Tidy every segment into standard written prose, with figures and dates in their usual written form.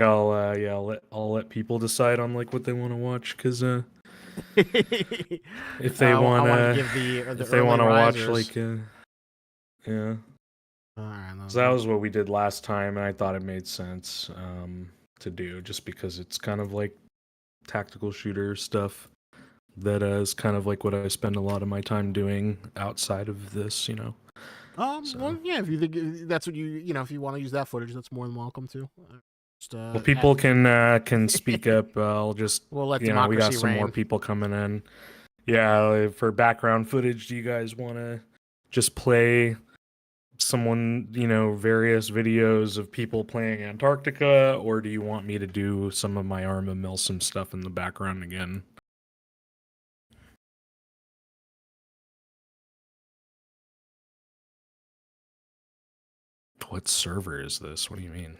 I'll let people decide on like what they want to watch because if they I want to give the if they early want to watch risers. like yeah. All right, So that was what we did last time, and I thought it made sense to do just because it's kind of like tactical shooter stuff that is kind of like what I spend a lot of my time doing outside of this, you know. Well, yeah, if you think that's what if you want to use that footage, that's more than welcome to. Well, people can speak up. I'll just we'll let we democracy got some reign. more people coming in. Yeah, for background footage, do you guys want to just play someone, various videos of people playing Antarctica, or do you want me to do some of my Arma Milsim stuff in the background again? What server is this? What do you mean?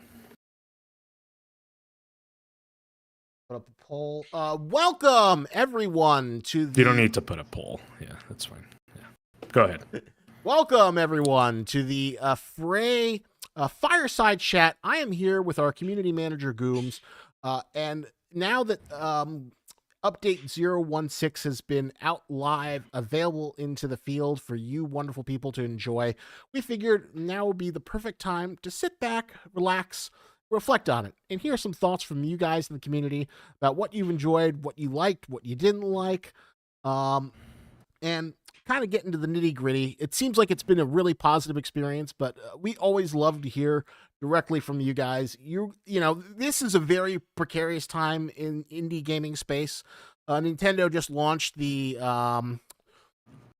Put up a poll. Welcome everyone to the. You don't need to put a poll. Yeah, that's fine. Yeah, go ahead. Welcome everyone to the Fray Fireside Chat. I am here with our community manager Goomes, and now that update 016 has been out live, available into the field for you wonderful people to enjoy, we figured now would be the perfect time to sit back, relax, reflect on it, and hear some thoughts from you guys in the community about what you've enjoyed, what you liked, what you didn't like, and kind of get into the nitty gritty. It seems like it's been a really positive experience, but we always love to hear directly from you guys. You know, this is a very precarious time in indie gaming space. Nintendo just launched the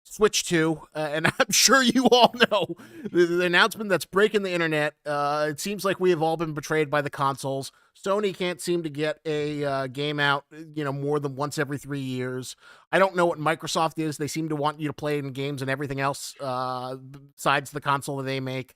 Switch 2, and I'm sure you all know the announcement that's breaking the internet. It seems like we have all been betrayed by the consoles. Sony can't seem to get a game out, more than once every 3 years. I don't know what Microsoft is. They seem to want you to play in games and everything else besides the console that they make.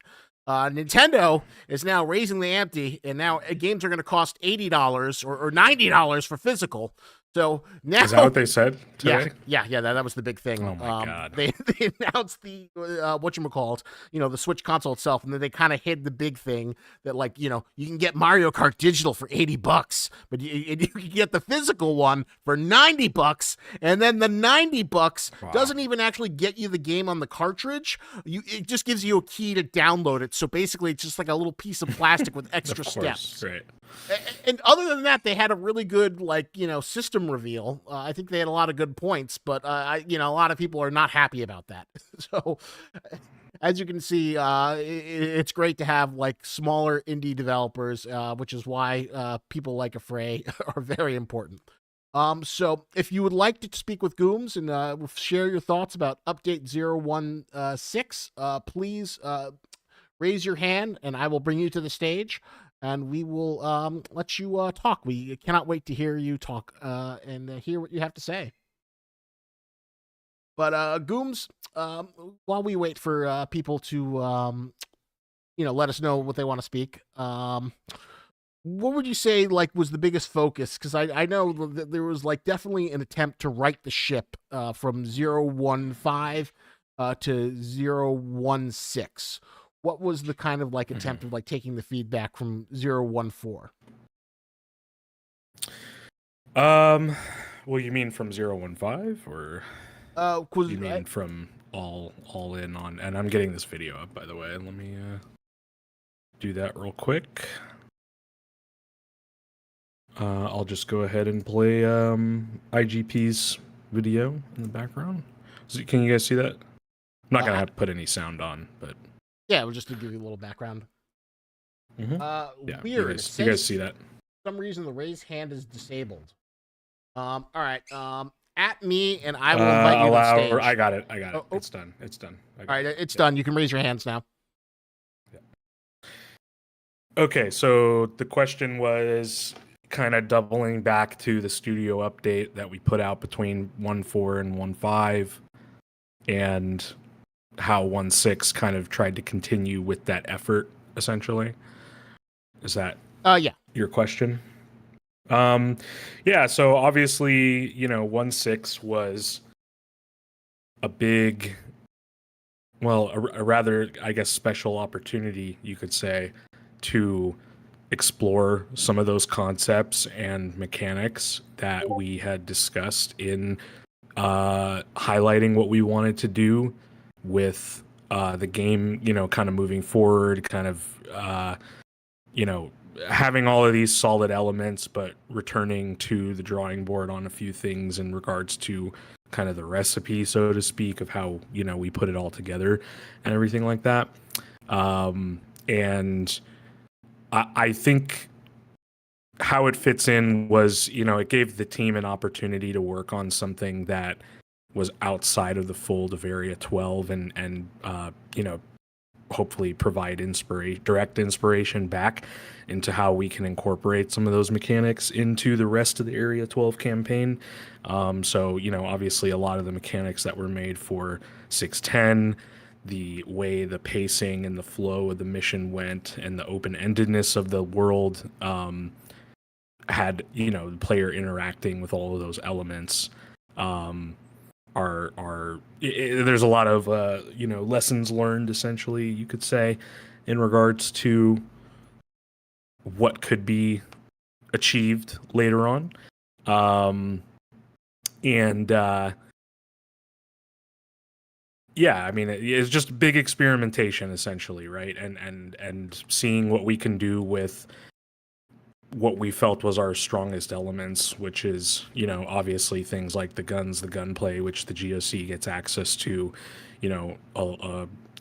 Nintendo is now raising the ante, and now games are going to cost $80 or $90 for physical. So now, is that what they said today? Yeah. That was the big thing. Oh my god! They announced the whatchamacallit, the Switch console itself, and then they kind of hid the big thing that, like, you can get Mario Kart Digital for $80, but you can get the physical one for $90, and then the $90 doesn't even actually get you the game on the cartridge. It just gives you a key to download it. So basically, it's just like a little piece of plastic with extra steps. Right. And other than that, they had a really good, system reveal. I think they had a lot of good points, but a lot of people are not happy about that. So, as you can see, it's great to have smaller indie developers, which is why people like Afray are very important. So if you would like to speak with Goomes and share your thoughts about update 016, please raise your hand, and I will bring you to the stage. And we will let you talk. We cannot wait to hear you talk and hear what you have to say. But Goomes, while we wait for people to, let us know what they want to speak, what would you say was the biggest focus? Because I know that there was definitely an attempt to right the ship from 015 to 016. What was the kind of attempt of taking the feedback from 014? Well, you mean from 015 or you mean from all in on? And I'm getting this video up, by the way. Let me do that real quick. I'll just go ahead and play IGP's video in the background. Can you guys see that? I'm not gonna have to put any sound on, but yeah, we'll just to give you a little background. Yeah, weird. You guys see that? For some reason, the raise hand is disabled. All right. At me, and I will invite you to the stage. I got it. It's done. All right, it's done. You can raise your hands now. Yeah. Okay, so the question was kind of doubling back to the studio update that we put out between 1.4 and 1.5, and how 1.6 kind of tried to continue with that effort, essentially. Is that your question? Yeah, so obviously, 1.6 was a big, a rather, I guess, special opportunity, you could say, to explore some of those concepts and mechanics that we had discussed in highlighting what we wanted to do with the game, kind of moving forward, kind of, having all of these solid elements, but returning to the drawing board on a few things in regards to kind of the recipe, so to speak, of how, we put it all together and everything like that. And I think how it fits in was, it gave the team an opportunity to work on something that was outside of the fold of Area 12 and hopefully provide direct inspiration back into how we can incorporate some of those mechanics into the rest of the Area 12 campaign. So, obviously a lot of the mechanics that were made for 610, the way the pacing and the flow of the mission went and the open-endedness of the world had, the player interacting with all of those elements. There's a lot of lessons learned, essentially, you could say, in regards to what could be achieved later on. Yeah, I mean, it's just big experimentation, essentially, right? And seeing what we can do with what we felt was our strongest elements, which is, obviously things like the guns, the gunplay, which the GOC gets access to, and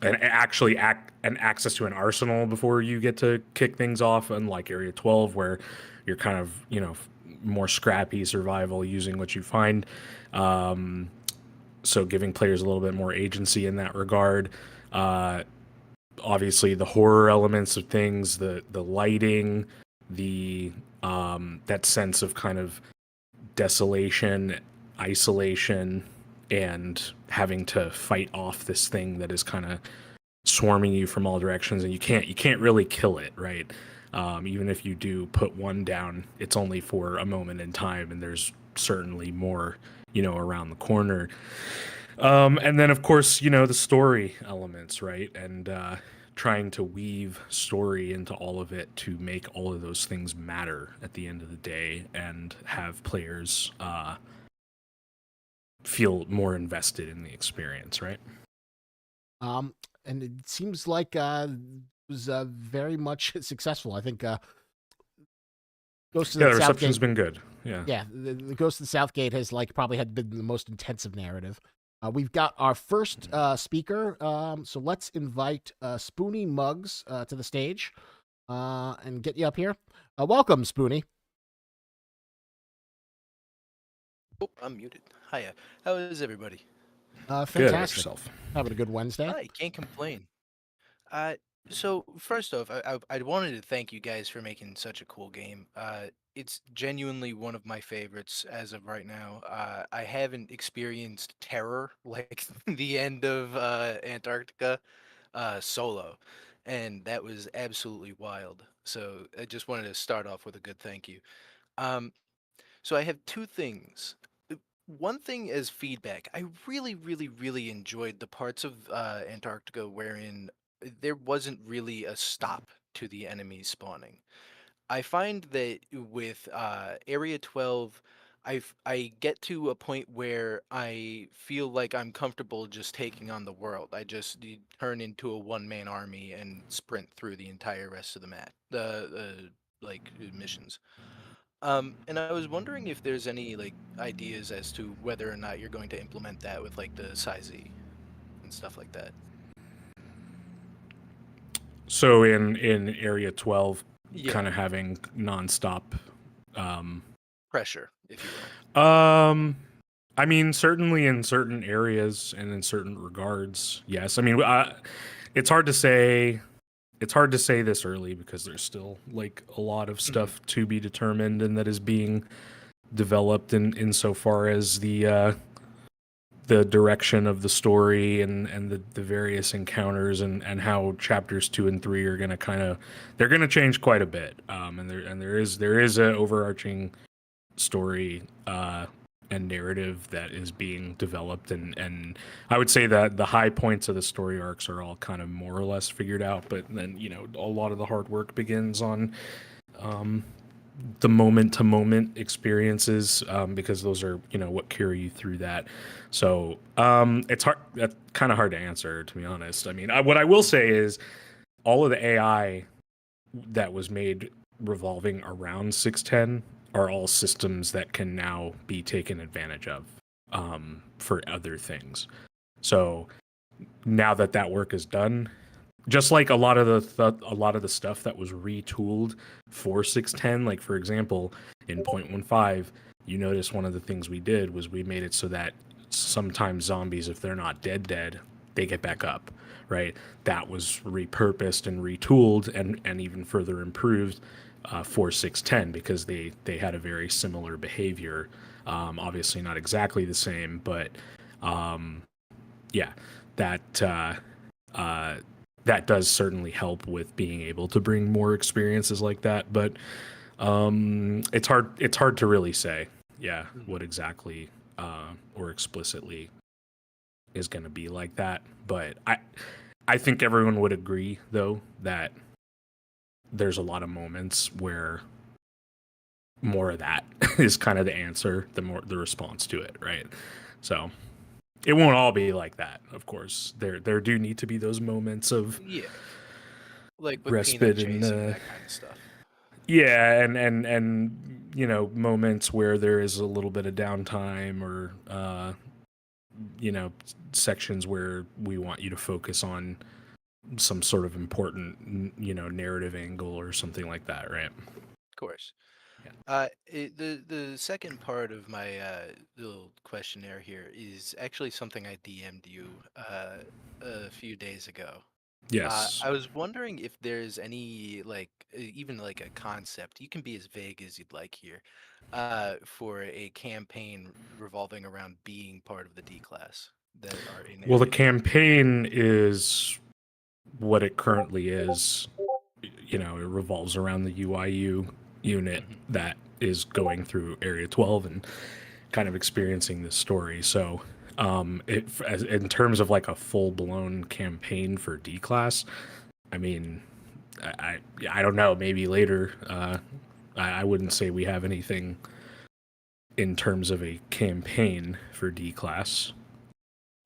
actually access to an arsenal before you get to kick things off, unlike Area 12, where you're kind of, more scrappy survival using what you find. So giving players a little bit more agency in that regard. Obviously the horror elements of things, the lighting, the that sense of kind of desolation, isolation, and having to fight off this thing that is kind of swarming you from all directions, and you can't really kill it, right? Even if you do put one down, it's only for a moment in time, and there's certainly more, around the corner. And then of course, the story elements, right? And trying to weave story into all of it to make all of those things matter at the end of the day and have players feel more invested in the experience, right? And it seems like it was very much successful. I think Ghost of the the reception's Southgate been good. Yeah, the Ghost of the Southgate has probably had been the most intensive narrative. We've got our first speaker, so let's invite Spoony Muggs to the stage and get you up here. Welcome, Spoony. Oh, I'm muted. Hiya. How is everybody? Fantastic. Yourself. Having a good Wednesday. I can't complain. So first off, I wanted to thank you guys for making such a cool game. It's genuinely one of my favorites as of right now. I haven't experienced terror like the end of Antarctica solo, and that was absolutely wild. So I just wanted to start off with a good thank you. Um, so I have two things. One thing as feedback, I really, really, really enjoyed the parts of Antarctica wherein there wasn't really a stop to the enemies spawning. I find that with Area 12, I get to a point where I feel like I'm comfortable just taking on the world. I just turn into a one-man army and sprint through the entire rest of the map, the like missions. And I was wondering if there's any like ideas as to whether or not you're going to implement that with like the size and stuff like that. So in Area 12, Yeah, kind of having nonstop. pressure, if you will. I mean, certainly in certain areas and in certain regards, yes. I mean, it's hard to say. It's hard to say this early because there's still like a lot of stuff to be determined and that is being developed in so far as the direction of the story and the various encounters and how chapters 2 and 3 are going to they're going to change quite a bit. And there is a overarching story and narrative that is being developed, and I would say that the high points of the story arcs are all kind of more or less figured out, but then a lot of the hard work begins on the moment-to-moment experiences, because those are, what carry you through that. So it's hard. That's kind of hard to answer, to be honest. I mean, what I will say is all of the AI that was made revolving around 610 are all systems that can now be taken advantage of for other things. So now that work is done, just like a lot of the stuff that was retooled for 610, like for example, in 0.15, you notice one of the things we did was we made it so that sometimes zombies, if they're not dead, they get back up, right? That was repurposed and retooled and even further improved for 610 because they had a very similar behavior. Obviously not exactly the same, but yeah, that does certainly help with being able to bring more experiences like that. But it's hard to really say, what exactly or explicitly is going to be like that. But I think everyone would agree, though, that there's a lot of moments where more of that is kind of the answer, the response to it, right? So it won't all be like that, of course. There do need to be those moments of like with respite peanut and chasing, that kind of stuff. Yeah, and moments where there is a little bit of downtime or sections where we want you to focus on some sort of important narrative angle or something like that, right? Of course. Yeah. The second part of my little questionnaire here is actually something I DM'd you a few days ago. Yes. I was wondering if there's any even like a concept. You can be as vague as you'd like here. For a campaign revolving around being part of the D class that are in Well, the Area 12. campaign is what it currently is. It revolves around the UIU unit that is going through Area 12 and kind of experiencing this story. So, in terms of like a full-blown campaign for D class, I mean, I don't know. Maybe later. I wouldn't say we have anything in terms of a campaign for D class,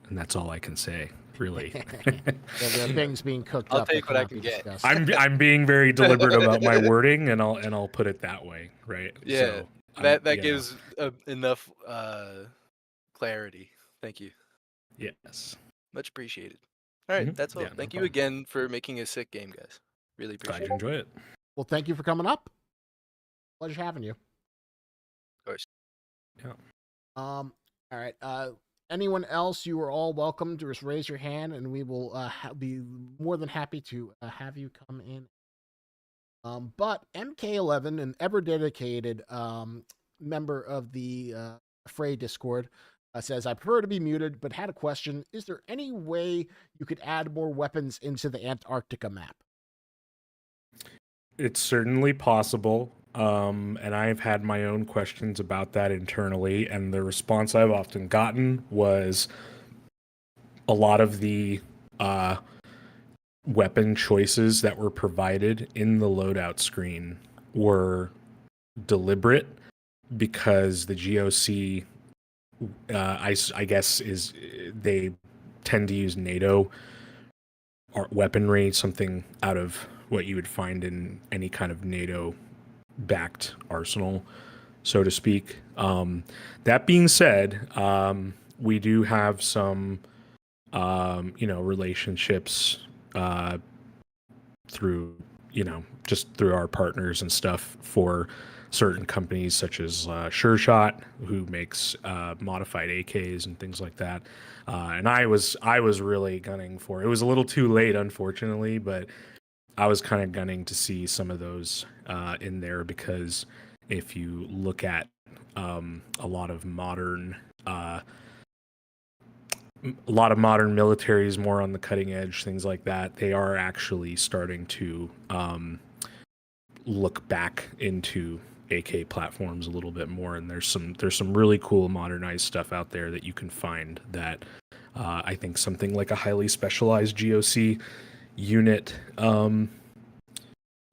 and that's all I can say. Really, There are things being cooked I'll up. take that what I cannot can be get. discussed. I'm being very deliberate about my wording, and I'll put it that way, right? Yeah, So, that gives enough clarity. Thank you. Yes. Much appreciated. All right, that's all. Yeah, no Thank you problem. again for making a sick game, guys. Really Glad appreciate you enjoy it. Well, thank you for coming up. Pleasure having you. Of course. Yeah. All right. Anyone else? You are all welcome to just raise your hand, and we will be more than happy to have you come in. But MK11, an ever dedicated member of the Fray Discord, says, I prefer to be muted, but had a question. Is there any way you could add more weapons into the Antarctica map? It's certainly possible. And I've had my own questions about that internally, and the response I've often gotten was a lot of the weapon choices that were provided in the loadout screen were deliberate because the GOC, I guess, they tend to use NATO weaponry, something out of what you would find in any kind of NATO-backed arsenal, so to speak. That being said, we do have some, relationships through, just through our partners and stuff for certain companies such as Sure Shot, who makes modified AKs and things like that. And I was really gunning for it. Was a little too late, unfortunately, but I was kind of gunning to see some of those in there because if you look at a lot of modern militaries more on the cutting edge, things like that, they are actually starting to look back into AK platforms a little bit more, and there's some really cool modernized stuff out there that you can find that I think something like a highly specialized GOC unit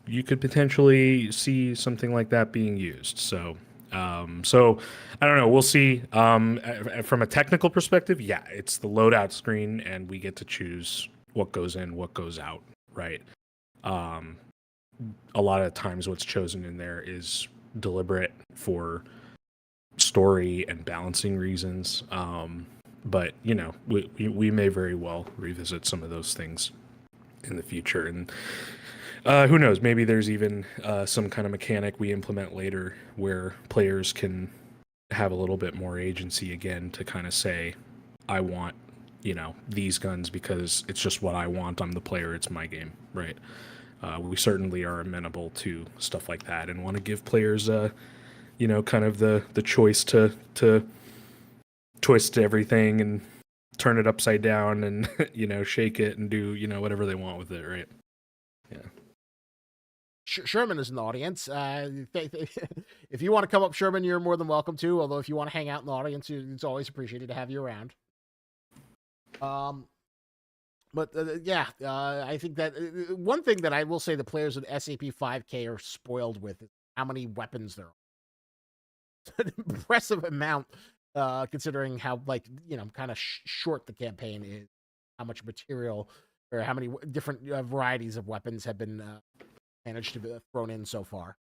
you could potentially see something like that being used. So so I don't know. We'll see. From a technical perspective, yeah, it's the loadout screen, and we get to choose what goes in, what goes out, right? Um, a lot of times, what's chosen in there is deliberate for story and balancing reasons. But you know, we may very well revisit some of those things in the future, and who knows? Maybe there's even some kind of mechanic we implement later where players can have a little bit more agency again to kind of say, I want, you know, these guns because it's just what I want. I'm the player. It's my game, right? We certainly are amenable to stuff like that and want to give players, you know, kind of the choice to twist everything and turn it upside down and you know, shake it and do, you know, whatever they want with it, right? Yeah. Sherman is in the audience. If you want to come up, Sherman, you're more than welcome to. Although if you want to hang out in the audience, it's always appreciated to have you around. But yeah, I think that one thing that I will say the players of SCP-5K are spoiled with is how many weapons there are. An impressive amount, considering how, like, you know, kind of short the campaign is, how much material or how many different varieties of weapons have been managed to be thrown in so far.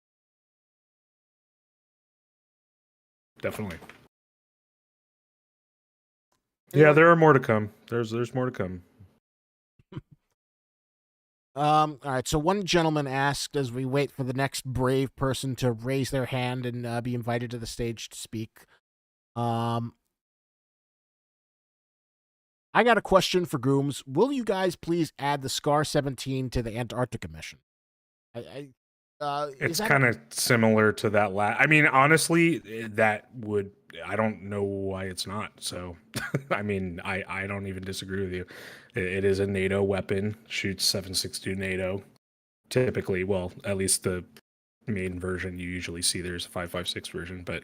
Definitely. Anyway, Yeah, there are more to come. There's more to come. All right. So one gentleman asked, as we wait for the next brave person to raise their hand and be invited to the stage to speak. I got a question for Goomes. Will you guys please add the Scar 17 to the Antarctica mission? It's kind of similar to that I mean, honestly, that would, I don't know why it's not. So, I mean, I don't even disagree with you. It is a NATO weapon, shoots 7.62 NATO. Typically, well, at least the main version you usually see, there's a 5.56 version, but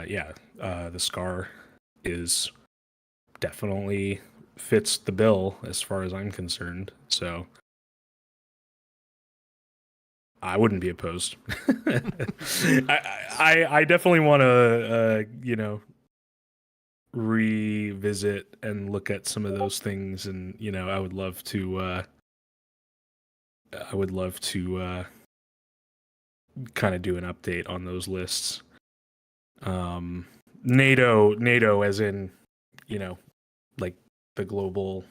yeah, the Scar is definitely fits the bill as far as I'm concerned. So I wouldn't be opposed. I definitely want to, you know, revisit and look at some of those things, and you know, I would love to kind of do an update on those lists. NATO, as in, you know, like the global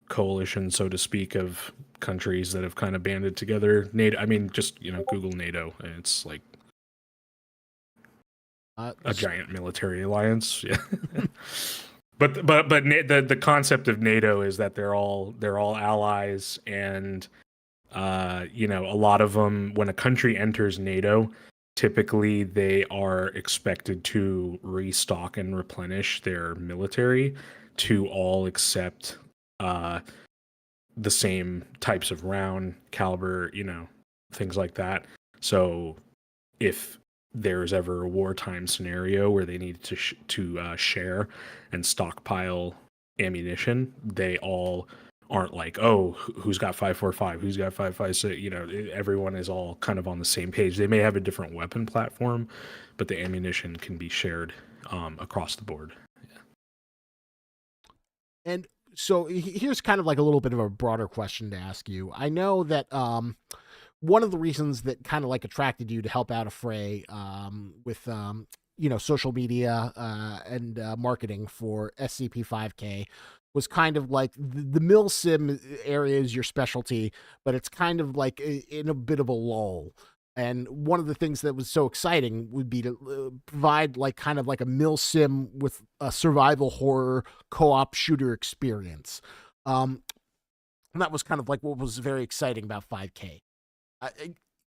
coalition, so to speak, of countries that have kind of banded together. NATO, I mean, just, you know, Google NATO, and it's like a giant military alliance. Yeah. but the concept of NATO is that they're all allies, and you know, a lot of them, when a country enters NATO, typically they are expected to restock and replenish their military to all accept the same types of round caliber, you know, things like that. So if there's ever a wartime scenario where they need to share and stockpile ammunition, they all aren't like, oh, who's got 5.45, who's got 5.56. You know, everyone is all kind of on the same page. They may have a different weapon platform, but the ammunition can be shared across the board. Yeah. And so here's kind of like a little bit of a broader question to ask you. I know that one of the reasons that kind of like attracted you to help out Affray with you know, social media and marketing for SCP-5K was kind of like the mill sim area is your specialty, but it's kind of like in a bit of a lull. And one of the things that was so exciting would be to provide like kind of like a mill sim with a survival horror co-op shooter experience. And that was kind of like what was very exciting about 5K.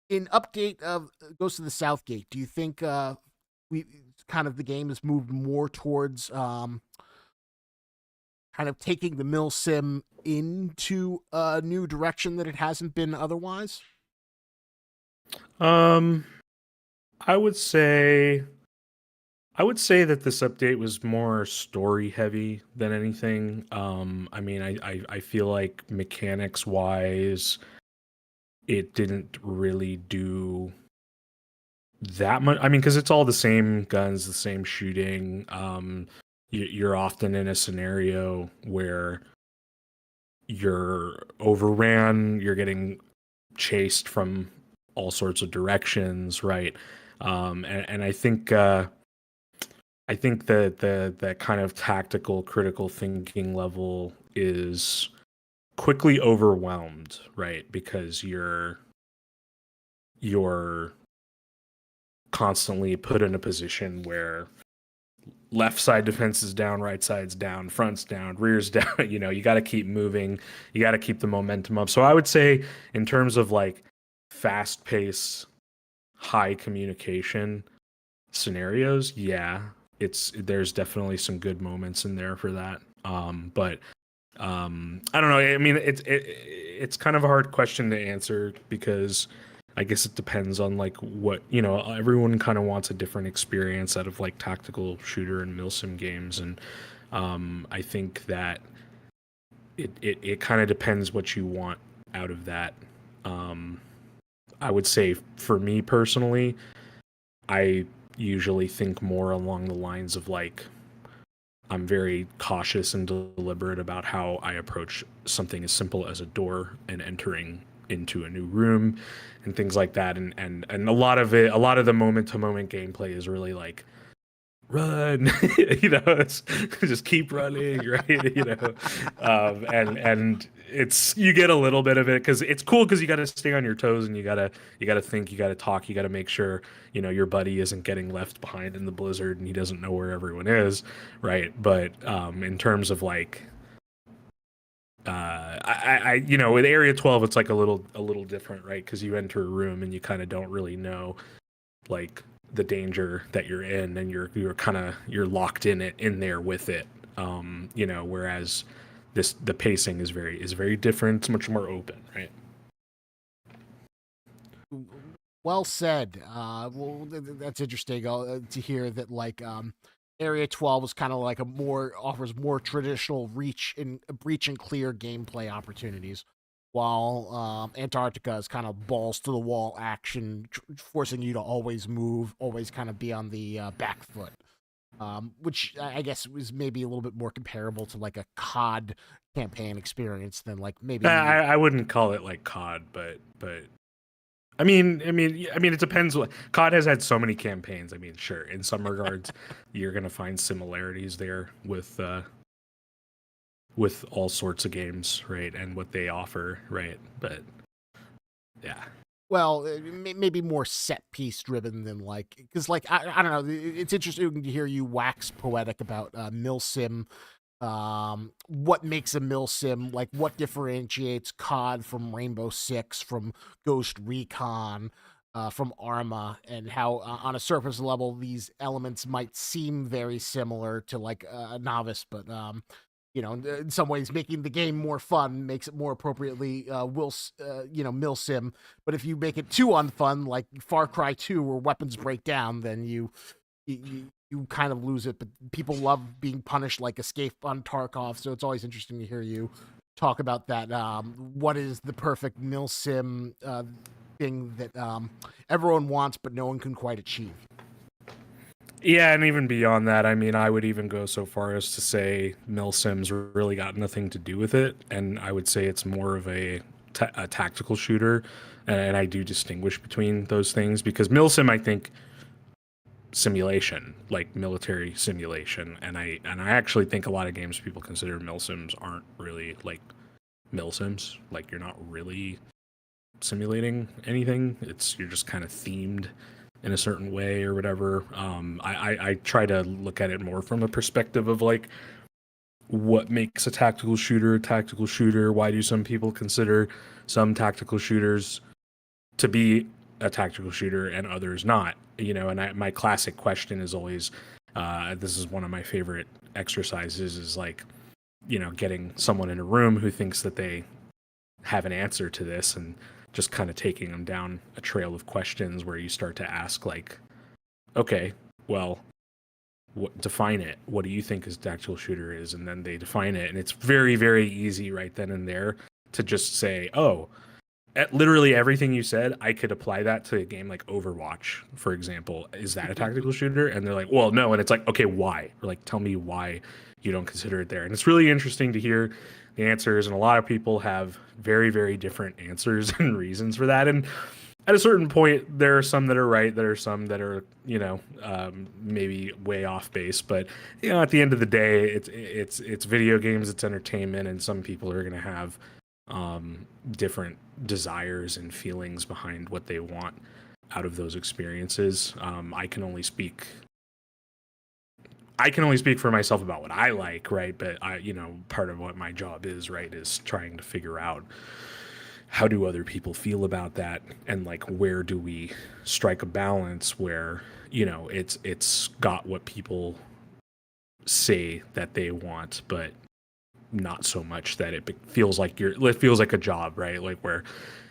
In update of Ghost of the Southgate, do you think we kind of the game has moved more towards kind of taking the mill sim into a new direction that it hasn't been otherwise? I would say that this update was more story heavy than anything. I mean, I feel like mechanics wise, it didn't really do that much. I mean, because it's all the same guns, the same shooting. You're often in a scenario where you're overran, you're getting chased from all sorts of directions, right? And I think that kind of tactical critical thinking level is quickly overwhelmed, right? Because you're constantly put in a position where left side defense is down, right side's down, front's down, rear's down. You got to keep moving, you got to keep the momentum up. So I would say, in terms of like fast pace, high communication scenarios, yeah, there's definitely some good moments in there for that. But I don't know. I mean, it's kind of a hard question to answer, because I guess it depends on like what, everyone kind of wants a different experience out of like tactical shooter and milsim games, and I think that it kind of depends what you want out of that. I would say for me personally, I usually think more along the lines of like, I'm very cautious and deliberate about how I approach something as simple as a door and entering into a new room and things like that. And a lot of the moment to moment gameplay is really like, run, it's just keep running, right? And it's, you get a little bit of it because it's cool, because you got to stay on your toes, and you got to think, you got to talk, you got to make sure your buddy isn't getting left behind in the blizzard and he doesn't know where everyone is, right? But in terms of like with Area 12, it's like a little different, right? Because you enter a room and you kind of don't really know like the danger that you're in, and you're locked in there with it. Whereas the pacing is very different. It's much more open, right? Well said. That's interesting to hear that. Like, Area 12 is kind of like offers more traditional breach and clear gameplay opportunities, while Antarctica is kind of balls to the wall action, forcing you to always move, always kind of be on the back foot. Which I guess was maybe a little bit more comparable to like a COD campaign experience than like maybe. I wouldn't call it like COD, but I mean, it depends. What COD has had so many campaigns. I mean, sure, in some regards, you're gonna find similarities there with all sorts of games, right, and what they offer, right? But yeah. Well, maybe more set piece driven than like, because like I don't know. It's interesting to hear you wax poetic about milsim. What makes a milsim? Like, what differentiates COD from Rainbow Six, from Ghost Recon, from Arma, and how on a surface level these elements might seem very similar to like a novice, but in some ways making the game more fun makes it more appropriately milsim. But if you make it too unfun, like Far Cry 2, where weapons break down, then you kind of lose it. But people love being punished, like Escape on Tarkov, so it's always interesting to hear you talk about that. What is the perfect milsim thing that everyone wants but no one can quite achieve? Yeah, and even beyond that, I mean, I would even go so far as to say milsim's really got nothing to do with it, and I would say it's more of a tactical shooter, and I do distinguish between those things, because milsim, I think, simulation, like military simulation, and I actually think a lot of games people consider milsims aren't really like milsims. Like, you're not really simulating anything. You're just kind of themed in a certain way or whatever. I try to look at it more from a perspective of like, what makes a tactical shooter a tactical shooter? Why do some people consider some tactical shooters to be a tactical shooter and others not? And my classic question is always, this is one of my favorite exercises, is like, getting someone in a room who thinks that they have an answer to this, and just kind of taking them down a trail of questions where you start to ask like, okay, well, define it. What do you think a tactical shooter is? And then they define it, and it's very, very easy right then and there to just say, oh, literally everything you said, I could apply that to a game like Overwatch, for example. Is that a tactical shooter? And they're like, well, no. And it's like, okay, why? Or like, tell me why you don't consider it there. And it's really interesting to hear the answers. And a lot of people have very, very different answers and reasons for that. And at a certain point, there are some that are right. There are some that are, maybe way off base. But at the end of the day, it's video games, it's entertainment, and some people are going to have different desires and feelings behind what they want out of those experiences. I can only speak for myself about what I like, right? But part of what my job is, right, is trying to figure out how do other people feel about that, and like where do we strike a balance where it's got what people say that they want, but not so much that it feels like it feels like a job, right? Like where,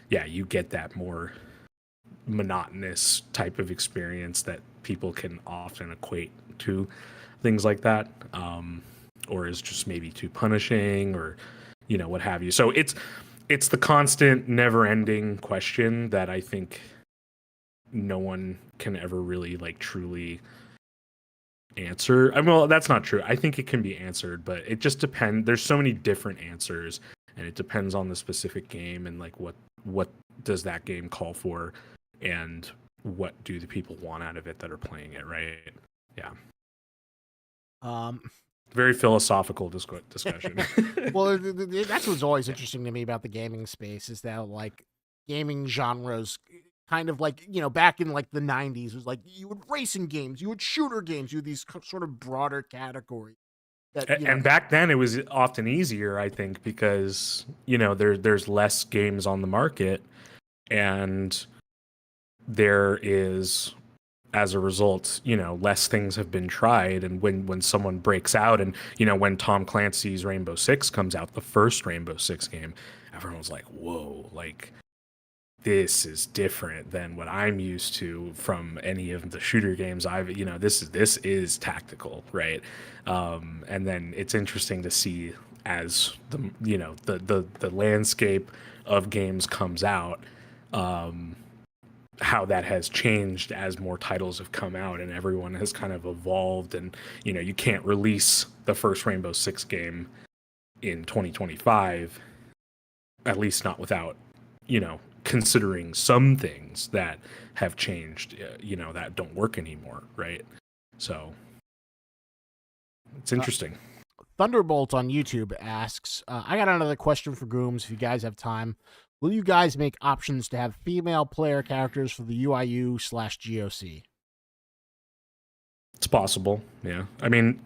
you get that more monotonous type of experience that people can often equate to things like that, or is just maybe too punishing, or what have you. So it's the constant, never-ending question that I think no one can ever really like truly answer. Well, that's not true. I think it can be answered, but it just depends. There's so many different answers, and it depends on the specific game and like what does that game call for, and what do the people want out of it that are playing it, right? Yeah. Very philosophical discussion. Well, that's what's always interesting to me about the gaming space, is that like gaming genres kind of like, back in like the 90s, was like you would racing games, you would shooter games, you had these sort of broader categories. And back then it was often easier, I think, because there's less games on the market, and there is, as a result, less things have been tried. And when someone breaks out, and when Tom Clancy's Rainbow Six comes out, the first Rainbow Six game, everyone's like, whoa, like this is different than what I'm used to from any of the shooter games I've, this is tactical, right? And then it's interesting to see as the landscape of games comes out, how that has changed as more titles have come out and everyone has kind of evolved. And you can't release the first Rainbow Six game in 2025, at least not without considering some things that have changed, that don't work anymore, right? So it's interesting. Thunderbolt on YouTube asks, I got another question for Gooms if you guys have time. Will you guys make options to have female player characters for the UIU/GOC? It's possible, yeah. I mean,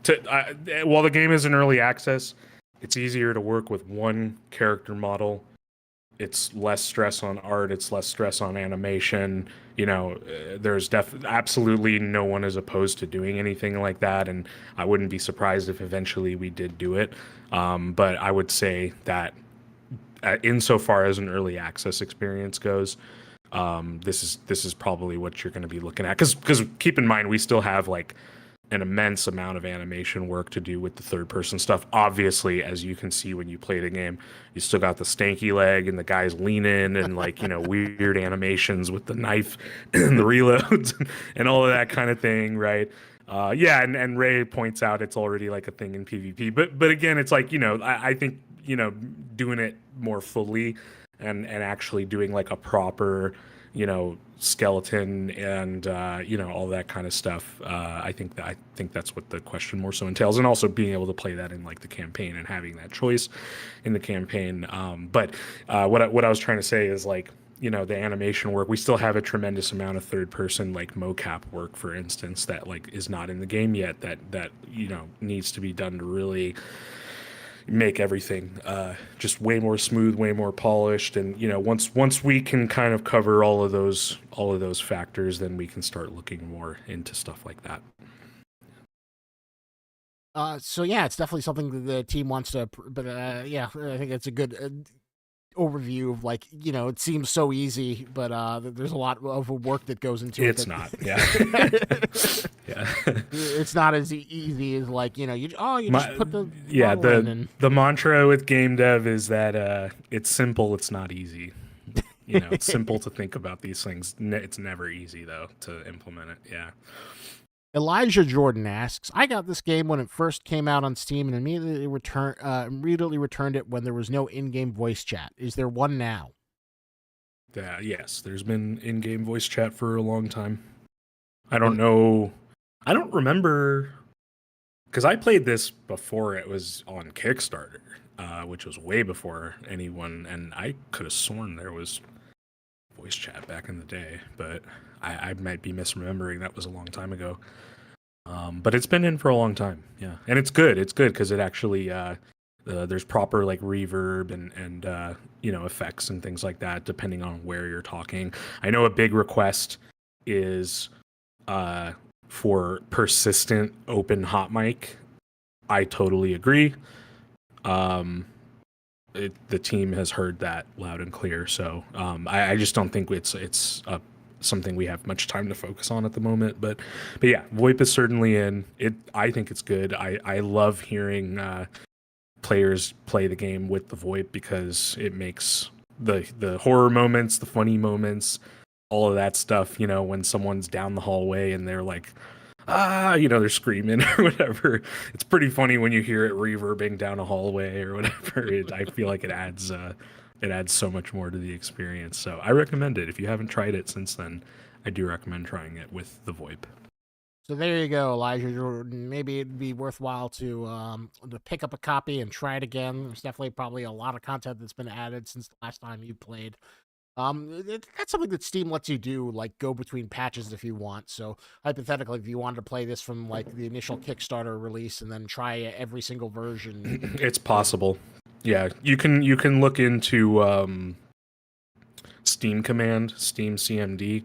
while the game is in early access, it's easier to work with one character model. It's less stress on art. It's less stress on animation. There's absolutely no one is opposed to doing anything like that, and I wouldn't be surprised if eventually we did do it. But I would say that insofar as an early access experience goes, this is probably what you're going to be looking at. Because keep in mind, we still have like an immense amount of animation work to do with the third person stuff. Obviously, as you can see when you play the game, you still got the stanky leg and the guys leaning and like, weird animations with the knife and the reloads and all of that kind of thing, right? And Ray points out it's already like a thing in PvP. But again, it's like, I think, doing it more fully and actually doing like a proper, skeleton and all that kind of stuff. I think that's what the question more so entails, and also being able to play that in like the campaign and having that choice in the campaign. But what I was trying to say is like, the animation work, we still have a tremendous amount of third person like mocap work, for instance, that like is not in the game yet, that needs to be done to really make everything just way more smooth, way more polished. And once we can kind of cover all of those factors, then we can start looking more into stuff like that. So yeah, it's definitely something that the team wants to, but I think it's a good overview of like, it seems so easy, but there's a lot of work that goes into it. It's not, yeah. Yeah. It's not as easy as like, you just put the the mantra with game dev is that it's simple, it's not easy. It's simple to think about these things. It's never easy though to implement it. Yeah. Elijah Jordan asks, I got this game when it first came out on Steam and immediately returned it when there was no in-game voice chat. Is there one now? Yes, there's been in-game voice chat for a long time. I don't know. I don't remember, because I played this before it was on Kickstarter, which was way before anyone, and I could have sworn there was voice chat back in the day, but I might be misremembering. That was a long time ago. But it's been in for a long time, yeah. And it's good. It's good because it actually there's proper like reverb and effects and things like that depending on where you're talking. I know a big request is for persistent open hot mic. I totally agree. The team has heard that loud and clear, so I just don't think it's something we have much time to focus on at the moment. But yeah, VoIP is certainly in it. I think it's good. I love hearing players play the game with the VoIP because it makes the horror moments, the funny moments, all of that stuff. When someone's down the hallway and they're like, they're screaming or whatever. It's pretty funny when you hear it reverbing down a hallway or whatever. I feel like it adds so much more to the experience. So I recommend it. If you haven't tried it since then, I do recommend trying it with the VoIP. So there you go, Elijah Jordan. Maybe it'd be worthwhile to pick up a copy and try it again. There's definitely probably a lot of content that's been added since the last time you played. That's something that Steam lets you do, like go between patches if you want. So hypothetically, if you wanted to play this from like the initial Kickstarter release and then try every single version, it's possible. Yeah, you can look into Steam Command, Steam CMD,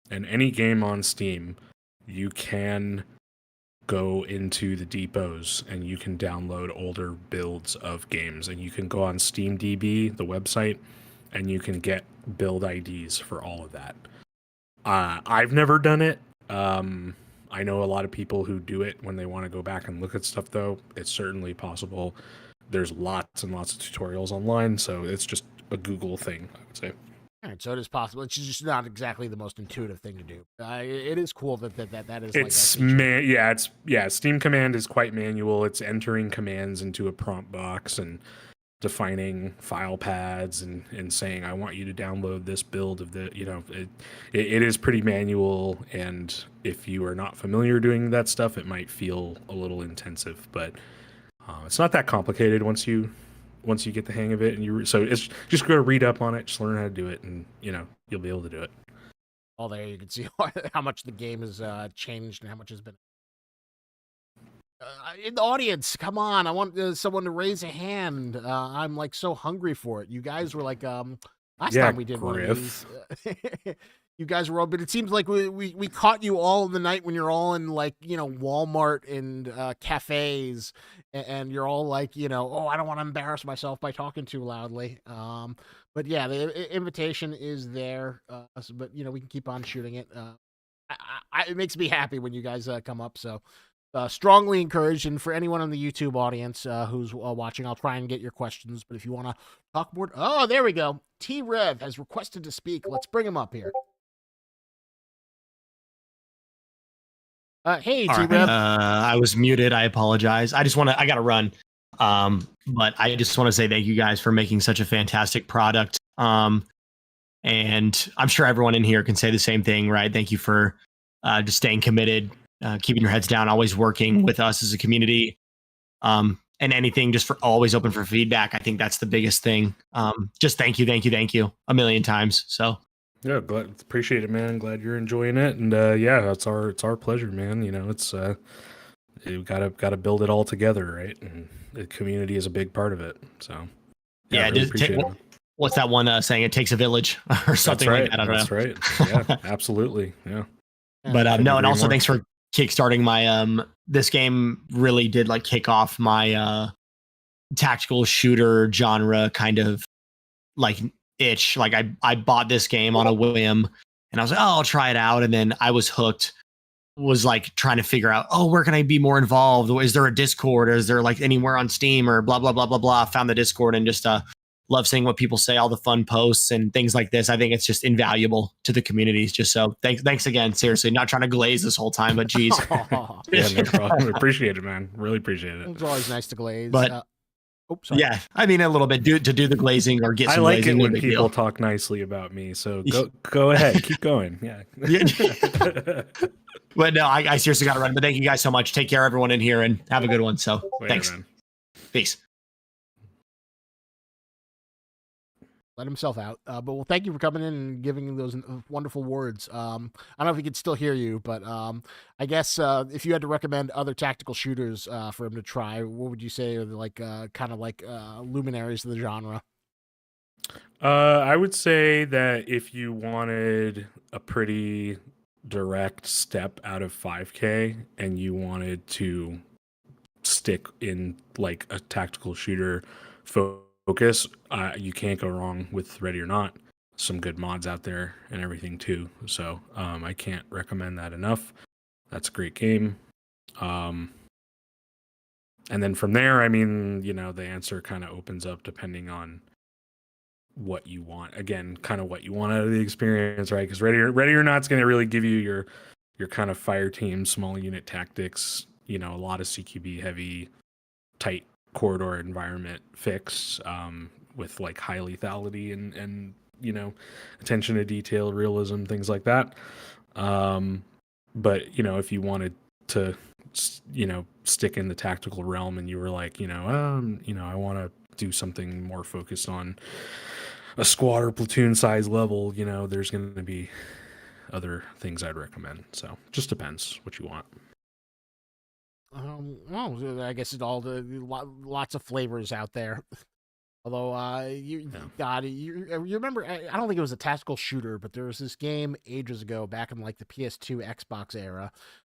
and any game on Steam, you can go into the depots and you can download older builds of games, and you can go on SteamDB, the website, and you can get build IDs for all of that. I've never done it. I know a lot of people who do it when they want to go back and look at stuff, though. It's certainly possible. There's lots and lots of tutorials online, so it's just a Google thing, I would say. All right, so it is possible. It's just not exactly the most intuitive thing to do. It is cool that is. It's Steam Command is quite manual. It's entering commands into a prompt box and defining file paths and saying, I want you to download this build of the, it is pretty manual. And if you are not familiar doing that stuff, it might feel a little intensive, but it's not that complicated once you get the hang of it. So it's just go read up on it, just learn how to do it, and you'll be able to do it. Oh, there you can see how much the game has changed and how much has been. In the audience, come on! I want someone to raise a hand. I'm like so hungry for it. You guys were like, last time we did one of these. You guys were all, but it seems like we caught you all in the night when you're all in like Walmart and cafes, and you're all like oh, I don't want to embarrass myself by talking too loudly. But yeah, the invitation is there. But we can keep on shooting it. It makes me happy when you guys come up. So. Strongly encouraged, and for anyone on the YouTube audience who's watching, I'll try and get your questions, but if you want to talk more... Oh, there we go. T-Rev has requested to speak. Let's bring him up here. Hey, T-Rev. Right. I was muted. I apologize. I got to run. But I just want to say thank you guys for making such a fantastic product. And I'm sure everyone in here can say the same thing, right? Thank you for just staying committed. Keeping your heads down, always working with us as a community, and anything just for always open for feedback. I think that's the biggest thing. Just thank you a million times. So yeah, appreciate it, man. Glad you're enjoying it, and it's our pleasure, man. It's you gotta build it all together, right? And the community is a big part of it. So yeah, really appreciate it. What's that one saying? It takes a village or something like that. I don't know. That's right. Yeah, absolutely. Yeah. But no, and also thanks for kickstarting my this game really did like kick off my tactical shooter genre kind of like itch. Like I bought this game on a whim and I was like, oh, I'll try it out, and then I was hooked. Was like trying to figure out, where can I be more involved? Is there a Discord? Is there like anywhere on Steam or blah blah blah blah blah? Found the Discord and just love seeing what people say, all the fun posts and things like this. I think it's just invaluable to the communities. Just so thanks again. Seriously, not trying to glaze this whole time, but geez. Yeah, no problem. Appreciate it, man. Really appreciate it. It's always nice to glaze. But sorry. yeah, I mean a little bit to do the glazing or get some I like glazing. it when people talk nicely about me. So go ahead, keep going. Yeah. But no, I seriously got to run. But thank you guys so much. Take care, everyone in here, and have a good one. So Later, thanks. man. Peace. Let himself out. But well, thank you for coming in and giving those wonderful words. I don't know if he could still hear you, but I guess if you had to recommend other tactical shooters for him to try, what would you say are like kind of like luminaries of the genre? I would say that if you wanted a pretty direct step out of 5K and you wanted to stick in like a tactical shooter focus, you can't go wrong with Ready or Not. Some good mods out there and everything too. So I can't recommend that enough. That's a great game. And then from there, I mean, you know, the answer kind of opens up depending on what you want. Again, kind of what you want out of the experience, right? Because Ready or Not's going to really give you your kind of fire team, small unit tactics. You know, a lot of CQB heavy, tight corridor environment fix with like high lethality and you know, attention to detail, realism, things like that. But you know, if you wanted to, you know, stick in the tactical realm and you were like, you know, I want to do something more focused on a squad or platoon size level, you know, there's going to be other things I'd recommend. So just depends what you want. Well, I guess it's all lots of flavors out there. Although you remember, I don't think it was a tactical shooter, but there was this game ages ago, back in like the PS2 Xbox era.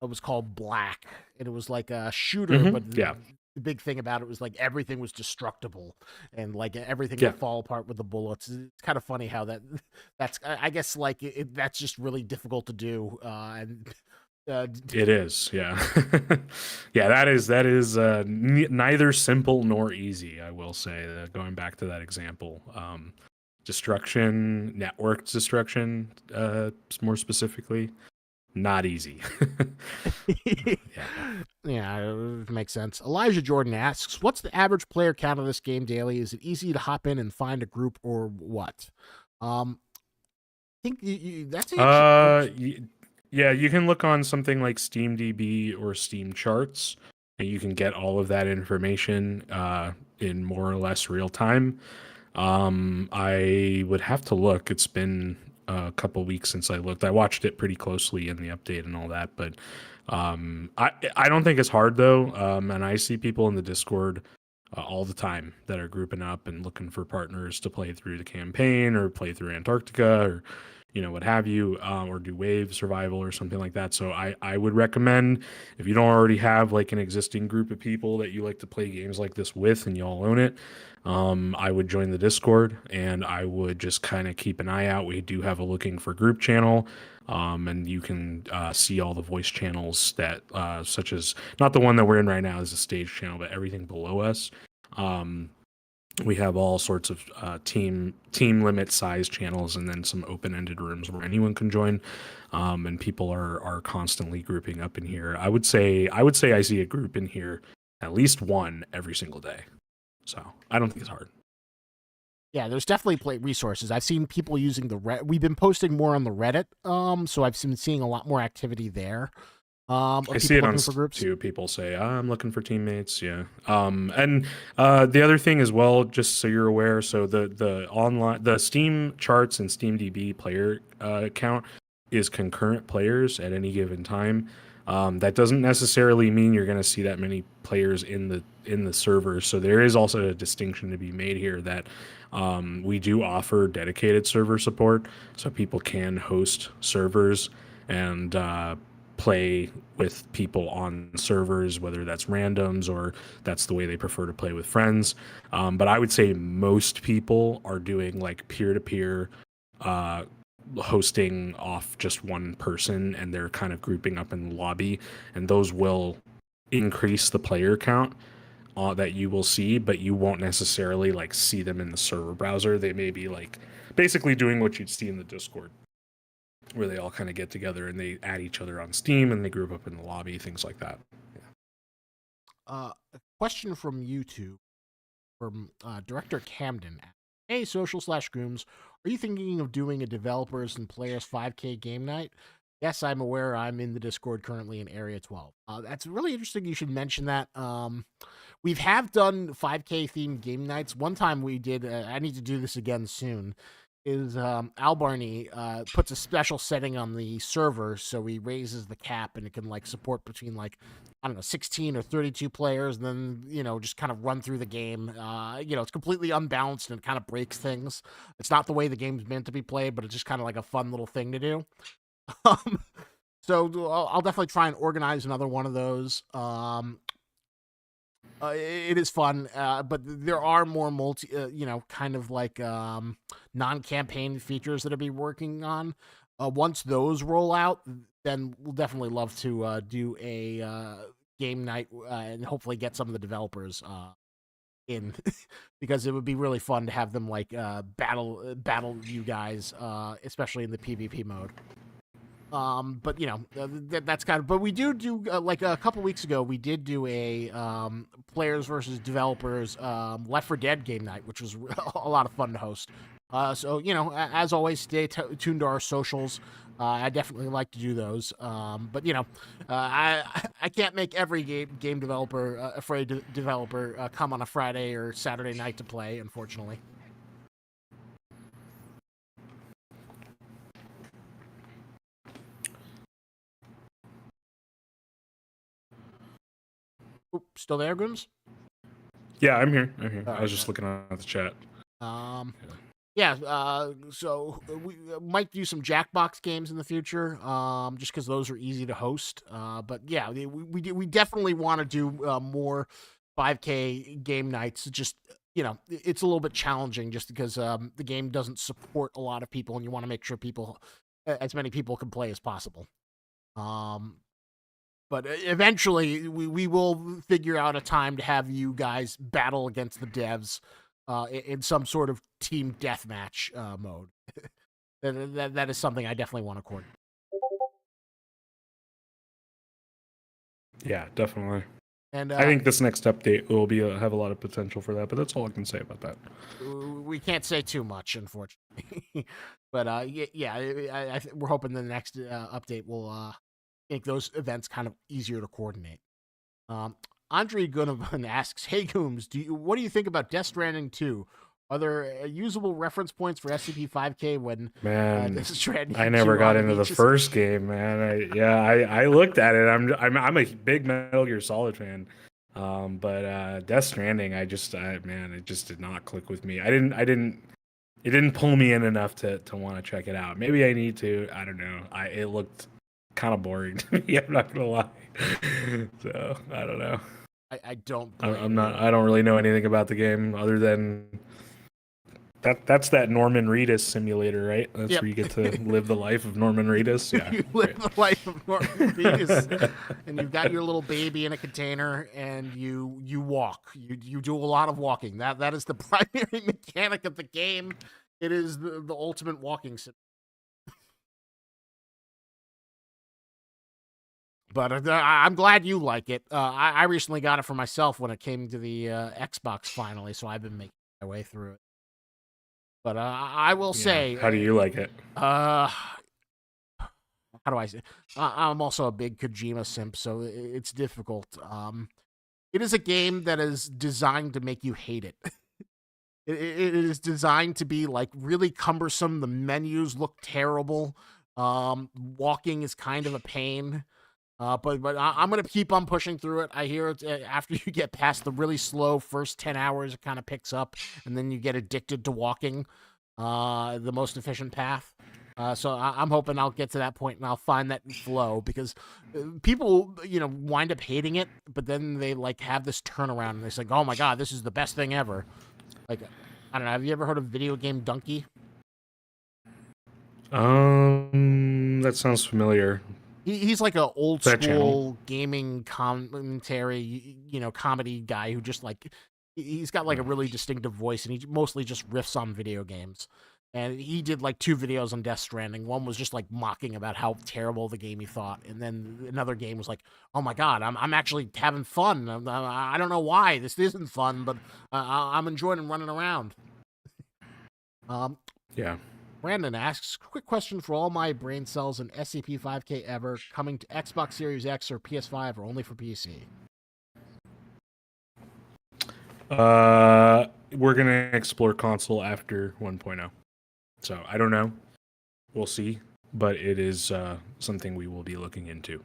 It was called Black, and it was like a shooter, but the big thing about it was like everything was destructible, and like everything would fall apart with the bullets. It's kind of funny how that's I guess like that's just really difficult to do, and. It is, yeah. Yeah, that is neither simple nor easy, I will say. Going back to that example, destruction, network destruction, more specifically, not easy. Yeah, it makes sense. Elijah Jordan asks, what's the average player count of this game daily? Is it easy to hop in and find a group or what? I think that's yeah, you can look on something like SteamDB or Steam Charts, and you can get all of that information in more or less real time. I would have to look. It's been a couple weeks since I looked. I watched it pretty closely in the update and all that, but I don't think it's hard though. And I see people in the Discord all the time that are grouping up and looking for partners to play through the campaign or play through Antarctica or you know, what have you, or do wave survival or something like that. So I would recommend, if you don't already have like an existing group of people that you like to play games like this with and you all own it, I would join the Discord and I would just kind of keep an eye out. We do have a looking for group channel, and you can see all the voice channels that, such as, not the one that we're in right now is a stage channel, but everything below us. We have all sorts of team limit size channels and then some open-ended rooms where anyone can join, and people are constantly grouping up in here. I would say I see a group in here, at least one every single day. So I don't think it's hard. Yeah, there's definitely resources. I've seen people using we've been posting more on the Reddit, so I've been seeing a lot more activity there. I see it on groups too. People say, I'm looking for teammates. Yeah. And the other thing as well, just so you're aware, so the Steam Charts and SteamDB player count is concurrent players at any given time. That doesn't necessarily mean you're going to see that many players in the server. So there is also a distinction to be made here that we do offer dedicated server support, so people can host servers and play with people on servers, whether that's randoms or that's the way they prefer to play with friends. But I would say most people are doing like peer-to-peer hosting off just one person, and they're kind of grouping up in the lobby, and those will increase the player count. that you will see, but you won't necessarily like see them in the server browser. They may be like basically doing what you'd see in the Discord, where they all kind of get together and they add each other on Steam and they group up in the lobby, things like that. A question from YouTube from Director Camden. Hey, social/Goomes, are you thinking of doing a developers and players 5K game night? Yes, I'm aware. I'm in the Discord currently in Area 12. That's really interesting. You should mention that. We've done 5K themed game nights. One time we did. I need to do this again soon. Is Al Barney puts a special setting on the server, so he raises the cap and it can like support between like, I don't know, 16 or 32 players, and then just kind of run through the game. It's completely unbalanced and it kind of breaks things. It's not the way the game's meant to be played, but it's just kind of like a fun little thing to do. So I'll definitely try and organize another one of those. It is fun, but there are more kind of like non-campaign features that I'll be working on. Once those roll out, then we'll definitely love to do a game night and hopefully get some of the developers in, because it would be really fun to have them like battle you guys, especially in the PvP mode. But that's kind of. But we do like a couple weeks ago, we did do a players versus developers Left 4 Dead game night, which was a lot of fun to host. So as always, stay tuned to our socials. I definitely like to do those. But I can't make every game developer afraid developer come on a Friday or Saturday night to play, unfortunately. Still there, Gooms? Yeah, I'm here. I was right, just looking at the chat. So we might do some Jackbox games in the future, just because those are easy to host. But yeah, we definitely want to do more 5K game nights. Just it's a little bit challenging just because the game doesn't support a lot of people, and you want to make sure as many people can play as possible. But eventually, we will figure out a time to have you guys battle against the devs in some sort of team deathmatch mode. That is something I definitely want to coordinate. Yeah, definitely. And I think this next update will have a lot of potential for that, but that's all I can say about that. We can't say too much, unfortunately. But we're hoping the next update will make those events kind of easier to coordinate. Andre Gunnavan asks, "Hey Gooms, what do you think about Death Stranding 2? Are there usable reference points for SCP-5K when Death Stranding I never 2 got into the first game, man. I looked at it. I'm a big Metal Gear Solid fan, but Death Stranding, it just did not click with me. It didn't pull me in enough to want to check it out. Maybe I need to. I don't know. It looked kind of boring to me. I'm not gonna lie. So I don't know. I don't. I don't really know anything about the game other than that's that Norman Reedus simulator, right? That's where you get to live the life of Norman Reedus. Yeah, you live the life of Norman Reedus, and you've got your little baby in a container, and you walk. You do a lot of walking. That is the primary mechanic of the game. It is the ultimate walking sim. But I'm glad you like it. I recently got it for myself when it came to the Xbox finally, so I've been making my way through it. But I will say... How do you like it? How do I say? I'm also a big Kojima simp, so it's difficult. It is a game that is designed to make you hate it. It is designed to be like really cumbersome. The menus look terrible. Walking is kind of a pain. But I'm going to keep on pushing through it. I hear it after you get past the really slow first 10 hours, it kind of picks up, and then you get addicted to walking, the most efficient path. So I'm hoping I'll get to that point and I'll find that flow, because people, wind up hating it, but then they like have this turnaround and they say, "Oh my God, this is the best thing ever." Like, I don't know. Have you ever heard of Video Game Donkey? That sounds familiar. He's like a old That channel? school gaming commentary, comedy guy who just like he's got like a really distinctive voice, and he mostly just riffs on video games. And he did like 2 videos on Death Stranding. One was just like mocking about how terrible the game he thought, and then another game was like, "Oh my god, I'm actually having fun. I don't know why this isn't fun, but I'm enjoying running around." Yeah. Brandon asks, quick question for all my brain cells in SCP-5K ever, coming to Xbox Series X or PS5 or only for PC? We're going to explore console after 1.0. So I don't know. We'll see. But it is something we will be looking into.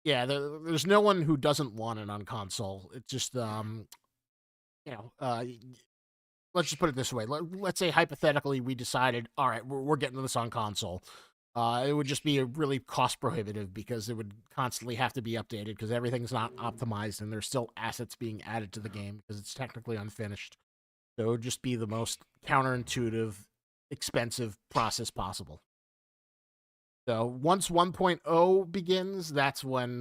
Yeah, there's no one who doesn't want it on console. It's just, let's just put it this way. Let's say hypothetically we decided, all right, we're getting this on console. It would just be really cost prohibitive because it would constantly have to be updated because everything's not optimized and there's still assets being added to the game because it's technically unfinished. So it would just be the most counterintuitive, expensive process possible. So once 1.0 begins, that's when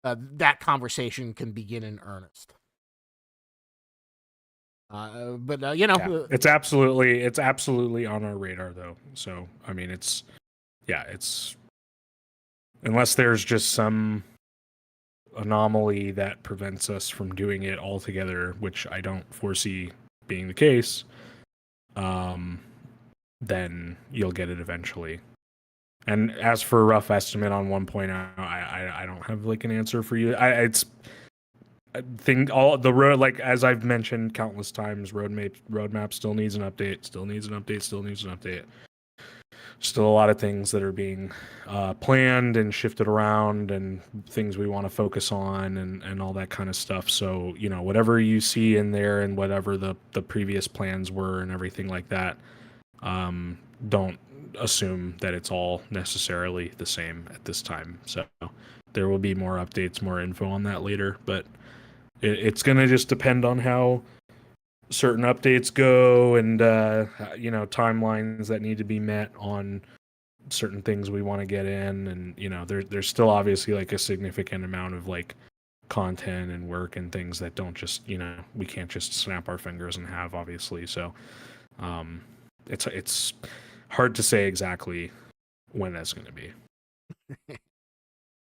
that conversation can begin in earnest. It's absolutely on our radar though. So I mean, it's unless there's just some anomaly that prevents us from doing it altogether, which I don't foresee being the case, then you'll get it eventually. And as for a rough estimate on 1.0, I don't have like an answer for you. I think all the road, like as I've mentioned countless times, roadmap still needs an update. Still a lot of things that are being planned and shifted around, and things we want to focus on, and all that kind of stuff. So whatever you see in there, and whatever the previous plans were, and everything like that, don't assume that it's all necessarily the same at this time. So there will be more updates, more info on that later, but it's going to just depend on how certain updates go, and timelines that need to be met on certain things we want to get in, and there's still obviously like a significant amount of like content and work and things that don't just we can't just snap our fingers and have, obviously. So it's hard to say exactly when that's going to be.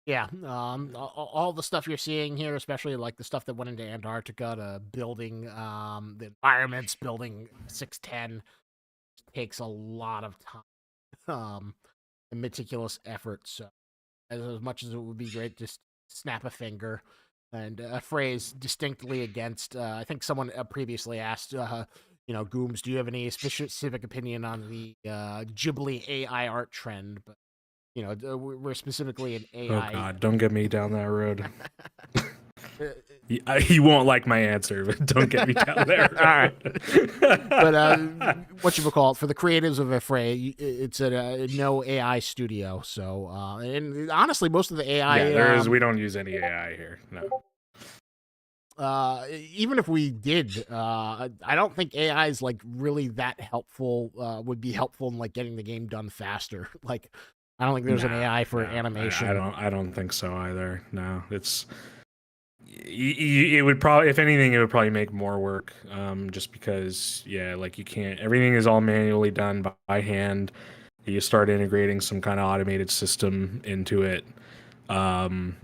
Yeah, all the stuff you're seeing here, especially like the stuff that went into Antarctica to building the environments, building 610, takes a lot of time and meticulous effort. So, as much as it would be great, just snap a finger. And a phrase distinctly against. I think someone previously asked, Goomes, do you have any specific opinion on the Ghibli AI art trend? But we're specifically an AI. Oh God, don't get me down that road. He won't like my answer, but don't get me down there. All right. But what you call it, for the creatives of Fray, it's a no AI studio. So, and honestly, most of the AI, we don't use any AI here. No. Even if we did, I don't think AI is like really that helpful. Would be helpful in like getting the game done faster. Like, I don't think there's an AI for animation. I don't think so either. No, it would probably, if anything, it would probably make more work. Just because, like you can't. Everything is all manually done by hand. You start integrating some kind of automated system into it. What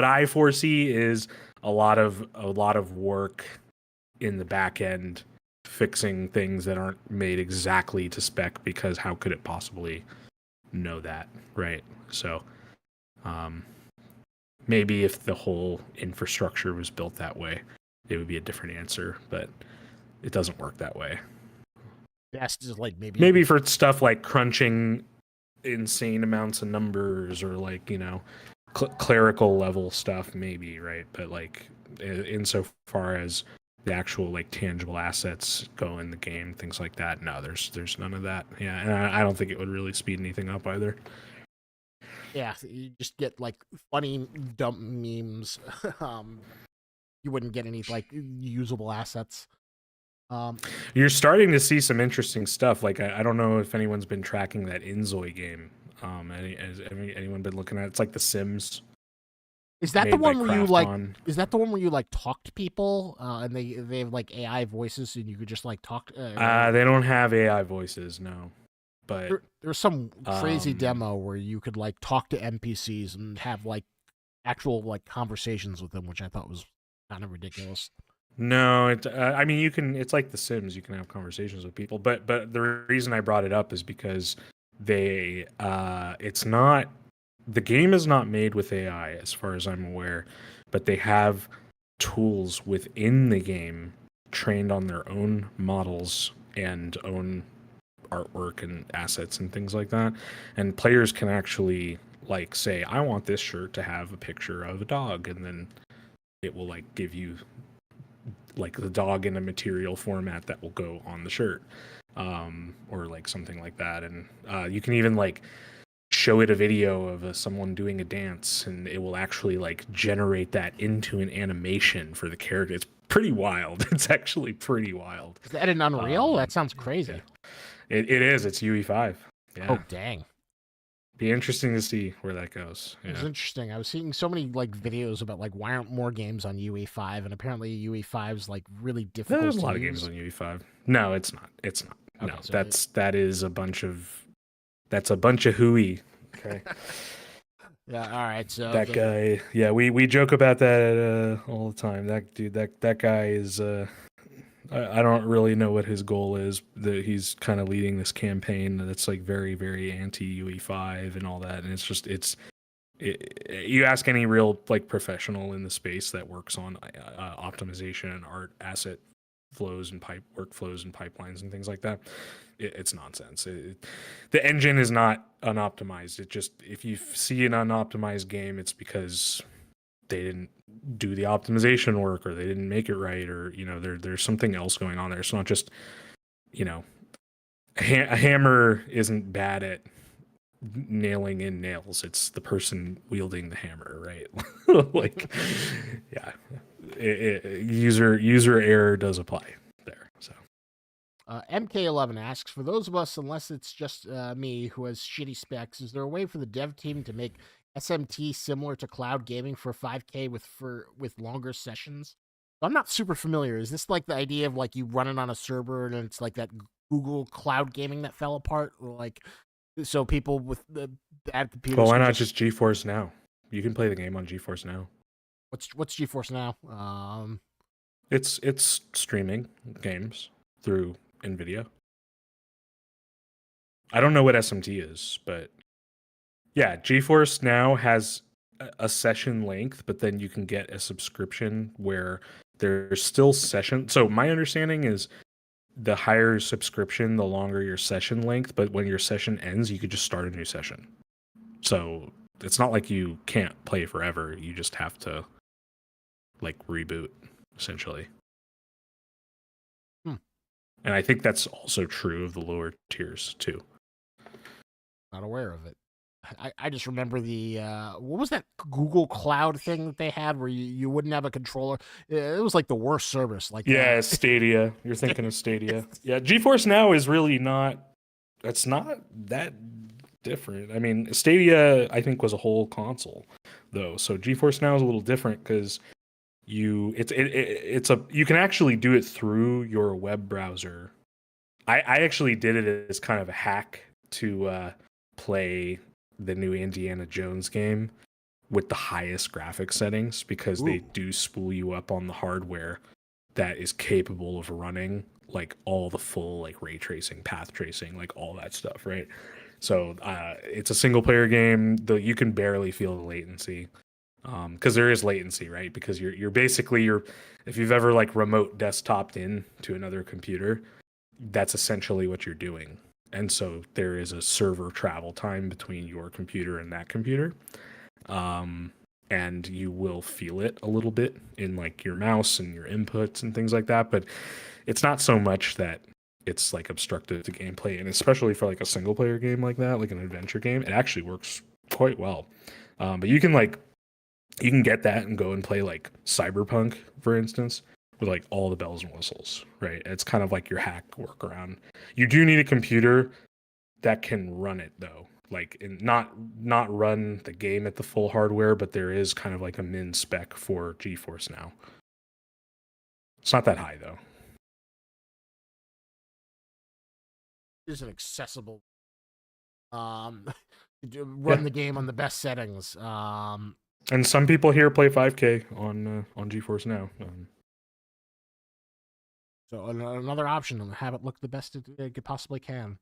I foresee is a lot of work in the back end, fixing things that aren't made exactly to spec, because how could it possibly know that, right? So maybe if the whole infrastructure was built that way, it would be a different answer, but it doesn't work that way. That's just like maybe for stuff like crunching insane amounts of numbers, or like clerical level stuff, maybe, right? But like insofar as the actual like tangible assets go in the game, things like that, no, there's none of that. Yeah, and I don't think it would really speed anything up either. Yeah, you just get like funny dumb memes. You wouldn't get any like usable assets. You're starting to see some interesting stuff. Like I don't know if anyone's been tracking that Inzoi game. Has anyone been looking at it? It's like The Sims. Is that the made by one where you like? Krafton. Is that the one where you like talk to people and they have like AI voices and you could just like talk? They don't have AI voices, no. But There's some crazy um, demo where you could like talk to NPCs and have like actual like conversations with them, which I thought was kind of ridiculous. no, I mean, you can. It's like The Sims. You can have conversations with people. But the reason I brought it up is because it's not. The game is not made with AI, as far as I'm aware, but they have tools within the game trained on their own models and own artwork and assets and things like that. And players can actually like say, I want this shirt to have a picture of a dog, and then it will like give you like the dog in a material format that will go on the shirt, or like something like that. And you can even like show it a video of someone doing a dance, and it will actually like generate that into an animation for the character. It's pretty wild. It's actually pretty wild. Is that an Unreal? That sounds crazy. Yeah. It is. It's UE5. Yeah. Oh dang. Be interesting to see where that goes. It was Yeah. interesting. I was seeing so many like videos about like why aren't more games on UE5, and apparently UE5 is like really difficult. There's a to lot of use. games on UE5. No, it's not. It's not. Okay, No, so that is a bunch of hooey. Okay. Yeah. All right. So That guy, yeah, we joke about that all the time. That dude, that guy is. I don't really know what his goal is. That he's kind of leading this campaign that's like very, very anti UE5 and all that. And it's just you ask any real like professional in the space that works on optimization and art asset flows and workflows and pipelines and things like that. It's nonsense. The engine is not unoptimized. It just, if you see an unoptimized game, it's because they didn't do the optimization work, or they didn't make it right, or there's something else going on there. It's not just a hammer isn't bad at nailing in nails. It's the person wielding the hammer, right? Like, yeah, user error does apply there. So MK11 asks, for those of us, unless it's just me who has shitty specs, is there a way for the dev team to make SMT similar to cloud gaming for 5K with longer sessions? I'm not super familiar. Is this like the idea of like you run it on a server and it's like that Google cloud gaming that fell apart, or like so people with the bad computers? Well, why not just GeForce Now? You can play the game on GeForce Now. What's GeForce Now? It's streaming games through NVIDIA. I don't know what SMT is, but yeah, GeForce Now has a session length, but then you can get a subscription where there's still session. So my understanding is the higher subscription, the longer your session length, but when your session ends, you could just start a new session. So it's not like you can't play forever. You just have to like reboot, essentially. And I think that's also true of the lower tiers too. Not aware of it. I just remember the what was that Google Cloud thing that they had where you wouldn't have a controller? It was like the worst service. Like yeah, Stadia. You're thinking of Stadia. Yeah, GeForce Now is really not. It's not that different. I mean, Stadia I think was a whole console though, so GeForce Now is a little different because you can actually do it through your web browser. I actually did it as kind of a hack to play the new Indiana Jones game with the highest graphic settings, because they do spool you up on the hardware that is capable of running like all the full like ray tracing, path tracing, like all that stuff, right? So it's a single player game, though you can barely feel the latency. Because there is latency, right? Because you're basically if you've ever like remote desktoped in to another computer, that's essentially what you're doing. And so there is a server travel time between your computer and that computer. And you will feel it a little bit in like your mouse and your inputs and things like that. But it's not so much that it's like obstructive to gameplay. And especially for like a single player game like that, like an adventure game, it actually works quite well. But you can get that and go and play like Cyberpunk, for instance, with like all the bells and whistles, right? It's kind of like your hack workaround. You do need a computer that can run it though, like not run the game at the full hardware, but there is kind of like a min spec for GeForce now. It's not that high though. Is an accessible run Yeah. the game on the best settings. And some people here play 5K on GeForce now. So another option, and have it look the best it possibly can.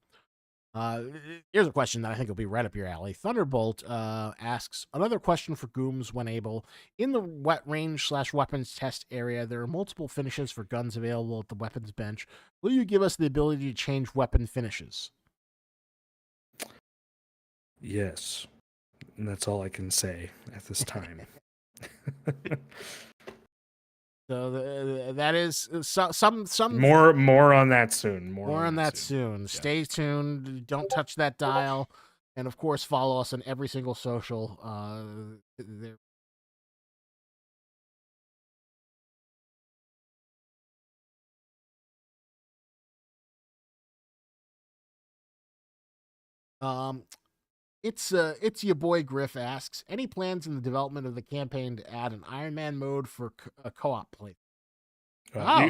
Here's a question that I think will be right up your alley. Thunderbolt asks, another question for Goomes when able. In the wet range/weapons test area, there are multiple finishes for guns available at the weapons bench. Will you give us the ability to change weapon finishes? Yes. And that's all I can say at this time. So that is some more on that soon. More on that soon. Yeah. Stay tuned. Don't touch that dial, and of course, follow us on every single social. There. It's your boy Griff asks, any plans in the development of the campaign to add an Iron Man mode for a co-op play?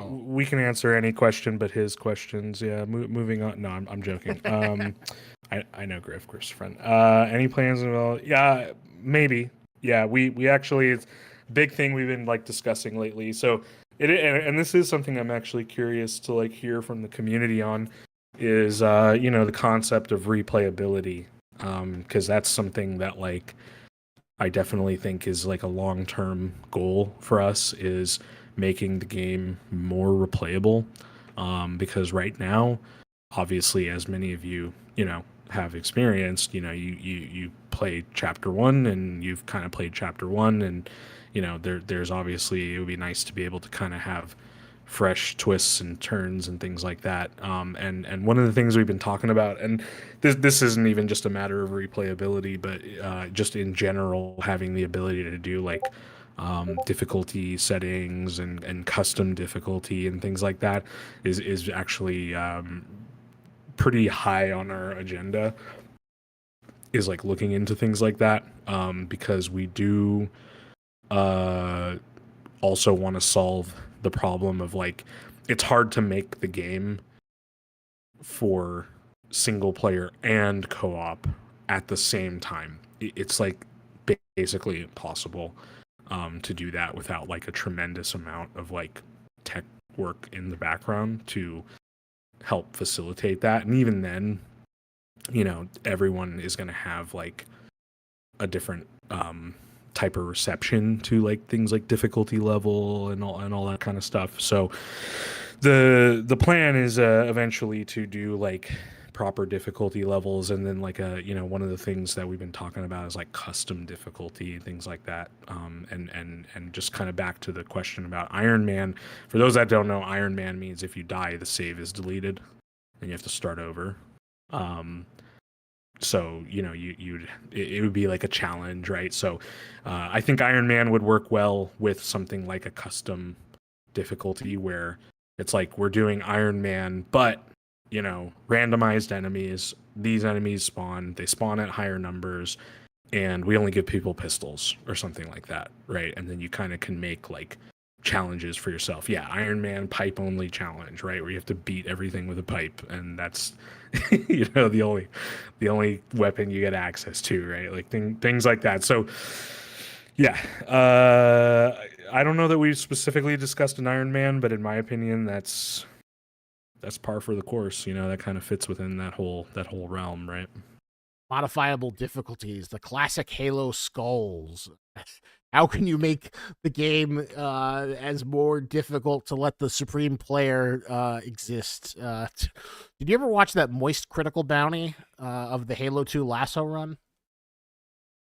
We can answer any question but his questions. Yeah, moving on. No, I'm joking. I know Griff's friend. Any plans? Well, yeah, maybe. Yeah, we actually, it's a big thing we've been like discussing lately. So and this is something I'm actually curious to like hear from the community on is the concept of replayability, because that's something that like I definitely think is like a long-term goal for us, is making the game more replayable, because right now, obviously, as many of you have experienced, you played chapter 1 and you've kind of played chapter 1, and there's obviously, it would be nice to be able to kind of have fresh twists and turns and things like that, and one of the things we've been talking about, and this isn't even just a matter of replayability, but just in general having the ability to do like difficulty settings and custom difficulty and things like that is actually pretty high on our agenda, is like looking into things like that, because we do also want to solve the problem of like, it's hard to make the game for single player and co-op at the same time. It's like basically impossible to do that without like a tremendous amount of like tech work in the background to help facilitate that. And even then, everyone is going to have like a different type of reception to like things like difficulty level and all that kind of stuff. So the plan is eventually to do like proper difficulty levels, and then like one of the things that we've been talking about is like custom difficulty and things like that, and just kind of back to the question about Iron Man. For those that don't know, Iron Man means if you die, the save is deleted and you have to start over. So it would be like a challenge, right? So I think Iron Man would work well with something like a custom difficulty where it's like we're doing Iron Man, but randomized enemies. These enemies spawn. They spawn at higher numbers, and we only give people pistols or something like that, right? And then you kind of can make like challenges for yourself. Yeah, Iron Man pipe only challenge, right? Where you have to beat everything with a pipe, and that's the only weapon you get access to, right? Like things like that. So yeah, I don't know that we've specifically discussed an Iron Man, but in my opinion, that's par for the course. That kind of fits within that whole realm, right? Modifiable difficulties, the classic Halo skulls. How can you make the game as more difficult to let the supreme player exist? Did you ever watch that Moist Critical bounty of the Halo 2 lasso run?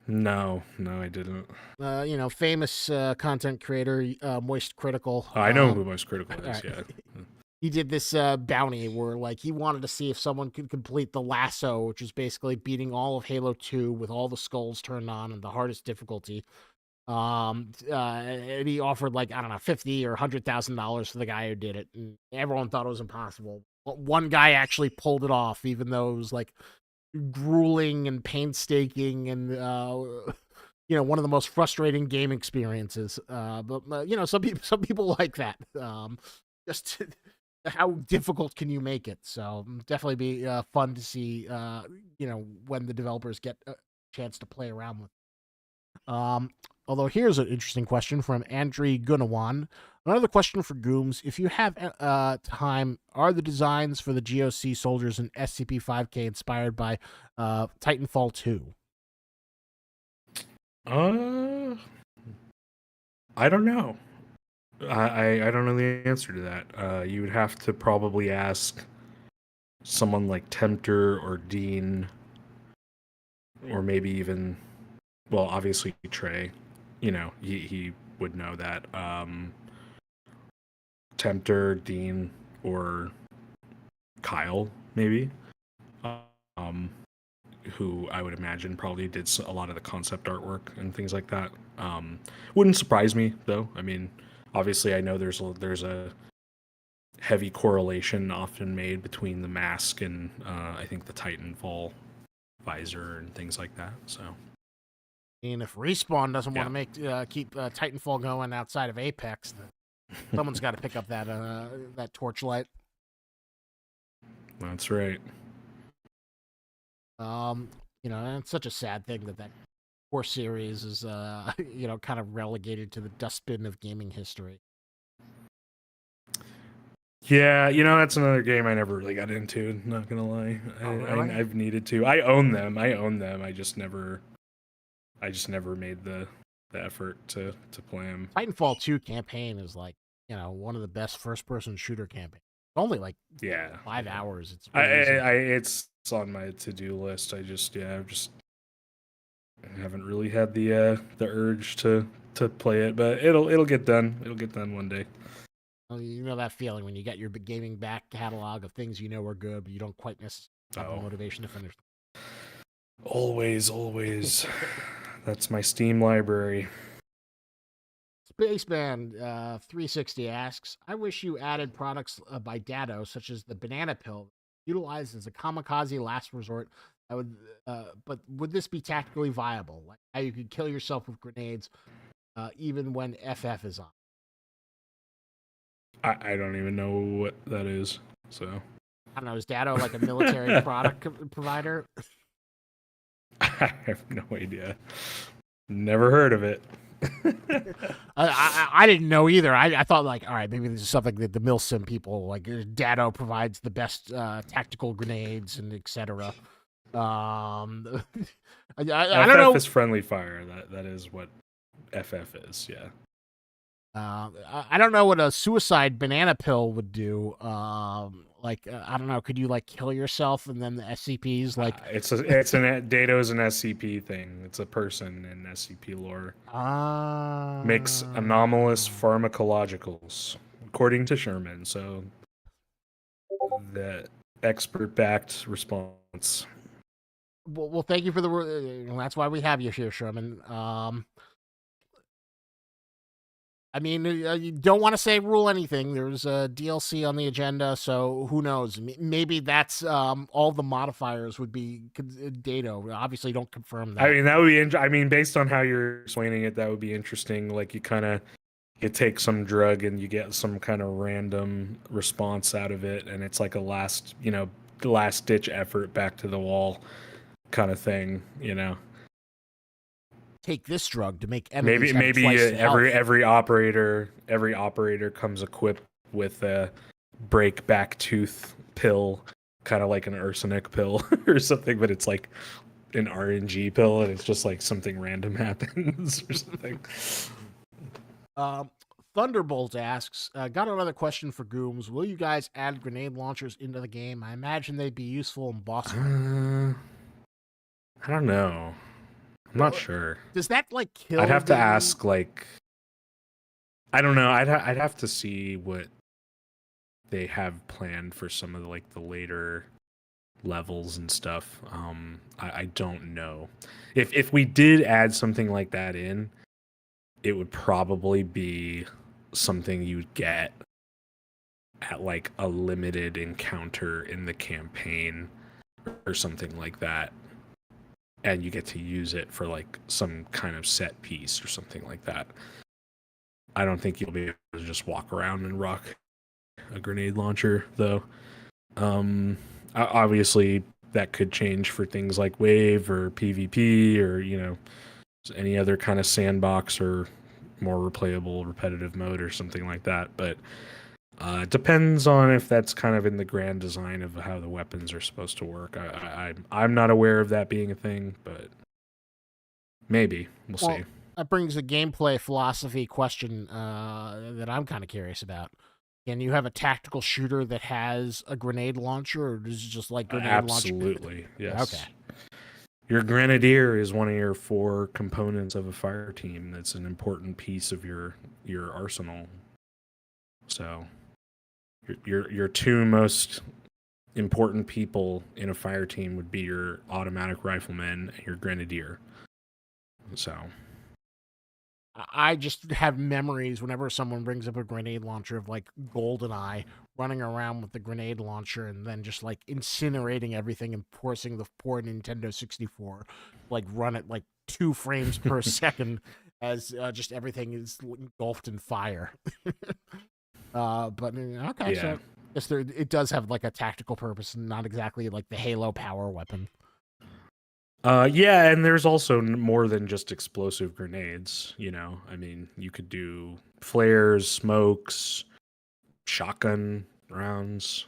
No, I didn't. Famous content creator, Moist Critical. I know who Moist Critical is, right. yeah. He did this bounty where like he wanted to see if someone could complete the lasso, which is basically beating all of Halo 2 with all the skulls turned on and the hardest difficulty. And he offered like, I don't know, $50,000 or $100,000 for the guy who did it, and everyone thought it was impossible. But one guy actually pulled it off, even though it was like grueling and painstaking, and one of the most frustrating game experiences. But some people like that. Just how difficult can you make it? So definitely be fun to see. When the developers get a chance to play around with. Although here's an interesting question from Andriy Gunawan. Another question for Gooms. If you have time, are the designs for the GOC soldiers in SCP-5K inspired by Titanfall 2? I don't know. I don't know the answer to that. You would have to probably ask someone like Tempter or Dean, or maybe even, well, obviously Trey. He would know that. Tempter, Dean, or Kyle, maybe. Who I would imagine probably did a lot of the concept artwork and things like that. Wouldn't surprise me though. I mean, obviously, I know there's a heavy correlation often made between the mask and I think the Titanfall visor and things like that. So, and if Respawn doesn't want to keep Titanfall going outside of Apex, then someone's got to pick up that torchlight. That's right. And it's such a sad thing that core series is, kind of relegated to the dustbin of gaming history. Yeah, that's another game I never really got into. Not gonna lie, really? I've needed to. I own them. I just never made the effort to play them. Titanfall 2 campaign is like, one of the best first-person shooter campaigns. Only like 5 hours. It's it's on my to-do list. I haven't really had the urge to play it, but it'll get done. It'll get done one day. Well, you know that feeling when you got your gaming back catalog of things are good, but you don't quite necessarily have the motivation to finish them. Always. That's my Steam library. Spaceman 360 asks, I wish you added products by Dado, such as the banana pill, utilized as a kamikaze last resort. But would this be tactically viable? Like how you could kill yourself with grenades, even when FF is on? I don't even know what that is. So I don't know. Is Dado like a military product provider? I have no idea. Never heard of it. I didn't know either. I thought like, all right, maybe this is something that the Milsim people like. Dado provides the best tactical grenades and etc. I don't know. FF is friendly fire. That is what FF is. Yeah. I don't know what a suicide banana pill would do. I don't know. Could you like kill yourself and then the SCPs like? Dato's an SCP thing. It's a person in SCP lore. Makes anomalous pharmacologicals, according to Sherman. So the expert-backed response. Well, thank you for that's why we have you here, Sherman. I mean, you don't want to say rule anything. There's a DLC on the agenda, so who knows? Maybe that's all the modifiers would be Dado. Obviously, don't confirm that. I mean, that would be. I mean, based on how you're explaining it, that would be interesting. Like you take some drug and you get some kind of random response out of it, and it's like a last ditch effort back to the wall kind of thing. Take this drug to make enemies maybe every operator comes equipped with a break back tooth pill, kind of like an arsenic pill or something, but it's like an RNG pill and it's just like something random happens or something. Thunderbolt asks, got another question for Gooms. Will you guys add grenade launchers into the game? I imagine they'd be useful in boss fights. I don't know. I'm not sure. Does that like kill? I'd have to ask. Like, I don't know. I'd have to see what they have planned for some of the later levels and stuff. I don't know. If we did add something like that in, it would probably be something you'd get at like a limited encounter in the campaign or something like that, and you get to use it for like some kind of set piece or something like that. I don't think you'll be able to just walk around and rock a grenade launcher, though. Obviously, that could change for things like Wave or PvP or, you know, any other kind of sandbox or more replayable, repetitive mode or something like that. But it depends on if that's kind of in the grand design of how the weapons are supposed to work. I'm not aware of that being a thing, but maybe. We'll see. That brings a gameplay philosophy question that I'm kind of curious about. Can you have a tactical shooter that has a grenade launcher, or is it just like grenade launcher? Absolutely, yes. Okay. Your grenadier is one of your 4 components of a fire team. That's an important piece of your arsenal. So, your 2 most important people in a fire team would be your automatic rifleman and your grenadier. So, I just have memories whenever someone brings up a grenade launcher of like GoldenEye running around with the grenade launcher and then just like incinerating everything and forcing the poor Nintendo 64 like run at like 2 frames per second as just everything is engulfed in fire. But okay, yeah. so I guess it does have like a tactical purpose and not exactly like the Halo power weapon. Yeah, and there's also more than just explosive grenades, you know. I mean, you could do flares, smokes, shotgun rounds.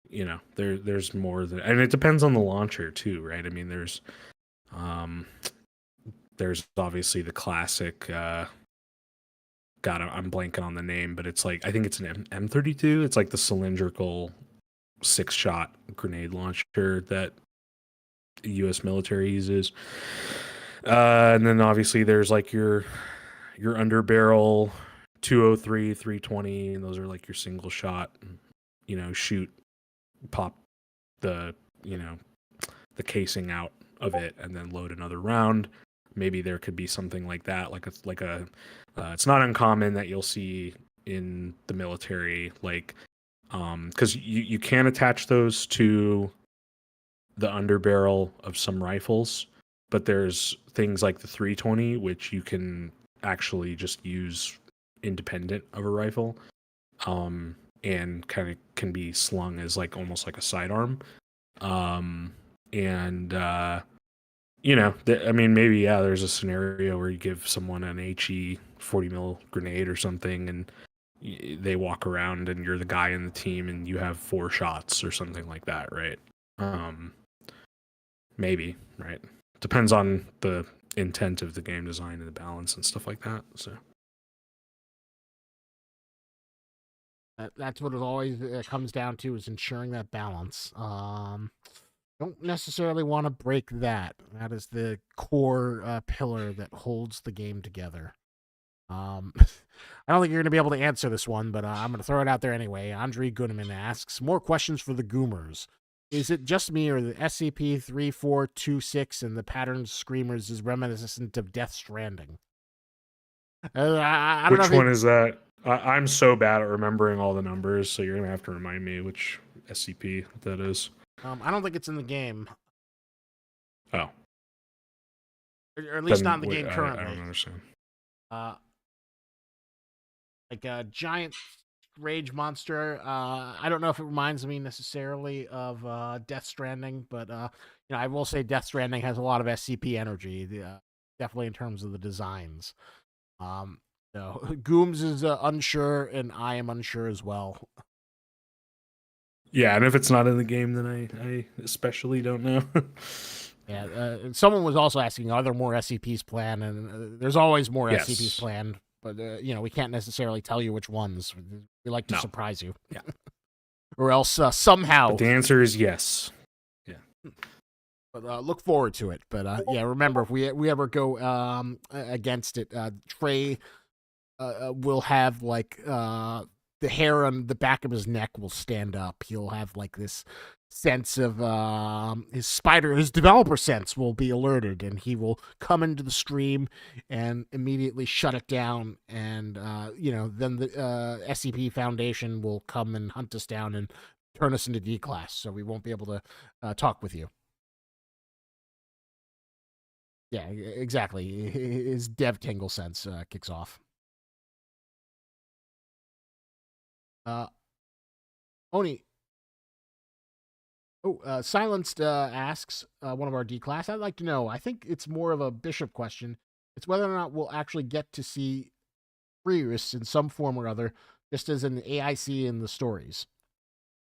You know, there's more than, and it depends on the launcher too, right? I mean, there's obviously the classic God, I'm blanking on the name, but it's like, I think it's an M32. It's like the cylindrical 6-shot grenade launcher that the U.S. military uses. And then obviously there's like your underbarrel 203, 320, and those are like your single shot, you know, shoot, pop the, you know, the casing out of it and then load another round. Maybe there could be something like that, like a it's not uncommon that you'll see in the military, like, because you can attach those to the underbarrel of some rifles, but there's things like the 320 which you can actually just use independent of a rifle, and kind of can be slung as like almost like a sidearm, and you know, I mean, maybe there's a scenario where you give someone an HE 40 mil grenade or something, and they walk around, and you're the guy in the team, and you have 4 shots or something like that, right? Maybe, right? Depends on the intent of the game design and the balance and stuff like that. So that's what it always comes down to, is ensuring that balance. Don't necessarily want to break that. That is the core pillar that holds the game together. I don't think you're going to be able to answer this one, but I'm going to throw it out there anyway. Andre Goodman asks, more questions for the Goomers. Is it just me, or the SCP-3426 and the pattern screamers is reminiscent of Death Stranding? I don't which know one is that? I'm so bad at remembering all the numbers, so you're going to have to remind me which SCP that is. I don't think it's in the game. Oh. Or at least not in the game currently. I don't understand. Like a giant rage monster. I don't know if it reminds me necessarily of Death Stranding, but you know, I will say Death Stranding has a lot of SCP energy, definitely in terms of the designs. So Goomes is unsure, and I am unsure as well. Yeah, and if it's not in the game, then I especially don't know. Yeah, someone was also asking, are there more SCPs planned? And there's always more Yes. SCPs planned, but you know, we can't necessarily tell you which ones. We like to surprise you. Yeah. Or else somehow. But the answer is yes. Yeah. But look forward to it. But yeah, remember, if we ever go against it, Trey will have like the hair on the back of his neck will stand up. He'll have like this sense of his developer sense will be alerted, and he will come into the stream and immediately shut it down. And then the SCP Foundation will come and hunt us down and turn us into D class, so we won't be able to talk with you. Yeah, exactly. His dev tangle sense kicks off. Oni. Silenced asks one of our D class. I'd like to know. I think it's more of a Bishop question. It's whether or not we'll actually get to see Prius in some form or other, just as an AIC in the stories.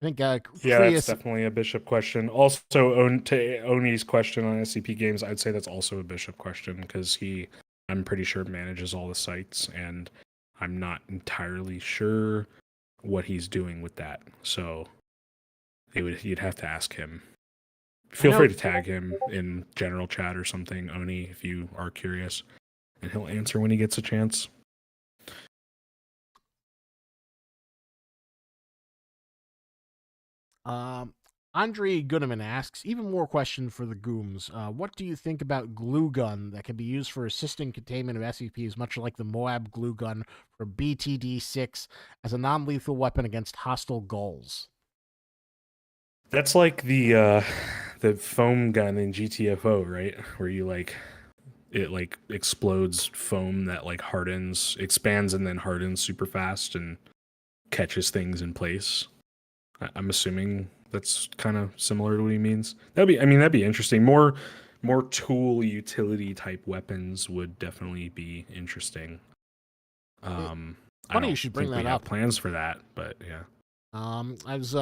I think that's definitely a Bishop question. Also, to Oni's question on SCP games, I'd say that's also a Bishop question because I'm pretty sure, manages all the sites, and I'm not entirely sure what he's doing with that. So you'd have to ask him. Feel free to tag him in general chat or something, Oni, if you are curious, and he'll answer when he gets a chance. Andre Goodeman asks, even more question for the Gooms. What do you think about glue gun that can be used for assisting containment of SCPs, much like the Moab glue gun for BTD6 as a non-lethal weapon against hostile gulls? That's like the foam gun in GTFO, right? Where you it explodes foam that expands and then hardens super fast and catches things in place. I'm assuming that's kind of similar to what he means. That'd be interesting. More tool utility type weapons would definitely be interesting. Funny you should bring that up. Plans for that, but yeah. I was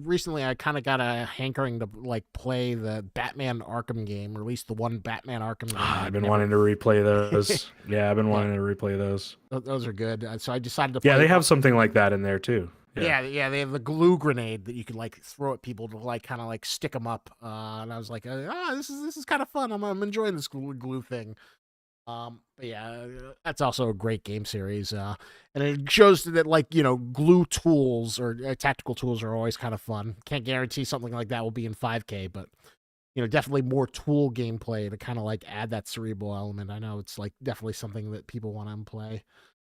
recently I kind of got a hankering to play the Batman Arkham game, or at least the one Batman Arkham game. I've been wanting to replay those. Yeah, I've been wanting to replay those. Those are good. So I decided to play. Yeah, they have something like that in there too. Yeah, they have the glue grenade that you can throw at people to kind of stick them up. And I was like, this is kind of fun. I'm enjoying this glue thing. But yeah, that's also a great game series. And it shows that glue tools or tactical tools are always kind of fun. Can't guarantee something like that will be in 5K, but definitely more tool gameplay to kind of add that cerebral element. I know it's definitely something that people want to play.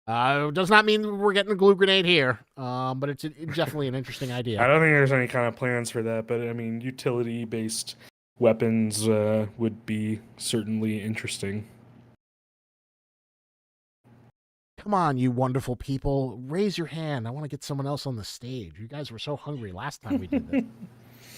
Does not mean we're getting a glue grenade here, but it's definitely an interesting idea. I don't think there's any kind of plans for that, but I mean, utility-based weapons would be certainly interesting. Come on, you wonderful people. Raise your hand. I want to get someone else on the stage. You guys were so hungry last time we did this.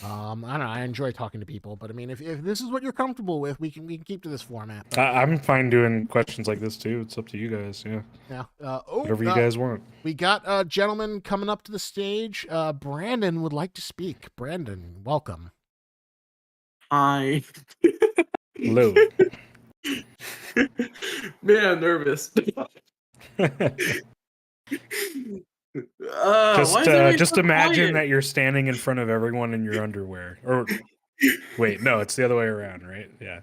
I don't know. I enjoy talking to people, but I mean, if this is what you're comfortable with, we can keep to this format. I'm fine doing questions like this too. It's up to you guys. Yeah. Yeah. Whatever you guys want. We got a gentleman coming up to the stage. Brandon would like to speak. Brandon, welcome. Hi. Hello. Man, I'm nervous. Just imagine that you're standing in front of everyone in your underwear. Or wait, no, it's the other way around, right? Yeah.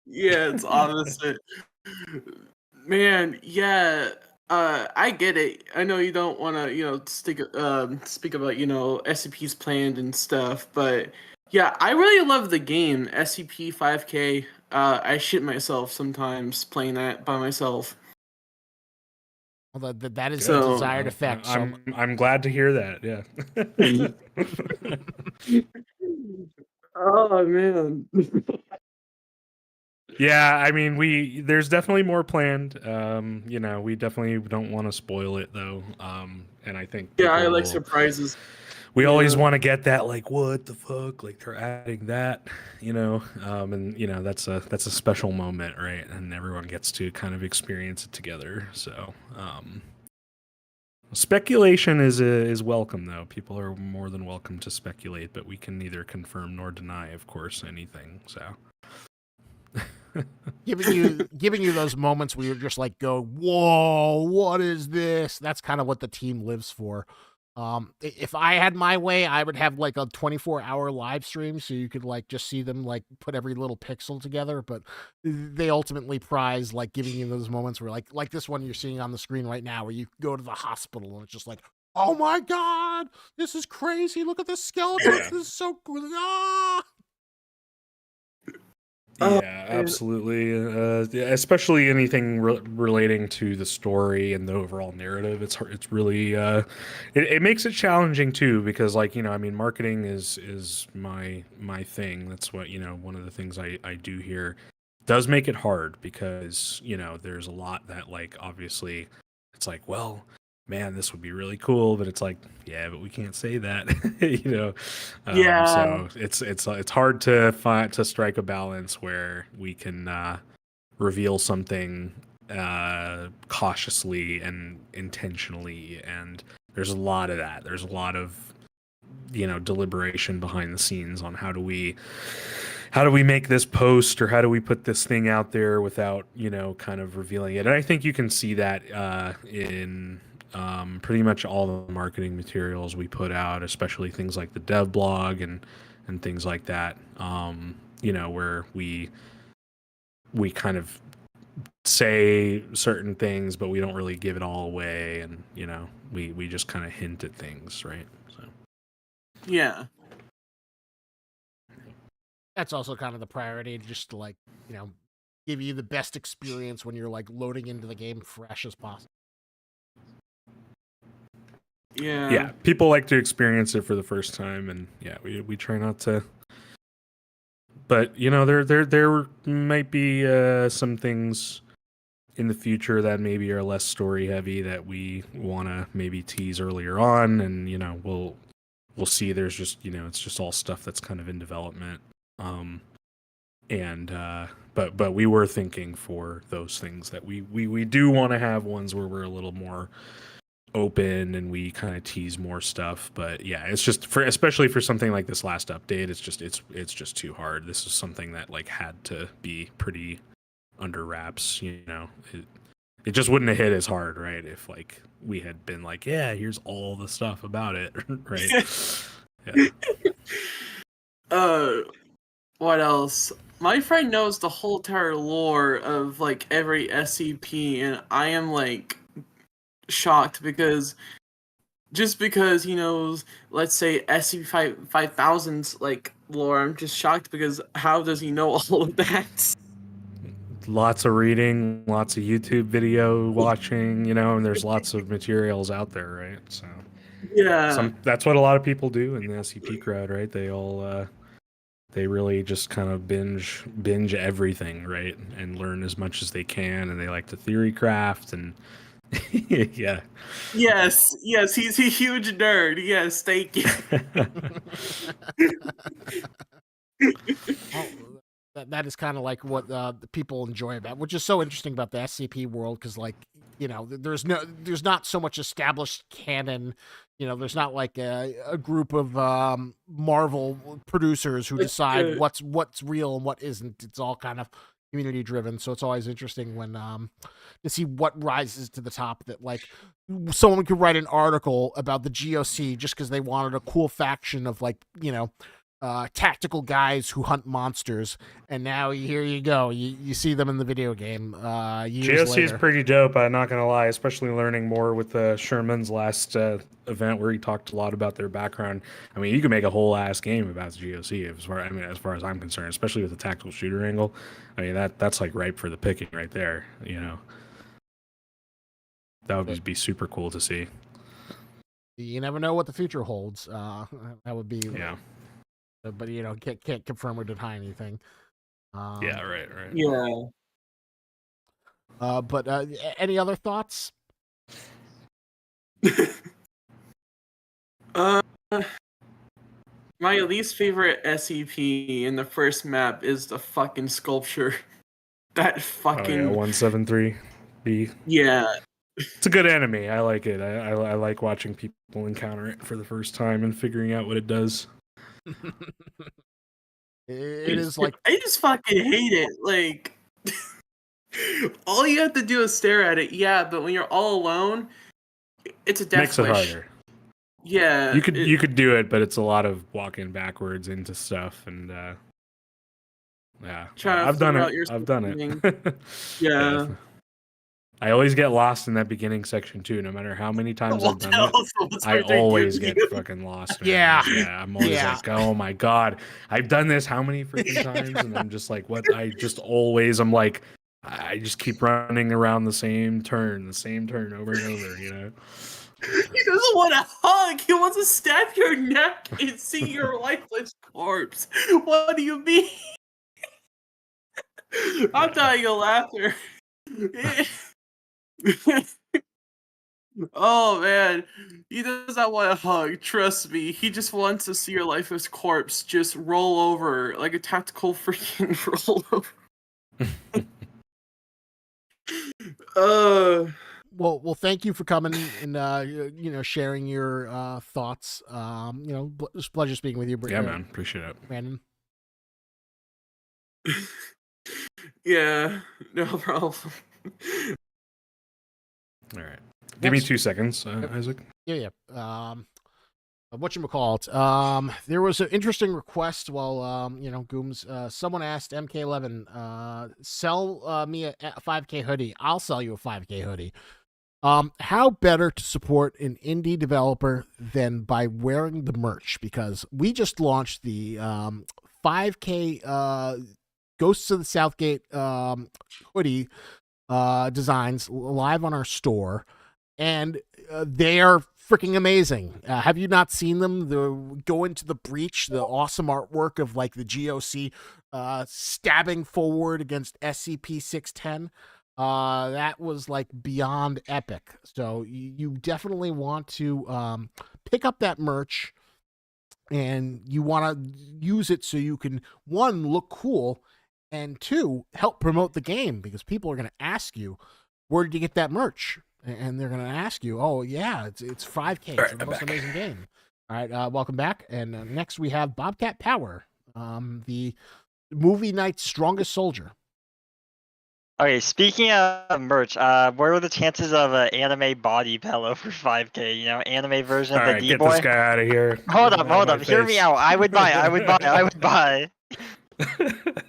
Yeah, it's opposite. Man, yeah. I get it. I know you don't want to, speak about, SCP's planned and stuff, but yeah, I really love the game SCP 5K. I shit myself sometimes playing that by myself. Well, that is the desired effect. So. I'm glad to hear that. Yeah. Oh man. Yeah, I mean, there's definitely more planned. We definitely don't want to spoil it though. And I think I like surprises. We always want to get that, what the fuck? They're adding that, and that's a special moment, right? And everyone gets to kind of experience it together. So, speculation is welcome, though. People are more than welcome to speculate, but we can neither confirm nor deny, of course, anything. So, giving you those moments where you're just go, whoa, what is this? That's kind of what the team lives for. If I had my way, I would have a 24-hour live stream so you could just see them put every little pixel together. But they ultimately prize giving you those moments where like this one you're seeing on the screen right now, where you go to the hospital and it's just oh my god, this is crazy. Look at the skeletons. Yeah. This is so cool. Ah! Oh, Yeah, absolutely. Yeah, especially anything relating to the story and the overall narrative. It's really it makes it challenging too, because like, I mean, marketing is my thing. That's what, one of the things I do here. Does make it hard because, there's a lot that, like, obviously it's like, well, man, this would be really cool, but it's like, yeah, but we can't say that. Yeah. So it's hard to strike a balance where we can reveal something cautiously and intentionally, and there's a lot of that. There's a lot of deliberation behind the scenes on how do we make this post, or how do we put this thing out there without kind of revealing it. And I think you can see that in pretty much all the marketing materials we put out, especially things like the dev blog and things like that, where we kind of say certain things, but we don't really give it all away, and we just kind of hint at things, right? So Yeah. That's also kind of the priority, just to, like, give you the best experience when you're, like, loading into the game fresh as possible. Yeah. People like to experience it for the first time, and we try not to. But there might be some things in the future that maybe are less story heavy that we want to maybe tease earlier on, and we'll see. There's just it's just all stuff that's kind of in development. But we were thinking for those things that we do want to have ones where we're a little more open and we kind of tease more stuff. But yeah, it's just especially for something like this last update, it's just too hard. This is something that, like, had to be pretty under wraps. It just wouldn't have hit as hard, right, if, like, we had been like, yeah, here's all the stuff about it. Right. Yeah. What else? My friend knows the whole entire lore of, like, every SCP, and I am, like, shocked because he knows, let's say, SCP-5000's, like, lore. I'm just shocked because how does he know all of that? Lots of reading, lots of YouTube video watching, and there's lots of materials out there, right? So Yeah. that's what a lot of people do in the SCP crowd, right? They all they really just kind of binge everything, right? And learn as much as they can, and they like to theory craft and yeah. Yes, he's a huge nerd. Yes, thank you. That is kind of like what the people enjoy about, which is so interesting about the SCP world, because, like, there's not so much established canon. There's not like a group of Marvel producers who decide what's real and what isn't. It's all kind of community driven, so it's always interesting when to see what rises to the top. That, like, someone could write an article about the GOC just because they wanted a cool faction of, like, tactical guys who hunt monsters, and now here you go, you see them in the video game years GOC later. is pretty dope, I'm not gonna lie, especially learning more with Sherman's last event where he talked a lot about their background. I mean, you can make a whole ass game about GOC as far as I'm concerned, especially with the tactical shooter angle. I mean, that's like ripe for the picking right there. That would be super cool to see. You never know what the future holds. That would be, yeah. But can't confirm or deny anything. Yeah, right. Yeah. But any other thoughts? My least favorite SCP in the first map is the fucking sculpture. That fucking 173B. Yeah. It's a good enemy. I like it. I like watching people encounter it for the first time and figuring out what it does. It is like, I just fucking hate it. Like, all you have to do is stare at it. Yeah, but when you're all alone, it's a death Makes it wish. harder. Yeah, you could do it, but it's a lot of walking backwards into stuff, and yeah, I've done it. Yeah. I always get lost in that beginning section too. No matter how many times I've done it, I always get fucking lost. Man. Yeah. I'm always Yeah. like, oh my god, I've done this how many freaking times, and I'm just like, what? I'm like, I just keep running around the same turn over and over. You know. He doesn't want a hug. He wants to stab your neck and see your lifeless corpse. What do you mean? I'm dying of laughter. Oh man, he does not want a hug. Trust me, he just wants to see your lifeless corpse just roll over like a tactical freaking rollover. Well, thank you for coming and sharing your thoughts. It's a pleasure speaking with you. Yeah, man, appreciate it, Brandon. Yeah, no problem. All right, give me 2 seconds, Isaac. Yeah. Whatchamacallit? There was an interesting request while Goomes. Someone asked MK11, sell me a 5K hoodie. I'll sell you a 5K hoodie. How better to support an indie developer than by wearing the merch? Because we just launched the 5K Ghosts of the Southgate hoodie designs live on our store, and they are freaking amazing. Have you not seen them? The Go Into the Breach, the awesome artwork of like the GOC stabbing forward against SCP-610. That was like beyond epic. So you definitely want to pick up that merch, and you want to use it so you can, one, look cool, and two, help promote the game, because people are going to ask you, where did you get that merch? And they're going to ask you, oh yeah, it's 5K. It's the most amazing game. All right, welcome back. And next we have Bobcat Power, the movie night's strongest soldier. Okay, speaking of merch, what are the chances of an anime body pillow for 5K? You know, anime version of the D-Boy? Get this guy out of here. Hold up. Hear me out. I would buy.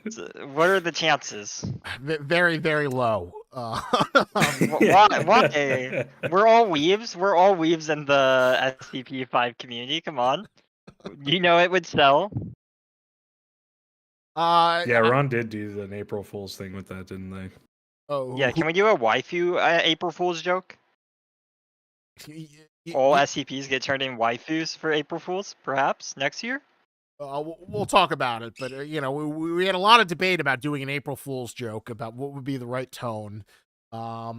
So, what are the chances? Very, very low. Why? We're all weebs. We're all weebs in the SCP-5 community. Come on. You know it would sell. Yeah, Ron did do an April Fool's thing with that, didn't they? Oh, yeah, can we do a waifu April Fool's joke? All SCPs get turned in waifus for April Fools, perhaps, next year? We'll talk about it, but we had a lot of debate about doing an April Fool's joke about what would be the right tone. I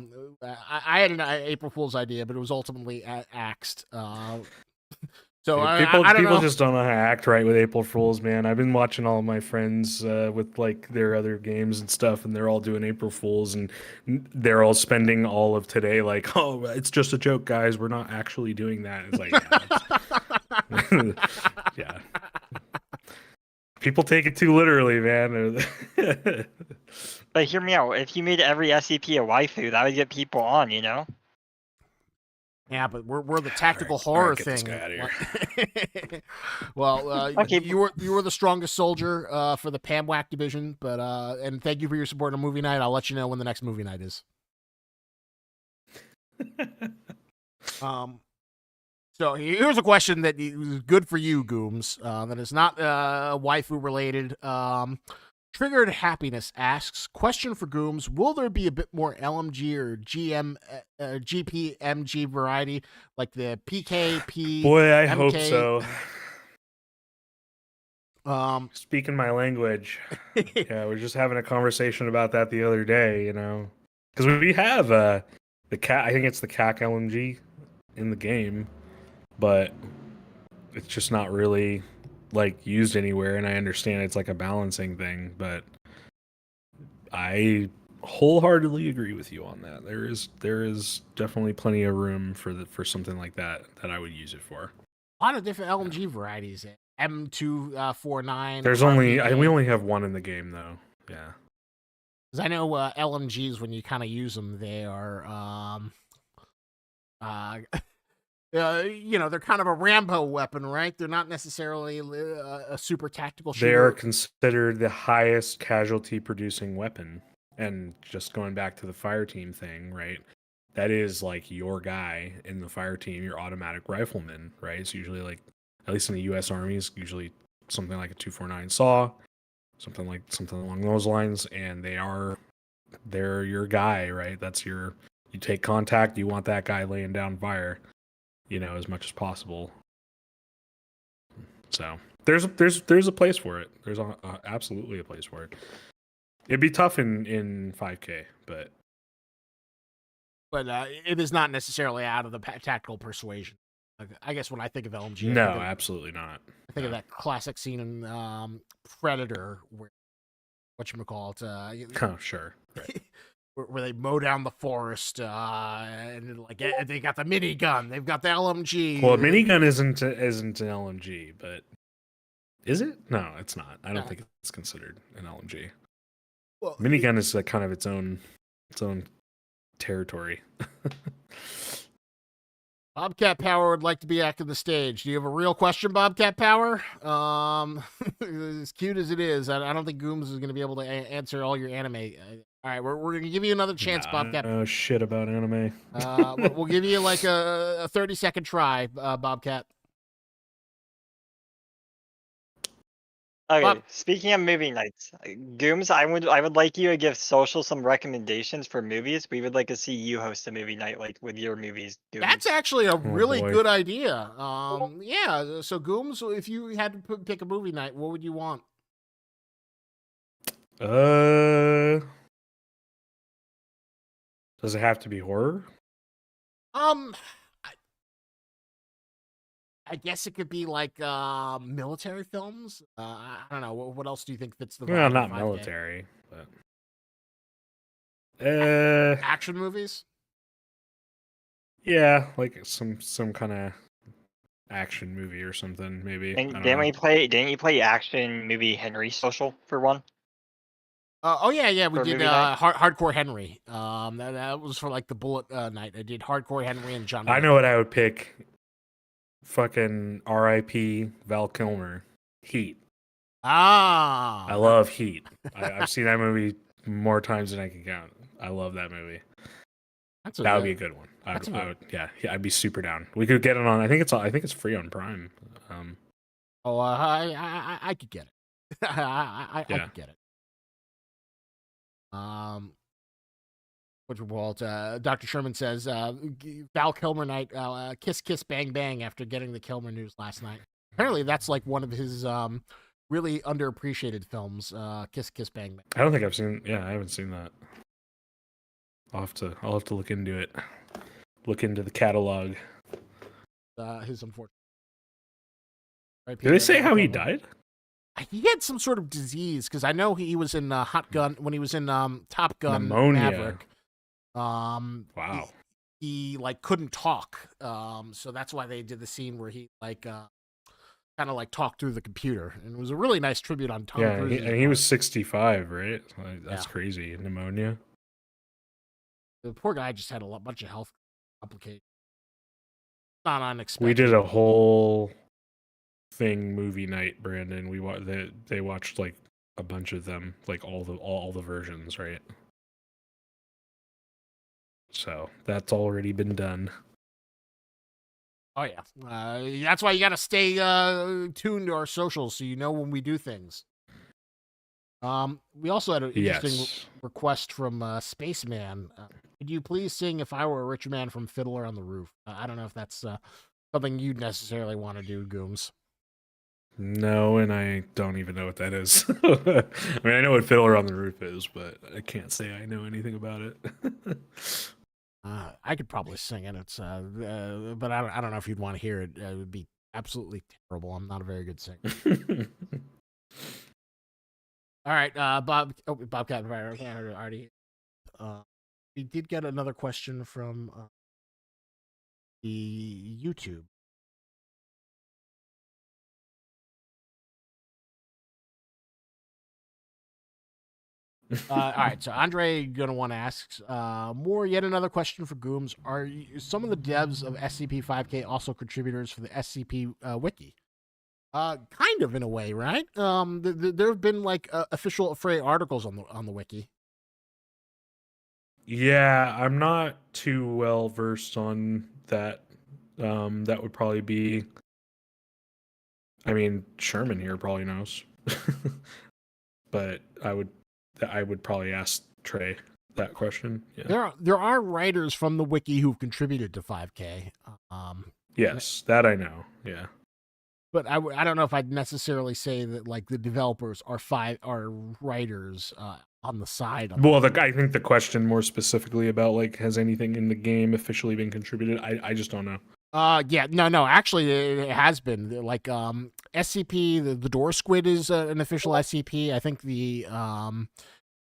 had an April Fool's idea, but it was ultimately axed. So people I don't know. just don't know how to act right with April Fools, man. I've been watching all of my friends with like their other games and stuff, and they're all doing April Fools, and they're all spending all of today like, oh, it's just a joke, guys. We're not actually doing that. It's like, yeah. Yeah. People take it too literally, man. But hear me out. If you made every SCP a waifu, that would get people on, you know? Yeah, but we're the tactical horror thing. Well, okay. You were the strongest soldier for the PAMWAC division, but and thank you for your support on movie night. I'll let you know when the next movie night is. So here's a question that is good for you, Gooms. That is not waifu related. Triggered Happiness asks, question for Gooms, will there be a bit more LMG or GPMG variety, like the PKP? Boy, I MK? hope so. Speaking my language. Yeah, we were just having a conversation about that the other day, you know. Because we have the cat, I think it's the CAC LMG in the game, but it's just not really like used anywhere, and I understand it's like a balancing thing, but I wholeheartedly agree with you on that. There is definitely plenty of room for something like that I would use it for. A lot of different LMG varieties. M249. There's we only have one in the game though. Yeah. Because I know LMGs, when you kind of use them, they are they're kind of a Rambo weapon, right? They're not necessarily a super tactical shooter. They are considered the highest casualty producing weapon And just going back to the fire team thing, right? That is like your guy in the fire team, your automatic rifleman, right? It's usually like, at least in the U.S. Army, it's usually something like a 249 saw, something along those lines, and they're your guy, right? You take contact, you want that guy laying down fire, as much as possible. So there's a place for it. There's absolutely a place for it. It'd be tough in 5K, but it is not necessarily out of the tactical persuasion. I guess when I think of LMG, no, absolutely not. I think of that classic scene in Predator where whatchamacallit, oh, sure. Right. where they mow down the forest, and like they got the minigun, they've got the LMG. Well, a minigun isn't an LMG, but is it? No, it's not. I don't think it's considered an LMG. Well, minigun is kind of its own territory. Bobcat Power would like to be acting the stage. Do you have a real question, Bobcat Power? As cute as it is, I don't think Goomes is going to be able to answer all your anime. All right, we're going to give you another chance, Bobcat. I don't know shit about anime. We'll give you like a 30-second try, Bobcat. Okay, speaking of movie nights, Gooms, I would like you to give social some recommendations for movies. We would like to see you host a movie night like with your movies. Gooms. That's actually a really good idea. Yeah. So Gooms, if you had to pick a movie night, what would you want? Does it have to be horror? I guess it could be like military films. I don't know. What else do you think fits the vibe? Well, not military, but action movies. Yeah, like some kind of action movie or something, maybe. Didn't you play action movie Henry Social for one? Yeah, we did Hardcore Henry. That was for like the bullet night. I did Hardcore Henry and John. I know what I would pick. Fucking R.I.P. Val Kilmer. Heat. I love Heat. I've seen that movie more times than I can count. I love that movie. That would be a good one. I'd be super down. We could get it on. I think it's free on Prime. I could get it. I could get it. Dr. Sherman says, Val Kilmer night, kiss, kiss, bang, bang after getting the Kilmer news last night. Apparently that's like one of his really underappreciated films, Kiss, Kiss, Bang, Bang. I don't think I've seen, I haven't seen that. I'll have to look into it. Look into the catalog. His unfortunate. Did they say how he died? He had some sort of disease, because I know he was in Hot Gun, when he was in Top Gun Pneumonia. Maverick. Wow. He like couldn't talk, so that's why they did the scene where he like kind of like talked through the computer, and it was a really nice tribute on Tom Cruise. And he was 65, right? That's crazy. Pneumonia. The poor guy just had a bunch of health complications. Not unexpected. We did a whole thing movie night, Brandon. They watched like a bunch of them, like all the versions, right? So that's already been done. Oh yeah, that's why you got to stay tuned to our socials so you know when we do things. We also had an interesting request from Spaceman. Could you please sing "If I Were a Rich Man" from Fiddler on the Roof? I don't know if that's something you'd necessarily want to do, Gooms. No, and I don't even know what that is. I mean, I know what Fiddler on the Roof is, but I can't say I know anything about it. I could probably sing it. It's but I don't know if you'd want to hear it. It would be absolutely terrible. I'm not a very good singer. All right, Bobcat already. We did get another question from the YouTube. All right, so Andre gonna want to ask yet another question for Gooms. Are some of the devs of SCP-5K also contributors for the SCP Wiki? Kind of in a way, right? There have been like official Fray articles on the Wiki. Yeah, I'm not too well versed on that. That would probably be. I mean, Sherman here probably knows, but I would probably ask Trey that question. Yeah. There are writers from the wiki who've contributed to 5K. Yes, that I know. Yeah. But I don't know if I'd necessarily say that like the developers are writers on the side. Well, I think the question more specifically about like has anything in the game officially been contributed? I just don't know. Yeah, no, actually, it has been like SCP. The door squid is an official SCP. I think the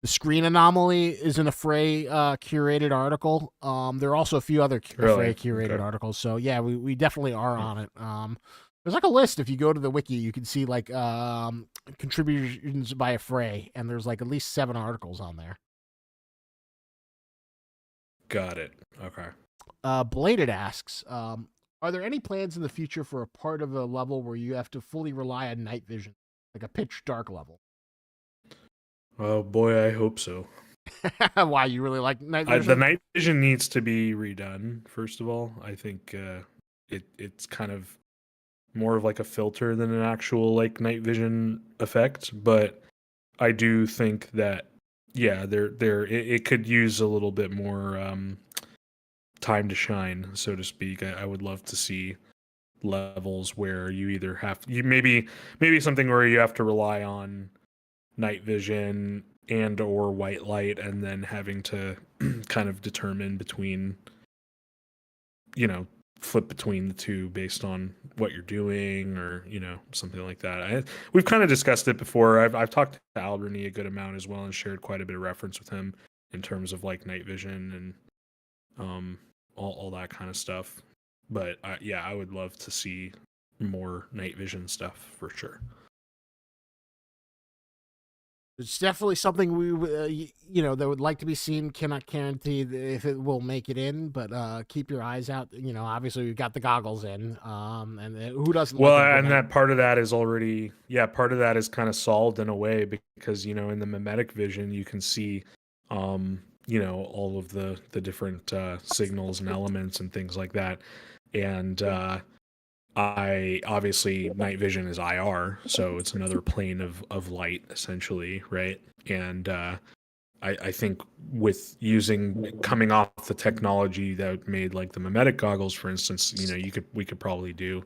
screen anomaly is an Affray curated article. There are also a few other Really? Affray curated Okay. articles. So yeah, we definitely are on it. There's like a list. If you go to the wiki, you can see like contributions by Affray, and there's like at least 7 articles on there. Got it. Okay. Bladed asks, are there any plans in the future for a part of a level where you have to fully rely on night vision, like a pitch dark level? Oh boy, I hope so. Why, you really like night vision? The night vision needs to be redone. First of all, I think it's kind of more of like a filter than an actual like night vision effect. But I do think that it could use a little bit more time to shine, so to speak. I would love to see levels where you either maybe something where you have to rely on night vision and or white light, and then having to kind of determine between, flip between the two based on what you're doing, or something like that. We've kind of discussed it before. I've talked to Alberni a good amount as well, and shared quite a bit of reference with him in terms of like night vision and all that kind of stuff. But yeah, I would love to see more night vision stuff for sure. It's definitely something we, that would like to be seen. Cannot guarantee if it will make it in, but keep your eyes out. Obviously we've got the goggles in, and who doesn't? Well, like and that part of that is already, part of that is kind of solved in a way, because in the mimetic vision you can see, all of the different signals and elements and things like that, and I obviously night vision is IR, so it's another plane of light essentially, right? And I think with coming off the technology that made like the mimetic goggles, for instance, we could probably do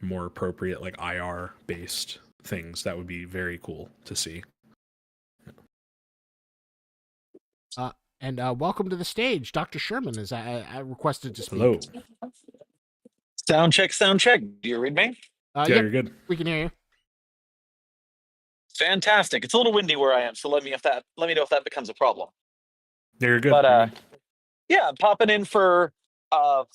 more appropriate like IR based things. That would be very cool to see. And welcome to the stage, Dr. Sherman. Is I requested to speak. Hello. Sound check, sound check. Do you read me? Yeah, Yep, you're good. we can hear you. Fantastic. It's a little windy where I am, so let me know if that becomes a problem. Yeah, you're good. But yeah, I'm popping in for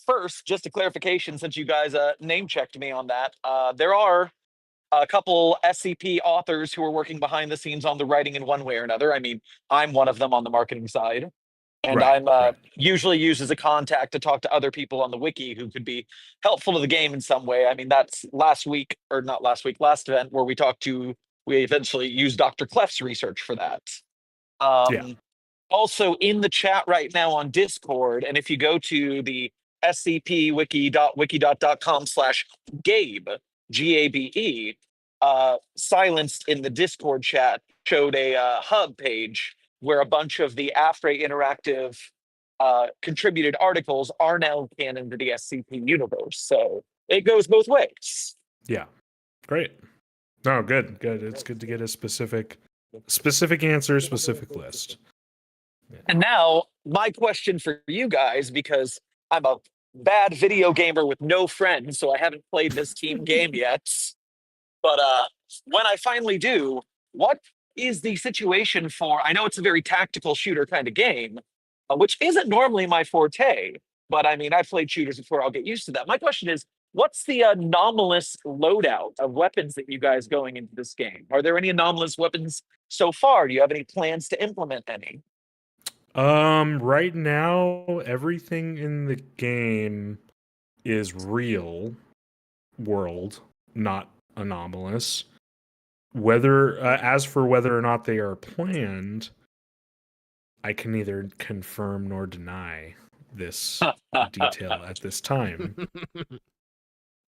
first, just a clarification, since you guys name checked me on that. There are a couple SCP authors who are working behind the scenes on the writing in one way or another. I mean, I'm one of them on the marketing side. And Right, I'm right. usually used as a contact to talk to other people on the wiki who could be helpful to the game in some way. I mean, that's last event where we eventually used Dr. Clef's research for that. Yeah. Also in the chat right now on Discord, and if you go to the scpwiki.wikidot.com/Gabe, Gabe, Silenced in the Discord chat showed a hub page where a bunch of the Affray Interactive contributed articles are now canon to the SCP universe. So it goes both ways. Yeah. Great. No, good. It's good to get a specific answer, specific list. Yeah. And now my question for you guys, because I'm a bad video gamer with no friends, so I haven't played this team game yet. But when I finally do, what is the situation for? I know it's a very tactical shooter kind of game, which isn't normally my forte. But I mean, I've played shooters before. I'll get used to that. My question is, what's the anomalous loadout of weapons that you guys going into this game? Are there any anomalous weapons so far? Do you have any plans to implement any? Right now, everything in the game is real world, not anomalous. As for whether or not they are planned, I can neither confirm nor deny this detail at this time.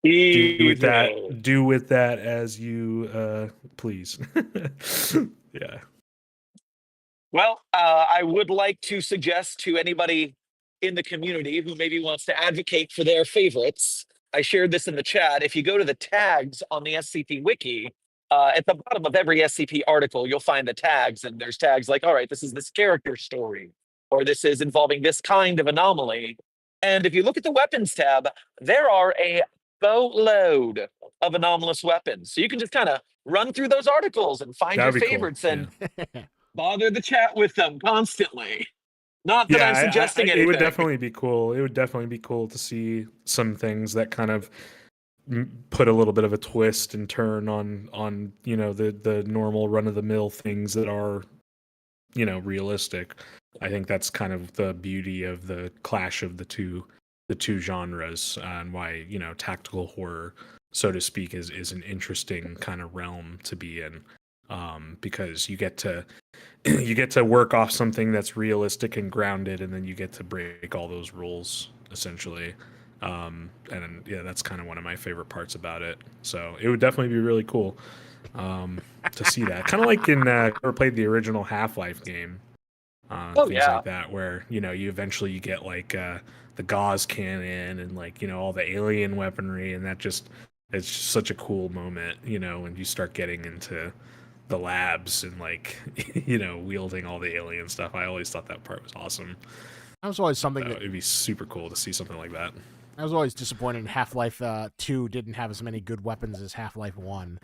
Do with that as you please. Yeah. Well, I would like to suggest to anybody in the community who maybe wants to advocate for their favorites. I shared this in the chat. If you go to the tags on the SCP Wiki, at the bottom of every SCP article, you'll find the tags, and there's tags like, all right, this is this character story, or this is involving this kind of anomaly. And if you look at the weapons tab, there are a boatload of anomalous weapons. So you can just kind of run through those articles and find your That'd be cool, favorites and bother the chat with them constantly. Not that Yeah, I'm suggesting anything. it would definitely be cool. It would definitely be cool to see some things that kind of put a little bit of a twist and turn on you know, the normal run of the mill things that are, you know, realistic. I think that's kind of the beauty of the clash of the two genres, and why, you know, tactical horror, so to speak, is an interesting kind of realm to be in, because you get to you get to work off something that's realistic and grounded, and then you get to break all those rules essentially. And yeah, that's kind of one of my favorite parts about it. So it would definitely be really cool to see that. Kind of like in ever played the original Half-Life game, things like that, where, you know, you eventually get like the gauze cannon and, like, you know, all the alien weaponry, and it's just such a cool moment, you know, when you start getting into the labs and, like, you know, wielding all the alien stuff. I always thought that part was awesome. That was always something that it'd be super cool to see something like that. I was always disappointed Half-Life 2 didn't have as many good weapons as Half-Life 1.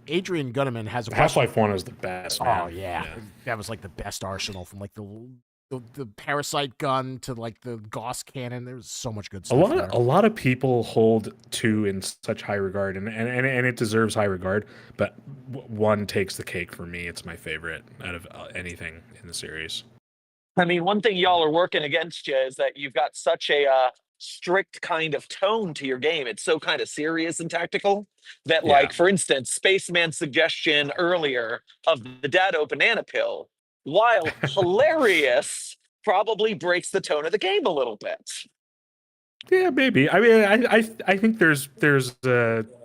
Adrian Gunneman has a Half-Life 1 was the best, man. Oh yeah. That was like the best arsenal, from like the parasite gun to like the Gauss cannon. There was so much good stuff. A lot of people hold 2 in such high regard, and it deserves high regard, but 1 takes the cake for me. It's my favorite out of anything in the series. I mean, one thing y'all are working against you is that you've got such a strict kind of tone to your game. It's so kind of serious and tactical that, like, for instance, Spaceman's suggestion earlier of the Dado banana pill, while hilarious, probably breaks the tone of the game a little bit. Yeah, maybe. I mean, I think there's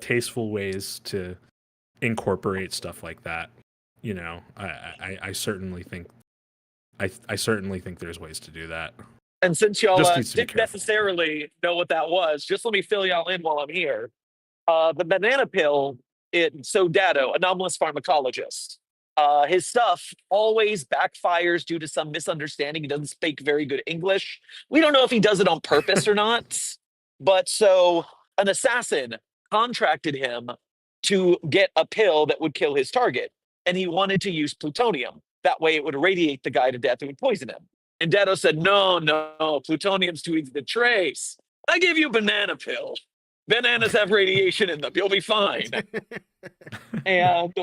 tasteful ways to incorporate stuff like that. You know, I certainly think I certainly think there's ways to do that. And since y'all didn't necessarily know what that was, just let me fill y'all in while I'm here. The banana pill, Dado, anomalous pharmacologist. His stuff always backfires due to some misunderstanding. He doesn't speak very good English. We don't know if he does it on purpose or not. But so an assassin contracted him to get a pill that would kill his target. And he wanted to use plutonium. That way it would radiate the guy to death and would poison him. And Dado said, no, plutonium's too easy to trace. I give you a banana pill. Bananas have radiation in them. You'll be fine. And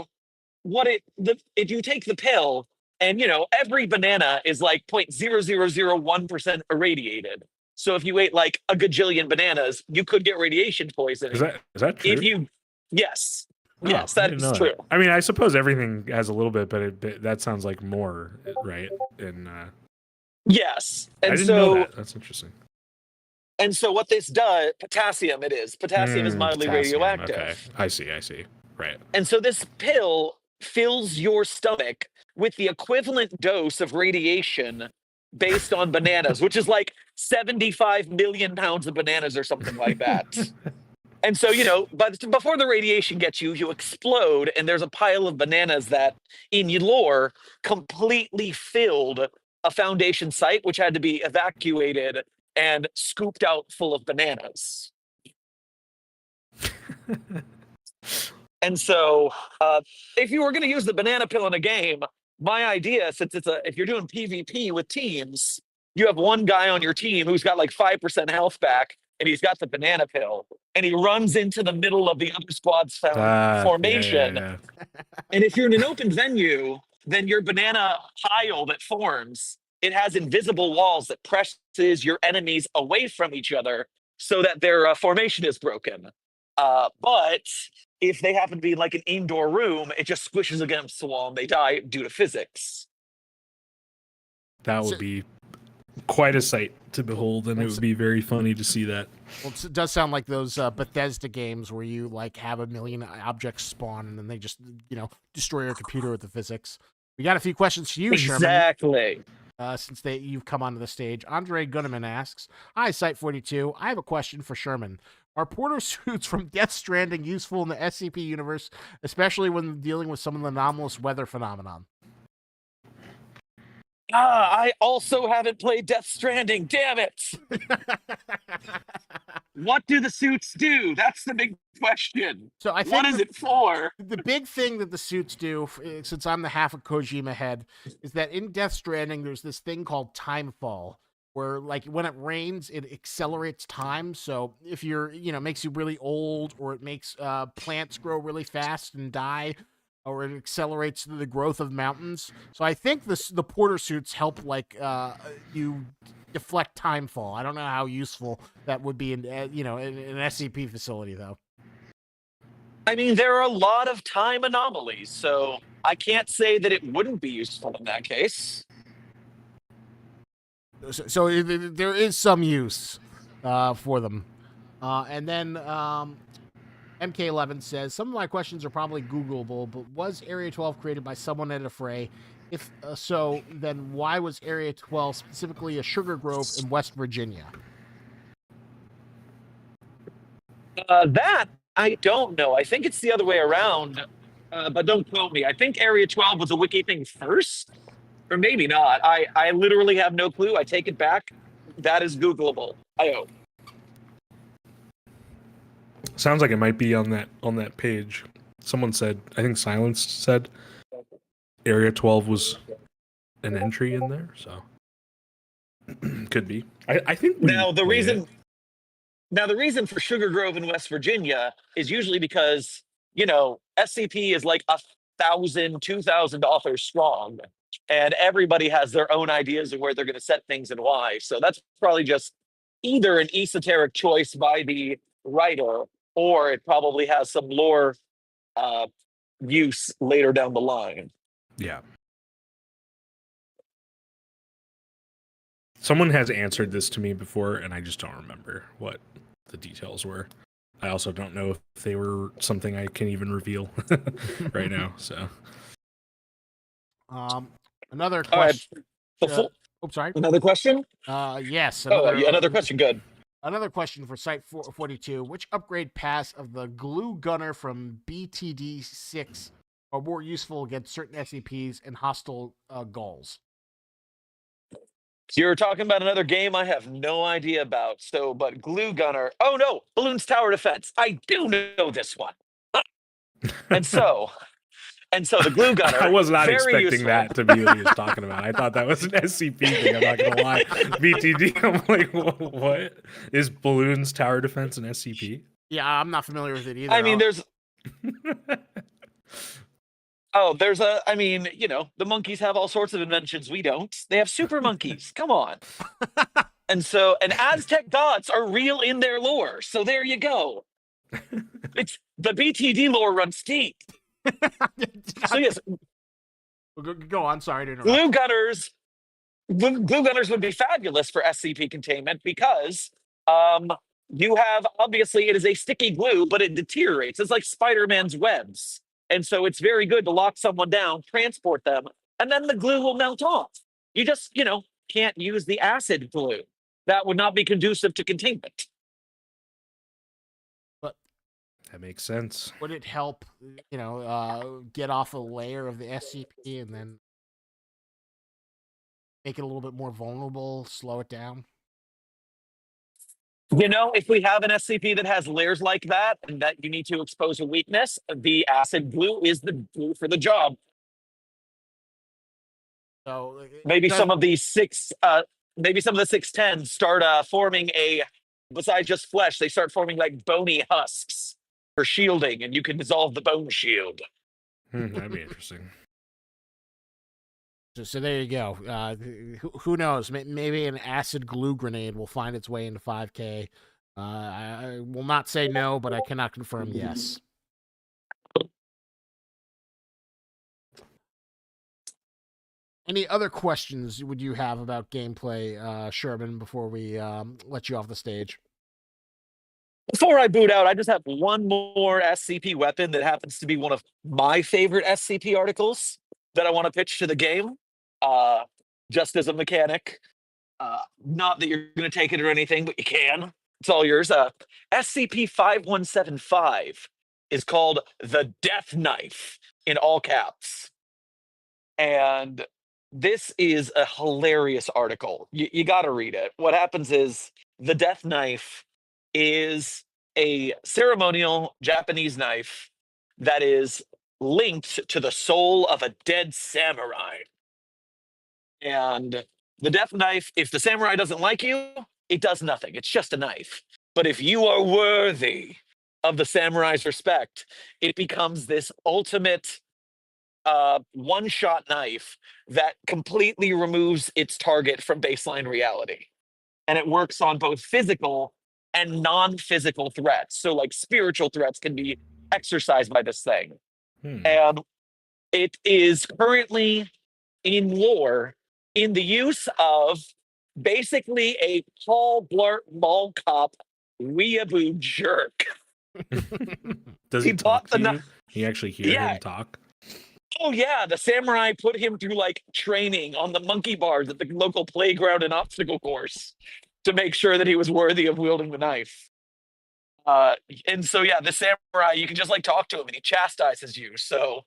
if you take the pill, and, you know, every banana is like 0.0001% irradiated. So if you ate like a gajillion bananas, you could get radiation poisoning. Is that true? Yes. Oh, yes, that is true. That. I mean, I suppose everything has a little bit, but that sounds like more, right? And yes, and I didn't know that. That's interesting. And so what this does, potassium is mildly radioactive. Okay, I see. Right. And so this pill fills your stomach with the equivalent dose of radiation based on bananas, which is like 75 million pounds of bananas or something like that. And so, you know, but before the radiation gets you, you explode, and there's a pile of bananas that, in lore, completely filled a Foundation site, which had to be evacuated and scooped out full of bananas. And so, if you were going to use the banana pill in a game, my idea, since if you're doing PvP with teams, you have one guy on your team who's got like 5% health back, and he's got the banana pill, and he runs into the middle of the other squad's formation. Yeah. And if you're in an open venue, then your banana pile that forms, it has invisible walls that presses your enemies away from each other so that their formation is broken. But if they happen to be in like an indoor room, it just squishes against the wall and they die due to physics. That would be quite a sight to behold, and it would be very funny to see that. Well, it does sound like those Bethesda games where you like have a million objects spawn and then they just destroy your computer with the physics. We got a few questions for you, Sherman. Exactly. Since you've come onto the stage, Andre Gunneman asks, "Hi, Site42. I have a question for Sherman. Are porter suits from Death Stranding useful in the SCP universe, especially when dealing with some of the anomalous weather phenomenon?" I also haven't played Death Stranding. Damn it! What do the suits do? That's the big question. So I think what is it for? The big thing that the suits do, since I'm the half of Kojima head, is that in Death Stranding, there's this thing called timefall, where like when it rains, it accelerates time. So if you're, makes you really old, or it makes plants grow really fast and die, or it accelerates the growth of mountains. So I think the porter suits help like you deflect timefall. I don't know how useful that would be in in an SCP facility though. I mean, there are a lot of time anomalies, so I can't say that it wouldn't be useful in that case. So there is some use for them. And then MK11 says, "Some of my questions are probably Googleable, but was Area 12 created by someone at a fray? If so, then why was Area 12 specifically a sugar grove in West Virginia?" That I don't know. I think it's the other way around, but don't quote me. I think Area 12 was a Wiki thing first, or maybe not. I literally have no clue. I take it back. That is Googleable. I hope. Sounds like it might be on that page. Someone said, I think Silence said, Area 12 was an entry in there, so could be. I think the reason for Sugar Grove in West Virginia is usually because SCP is like 1,000, 2,000 authors strong, and everybody has their own ideas of where they're going to set things and why. So that's probably just either an esoteric choice by the writer, or it probably has some lore use later down the line. Yeah. Someone has answered this to me before, and I just don't remember what the details were. I also don't know if they were something I can even reveal right now. So, another question. Sorry. Another question? Yes. Another question. Good. Another question for Site 42. Which upgrade pass of the Glue Gunner from BTD 6 are more useful against certain SCPs and hostile ghouls? You're talking about another game I have no idea about. But Glue Gunner. Oh no, Balloon's Tower Defense. I do know this one. And so the Glue Gunner. I was not expecting useful. that to be what he was talking about. I thought that was an SCP thing. I'm not gonna lie. BTD. I'm like, what is Balloon's Tower Defense an SCP? Yeah, I'm not familiar with it either. I mean, there's. The monkeys have all sorts of inventions. We don't. They have super monkeys. Come on. And Aztec gods are real in their lore. So there you go. It's the BTD lore runs deep. So yes, go on. Sorry to interrupt. Glue gunners would be fabulous for SCP containment because you have, obviously it is a sticky glue, but it deteriorates. It's like Spider-Man's webs. And so it's very good to lock someone down, transport them, and then the glue will melt off. You just, can't use the acid glue. That would not be conducive to containment. That makes sense. Would it help, get off a layer of the SCP and then make it a little bit more vulnerable, slow it down? If we have an SCP that has layers like that and that you need to expose a weakness, the acid glue is the glue for the job. So maybe some of the 610s start forming besides just flesh, they start forming like bony husks for shielding, and you can dissolve the bone shield. That'd be interesting. So there you go. Who knows? Maybe an acid glue grenade will find its way into 5K. I will not say no, but I cannot confirm yes. Any other questions would you have about gameplay, Sherman, before we let you off the stage? Before I boot out, I just have one more SCP weapon that happens to be one of my favorite SCP articles that I want to pitch to the game, just as a mechanic. Not that you're going to take it or anything, but you can. It's all yours. SCP-5175 is called the Death Knife in all caps. And this is a hilarious article. You got to read it. What happens is the Death Knife is a ceremonial Japanese knife that is linked to the soul of a dead samurai. And the Death Knife, if the samurai doesn't like you, it does nothing. It's just a knife. But if you are worthy of the samurai's respect, it becomes this ultimate one-shot knife that completely removes its target from baseline reality. And it works on both physical and non-physical threats. So like spiritual threats can be exercised by this thing. And it is currently in lore in the use of basically a Paul Blart Mall Cop weeaboo jerk. Does He he bought talk to the you? You actually hear him talk? Oh yeah, the samurai put him through like training on the monkey bars at the local playground and obstacle course to make sure that he was worthy of wielding the knife. And so yeah, the samurai, you can just like talk to him and he chastises you. So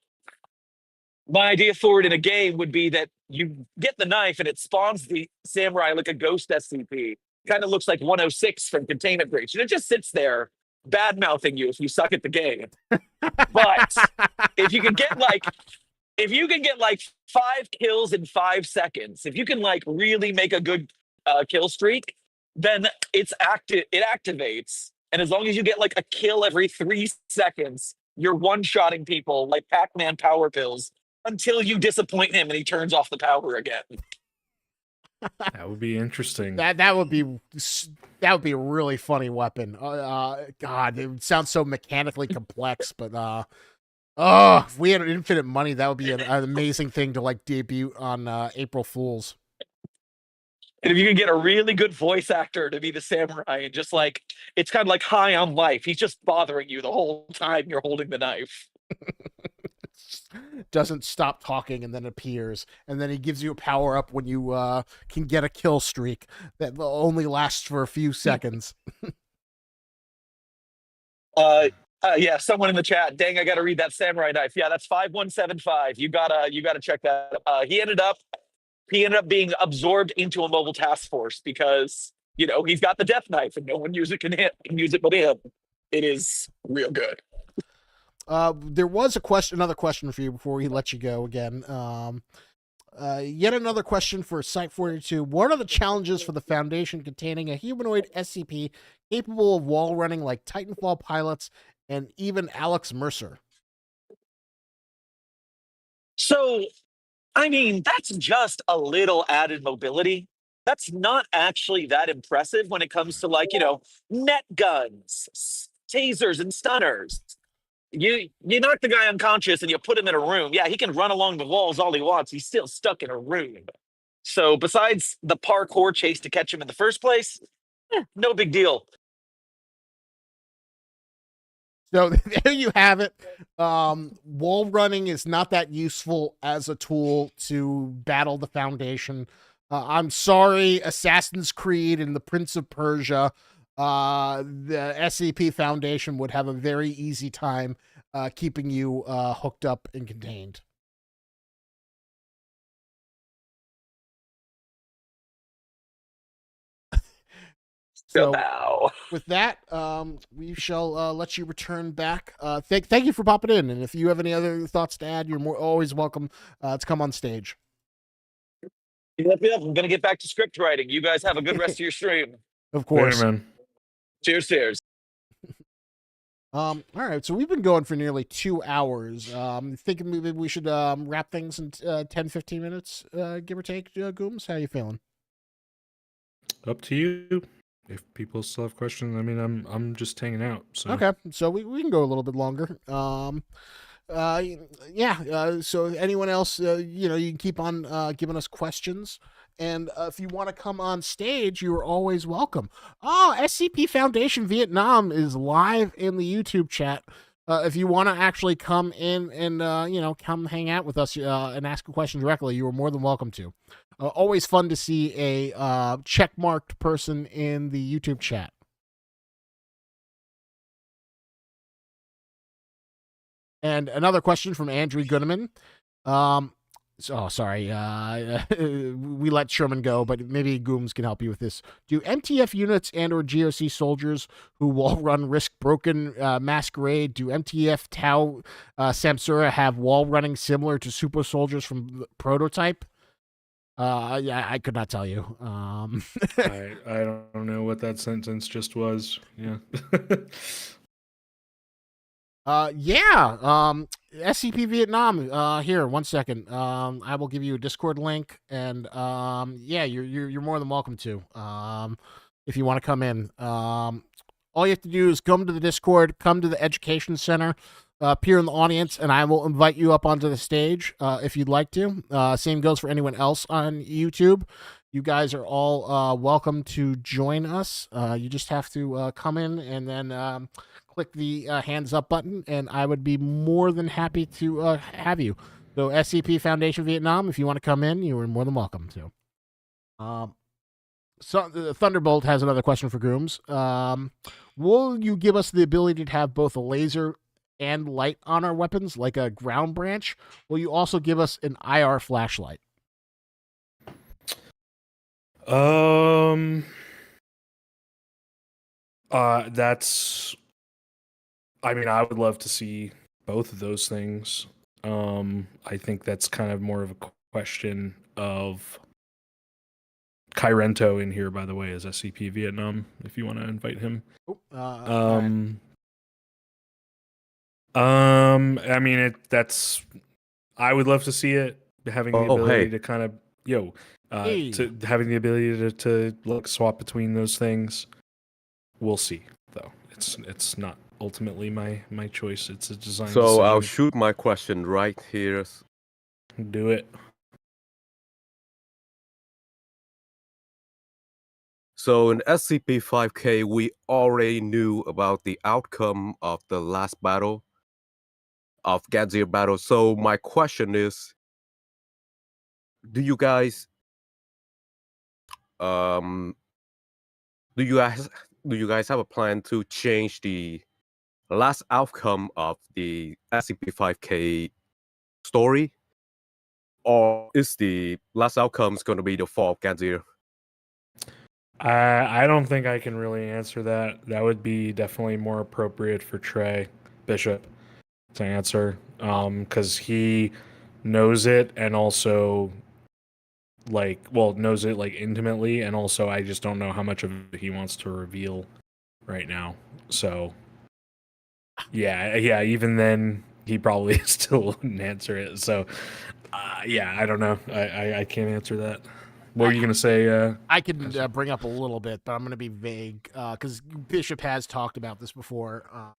my idea for it in a game would be that you get the knife and it spawns the samurai like a ghost SCP. Kind of looks like 106 from Containment Breach. And it just sits there bad mouthing you if you suck at the game. But if you can get like 5 kills in 5 seconds, if you can like really make a good kill streak, then it activates. And as long as you get like a kill every 3 seconds, you're one-shotting people like Pac-Man power pills until you disappoint him and he turns off the power again. That would be interesting. That would be a really funny weapon. God, it sounds so mechanically complex, but if we had infinite money, that would be an amazing thing to like debut on April Fools. And if you can get a really good voice actor to be the samurai and just like, it's kind of like high on life. He's just bothering you the whole time you're holding the knife. Doesn't stop talking and then appears. And then he gives you a power up when you can get a kill streak that only lasts for a few seconds. Yeah, someone in the chat. Dang, I got to read that samurai knife. Yeah, that's 5175. You gotta check that. He ended up being absorbed into a mobile task force because he's got the death knife and no one can use it but him. It is real good. There was another question for you before we let you go again. Yet another question for Site 42. What are the challenges for the Foundation containing a humanoid SCP capable of wall running like Titanfall pilots and even Alex Mercer? So, I mean, that's just a little added mobility. That's not actually that impressive when it comes to net guns, tasers, and stunners. You knock the guy unconscious and you put him in a room. Yeah, he can run along the walls all he wants. He's still stuck in a room. So besides the parkour chase to catch him in the first place, no big deal. So there you have it. Wall running is not that useful as a tool to battle the Foundation. I'm sorry, Assassin's Creed and the Prince of Persia. The SCP Foundation would have a very easy time keeping you hooked up and contained. So with that, we shall let you return back. Thank you for popping in, and if you have any other thoughts to add, you're always welcome to come on stage. Yep. I'm gonna get back to script writing. You guys have a good rest of your stream. Of course. Later, man. Cheers. All right, so we've been going for nearly 2 hours. Thinking maybe we should wrap things in 10-15 minutes, give or take. Goomes, how you feeling? Up to you. If people still have questions, I mean, I'm just hanging out. So. Okay, so we can go a little bit longer. yeah. So anyone else, you can keep on giving us questions. And if you want to come on stage, you are always welcome. Oh, SCP Foundation Vietnam is live in the YouTube chat. If you want to actually come in and, come hang out with us and ask a question directly, you are more than welcome to. Always fun to see a checkmarked person in the YouTube chat. And another question from Andrew Goodeman. Sorry. We let Sherman go, but maybe Gooms can help you with this. Do MTF units and or GOC soldiers who wall run risk broken masquerade? Do MTF Tau Samsura have wall running similar to super soldiers from the prototype? Yeah, I could not tell you. I don't know what that sentence just was. Yeah. SCP Vietnam. Here, 1 second. I will give you a Discord link, and you're more than welcome to. If you want to come in. All you have to do is come to the Discord, come to the Education Center, appear in the audience, and I will invite you up onto the stage if you'd like to. Same goes for anyone else on YouTube. You guys are all welcome to join us. You just have to come in and then click the hands up button, and I would be more than happy to have you. So SCP Foundation Vietnam, if you want to come in, you are more than welcome to. So Thunderbolt has another question for Gooms. Will you give us the ability to have both a laser and light on our weapons, like a ground branch? Will you also give us an IR flashlight? That's. I mean, I would love to see both of those things. I think that's kind of more of a question of Kyrento in here, by the way, is SCP Vietnam, if you want to invite him. I mean, that's. I would love to see it, having the ability to kind of, to having the ability to look swap between those things. We'll see, though. It's not ultimately my choice. It's a design So decision. I'll shoot my question right here. Do it. So in SCP-5K, we already knew about the outcome of the last battle, of Gadzir battle. So my question is, do you guys have a plan to change the last outcome of the SCP-5K story, or is the last outcome going to be the fall of Gadzir? I don't think I can really answer that. That would be definitely more appropriate for Trey Bishop to answer, because he knows it, and also knows it like intimately, and also I just don't know how much of it he wants to reveal right now. So yeah, even then he probably still wouldn't answer it. So I don't know. I can't answer that. What were you gonna say? I can bring up a little bit, but I'm gonna be vague because Bishop has talked about this before.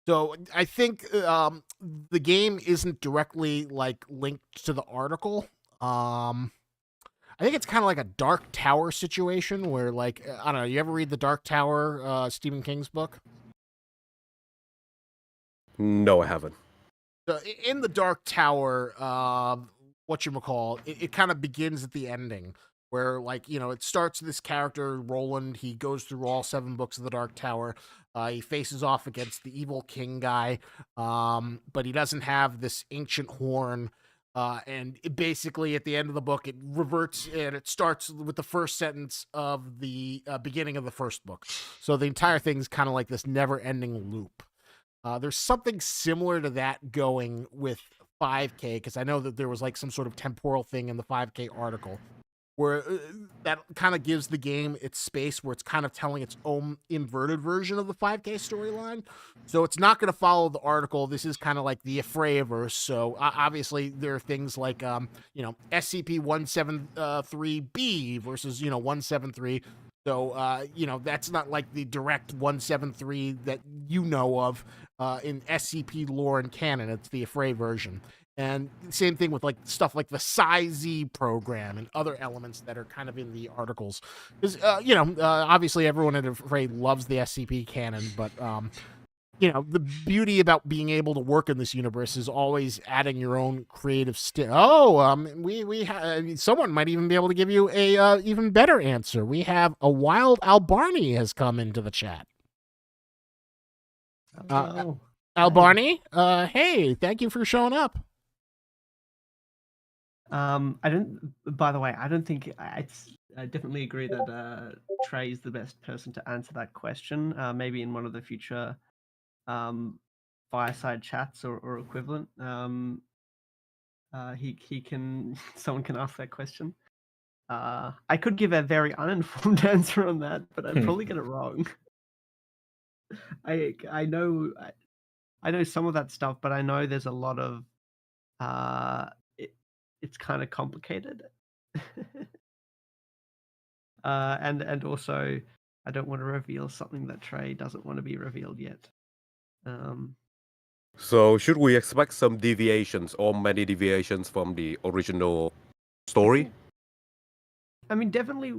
So I think the game isn't directly linked to the article. I think it's kind of like a Dark Tower situation where, I don't know. You ever read the Dark Tower, Stephen King's book? No, I haven't. So in the Dark Tower, whatchamacall, it kind of begins at the ending where, it starts this character, Roland. He goes through all 7 books of the Dark Tower. He faces off against the evil king guy, but he doesn't have this ancient horn. And basically, at the end of the book, it reverts and it starts with the first sentence of the beginning of the first book. So the entire thing's kind of like this never-ending loop. There's something similar to that going with 5K, because I know that there was some sort of temporal thing in the 5K article where that kind of gives the game its space, where it's kind of telling its own inverted version of the 5K storyline. So it's not going to follow the article. This is kind of like the Afraiverse. So obviously there are things like, SCP-173B versus, 173. So, that's not like the direct 173 that you know of. in SCP lore and canon. It's the Affray version. And same thing with like stuff like the Psi-Z program and other elements that are kind of in the articles. Because, obviously everyone at Affray loves the SCP canon, but, the beauty about being able to work in this universe is always adding your own creative someone might even be able to give you a even better answer. We have a wild Albarni has come into the chat. Albarni, hey, thank you for showing up. I don't think I definitely agree that Trey is the best person to answer that question. Maybe in one of the future fireside chats or equivalent, he can someone can ask that question. I could give a very uninformed answer on that, but I'd probably get it wrong. I know some of that stuff, but I know there's a lot of it's kind of complicated. And also I don't want to reveal something that Trey doesn't want to be revealed yet. So should we expect some deviations or many deviations from the original story? I mean, definitely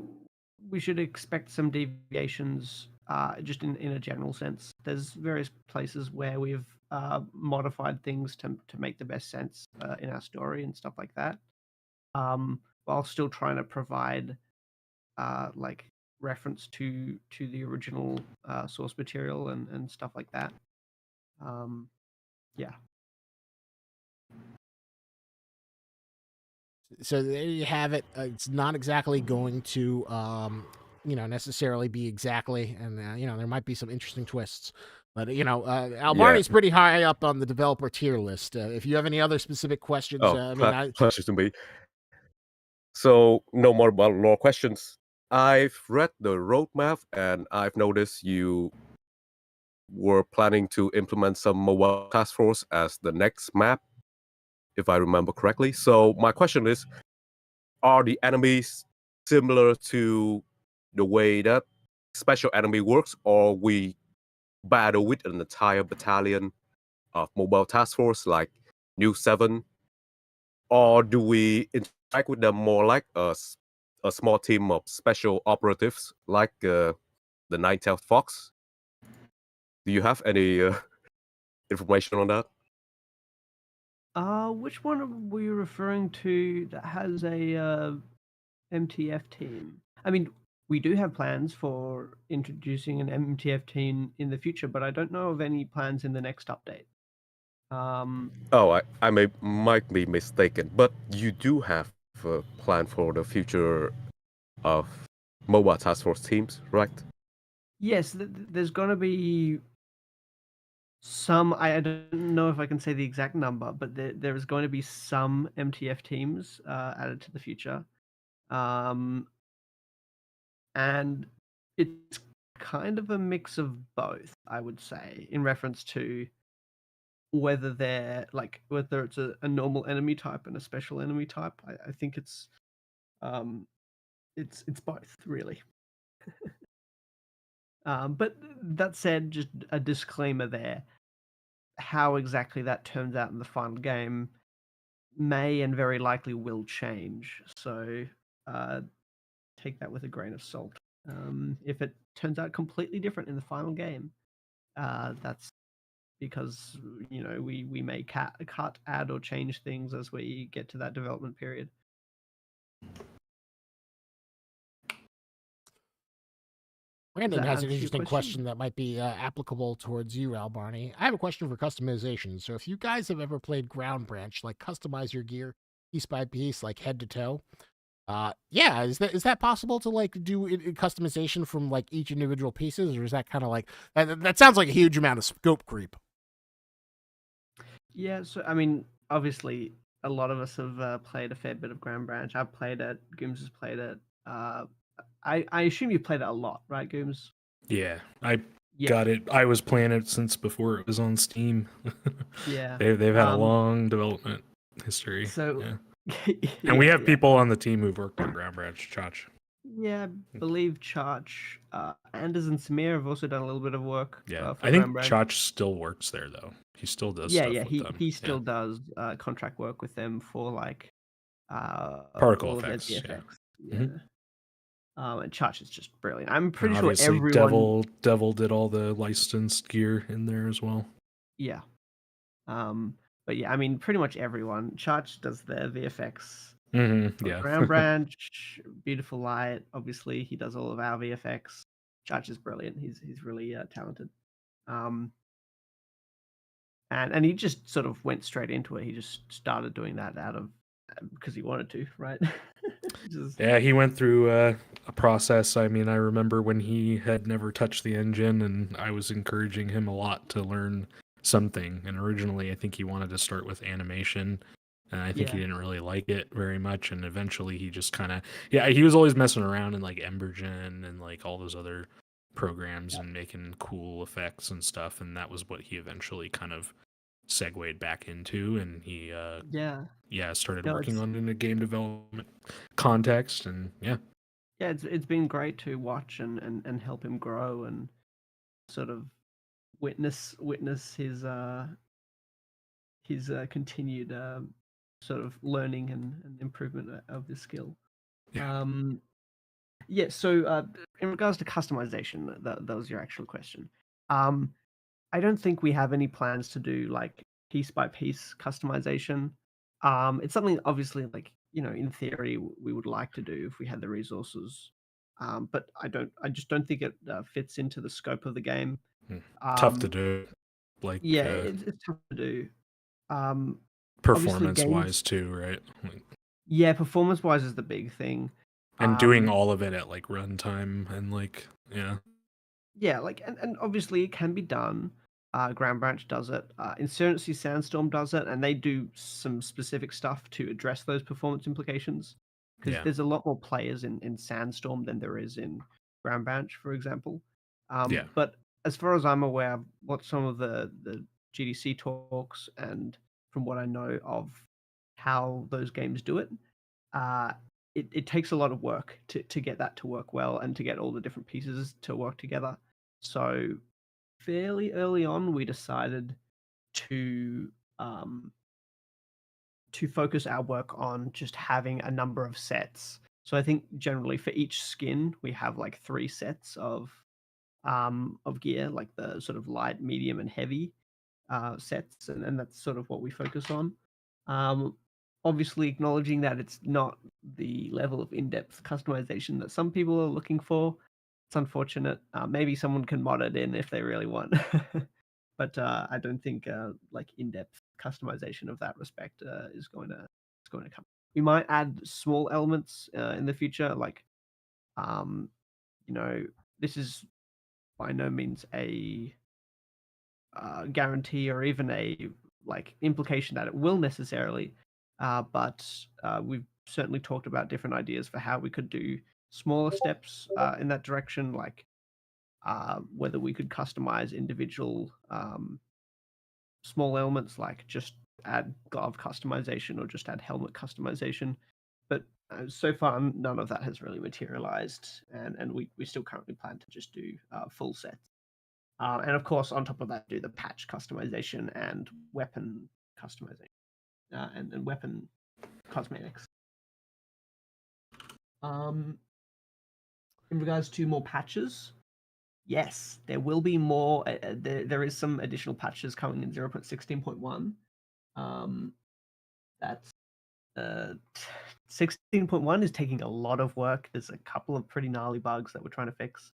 we should expect some deviations, just in a general sense. There's various places where we've modified things to make the best sense in our story and stuff like that, while still trying to provide like reference to the original source material and stuff like that. Yeah. So there you have it. It's not exactly going to, necessarily be exactly, and there might be some interesting twists. But Albarni's pretty high up on the developer tier list. If you have any other specific questions, questions to me. So no more about lore questions. I've read the roadmap and I've noticed you were planning to implement some mobile task force as the next map, if I remember correctly. So my question is, are the enemies similar to the way that special enemy works, or we battle with an entire battalion of mobile task force like New 7? Or do we interact with them more like a small team of special operatives like the Nine-Tailed Fox? Do you have any information on that? Which one were you referring to that has a MTF team? I mean, we do have plans for introducing an MTF team in the future, but I don't know of any plans in the next update. I might be mistaken, but you do have a plan for the future of mobile task force teams, right? Yes, there's going to be some. I don't know if I can say the exact number, but there is going to be some MTF teams added to the future, and it's kind of a mix of both, I would say, in reference to whether it's a normal enemy type and a special enemy type. I think it's both, really. But that said, just a disclaimer there. How exactly that turns out in the final game may and very likely will change. So take that with a grain of salt. If it turns out completely different in the final game, that's because we may cut, add, or change things as we get to that development period. Brandon has an interesting question that might be applicable towards you, Albarni. I have a question for customization. So if you guys have ever played Ground Branch, like customize your gear piece by piece, like head to toe, is that possible to like do customization from like each individual pieces, or is that kind of like that sounds like a huge amount of scope creep? Yeah, so I mean, obviously, a lot of us have played a fair bit of Ground Branch. I've played it. Goomes has played it. I assume you played it a lot, right, Goomes? Yeah, I got it. I was playing it since before it was on Steam. Yeah, they've had a long development history. So, and we have people on the team who've worked on Ground Branch, Chach. Yeah, I believe Charge, Anders and Samir have also done a little bit of work. Yeah, For I think Ground Branch. Chach still works there though. He still does Yeah, stuff yeah, with them. he still does contract work with them for like Particle all effects, of their yeah. VFX. Yeah. Mhm. And Charge is just brilliant. I'm And pretty sure obviously, everyone. Devil did all the licensed gear in there as well. Yeah. But yeah, I mean, pretty much everyone. Charge does their VFX. Yeah. Ground Branch, Beautiful Light. Obviously, he does all of our VFX. Charge is brilliant. He's really talented. And he just sort of went straight into it. He just started doing that out of because he wanted to, right? Yeah, he went through a process. I mean, I remember when he had never touched the engine, and I was encouraging him a lot to learn something. And originally, I think he wanted to start with animation, and I think he didn't really like it very much. And eventually, he just kind of he was always messing around in like Embergen and like all those other programs and making cool effects and stuff. And that was what he eventually kind of segued back into, and he started working on it in a game development context, and it's been great to watch and help him grow and sort of witness his continued sort of learning and improvement of this skill. So in regards to customization, that was your actual question. I don't think we have any plans to do like piece by piece customization. It's something obviously like, in theory we would like to do if we had the resources. But I just don't think it fits into the scope of the game. tough to do. Like it's tough to do. Performance wise too, right? Yeah, performance wise is the big thing. And doing all of it at like runtime and like Yeah, like and obviously it can be done. Ground Branch does it. Insurgency Sandstorm does it, and they do some specific stuff to address those performance implications. Because there's a lot more players in Sandstorm than there is in Ground Branch, for example. But as far as I'm aware, I've watched some of the GDC talks, and from what I know of how those games do it, it takes a lot of work to get that to work well and to get all the different pieces to work together. So fairly early on, we decided to focus our work on just having a number of sets. So I think generally for each skin, we have like 3 sets of gear, like the sort of light, medium, and heavy sets, and that's sort of what we focus on. Obviously, acknowledging that it's not the level of in-depth customization that some people are looking for. It's unfortunate. Maybe someone can mod it in if they really want, but I don't think like in-depth customization of that respect is going to come. We might add small elements in the future, like this is by no means a guarantee or even a like implication that it will necessarily, but we've certainly talked about different ideas for how we could do smaller steps in that direction, like whether we could customize individual small elements, like just add glove customization or just add helmet customization. But so far, none of that has really materialized, and we still currently plan to just do full sets. And of course, on top of that, do the patch customization and weapon customization and weapon cosmetics. In regards to more patches, yes, there will be more. There is some additional patches coming in 0.16.1. That's 16.1 is taking a lot of work. There's a couple of pretty gnarly bugs that we're trying to fix.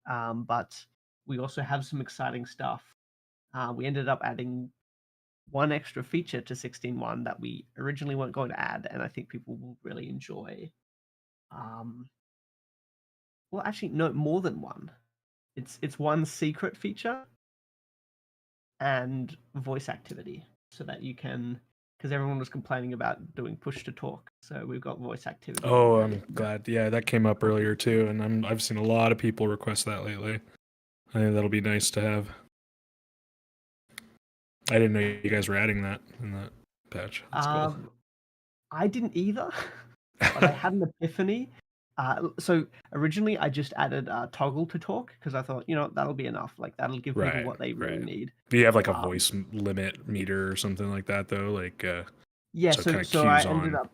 But we also have some exciting stuff. We ended up adding one extra feature to 16.1 that we originally weren't going to add, and I think people will really enjoy. Well, actually, no, more than one. It's one secret feature and voice activity, so that you can, because everyone was complaining about doing push to talk, so we've got voice activity. Oh, I'm glad. Yeah, that came up earlier too, and I've seen a lot of people request that lately. I think that'll be nice to have. I didn't know you guys were adding that in that patch. That's cool. I didn't either, but I had an epiphany So originally I just added toggle to talk because I thought, that'll be enough. Like that'll give people what they really need. Do you have like a voice limit meter or something like that though? Like yeah, so it so kinda I cues ended on. up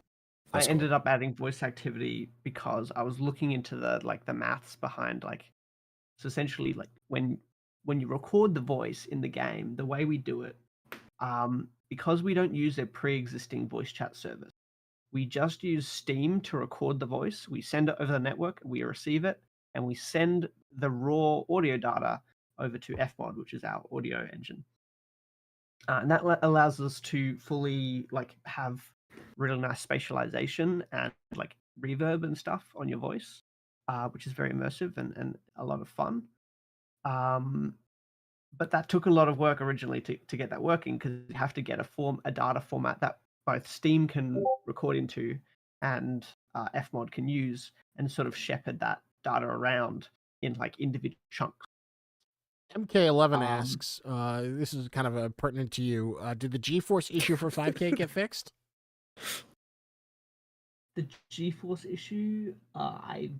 That's cool. ended up adding voice activity because I was looking into the maths behind so essentially like when you record the voice in the game, the way we do it, because we don't use a pre-existing voice chat service, we just use Steam to record the voice. We send it over the network, we receive it, and we send the raw audio data over to Fmod, which is our audio engine. And that allows us to fully have really nice spatialization and like reverb and stuff on your voice, which is very immersive and a lot of fun. But that took a lot of work originally to get that working because you have to get a data format that both Steam can record into and Fmod can use and sort of shepherd that data around in like individual chunks. MK11 asks, this is kind of pertinent to you. Did the GeForce issue for 5K get fixed? The GeForce issue? I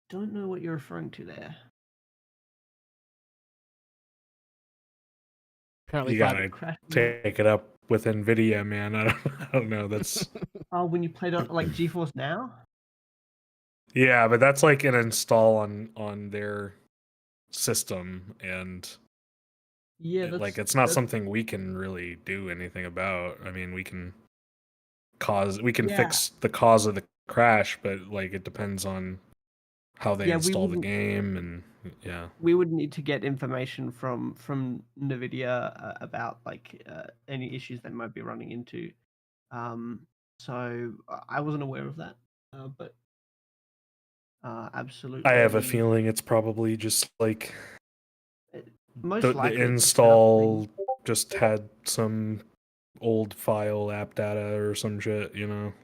don't know what you're referring to there. Apparently, you gotta take it up with NVIDIA, man. I don't know. That's when you played on like GeForce Now. Yeah, but that's like an install on their system, and like it's not something we can really do anything about. I mean, we can fix the cause of the crash, but like it depends on how they install the game, and we would need to get information from NVIDIA about like any issues they might be running into. So I wasn't aware of that, but absolutely. I have a feeling it's probably just like the install just had some old file app data or some shit,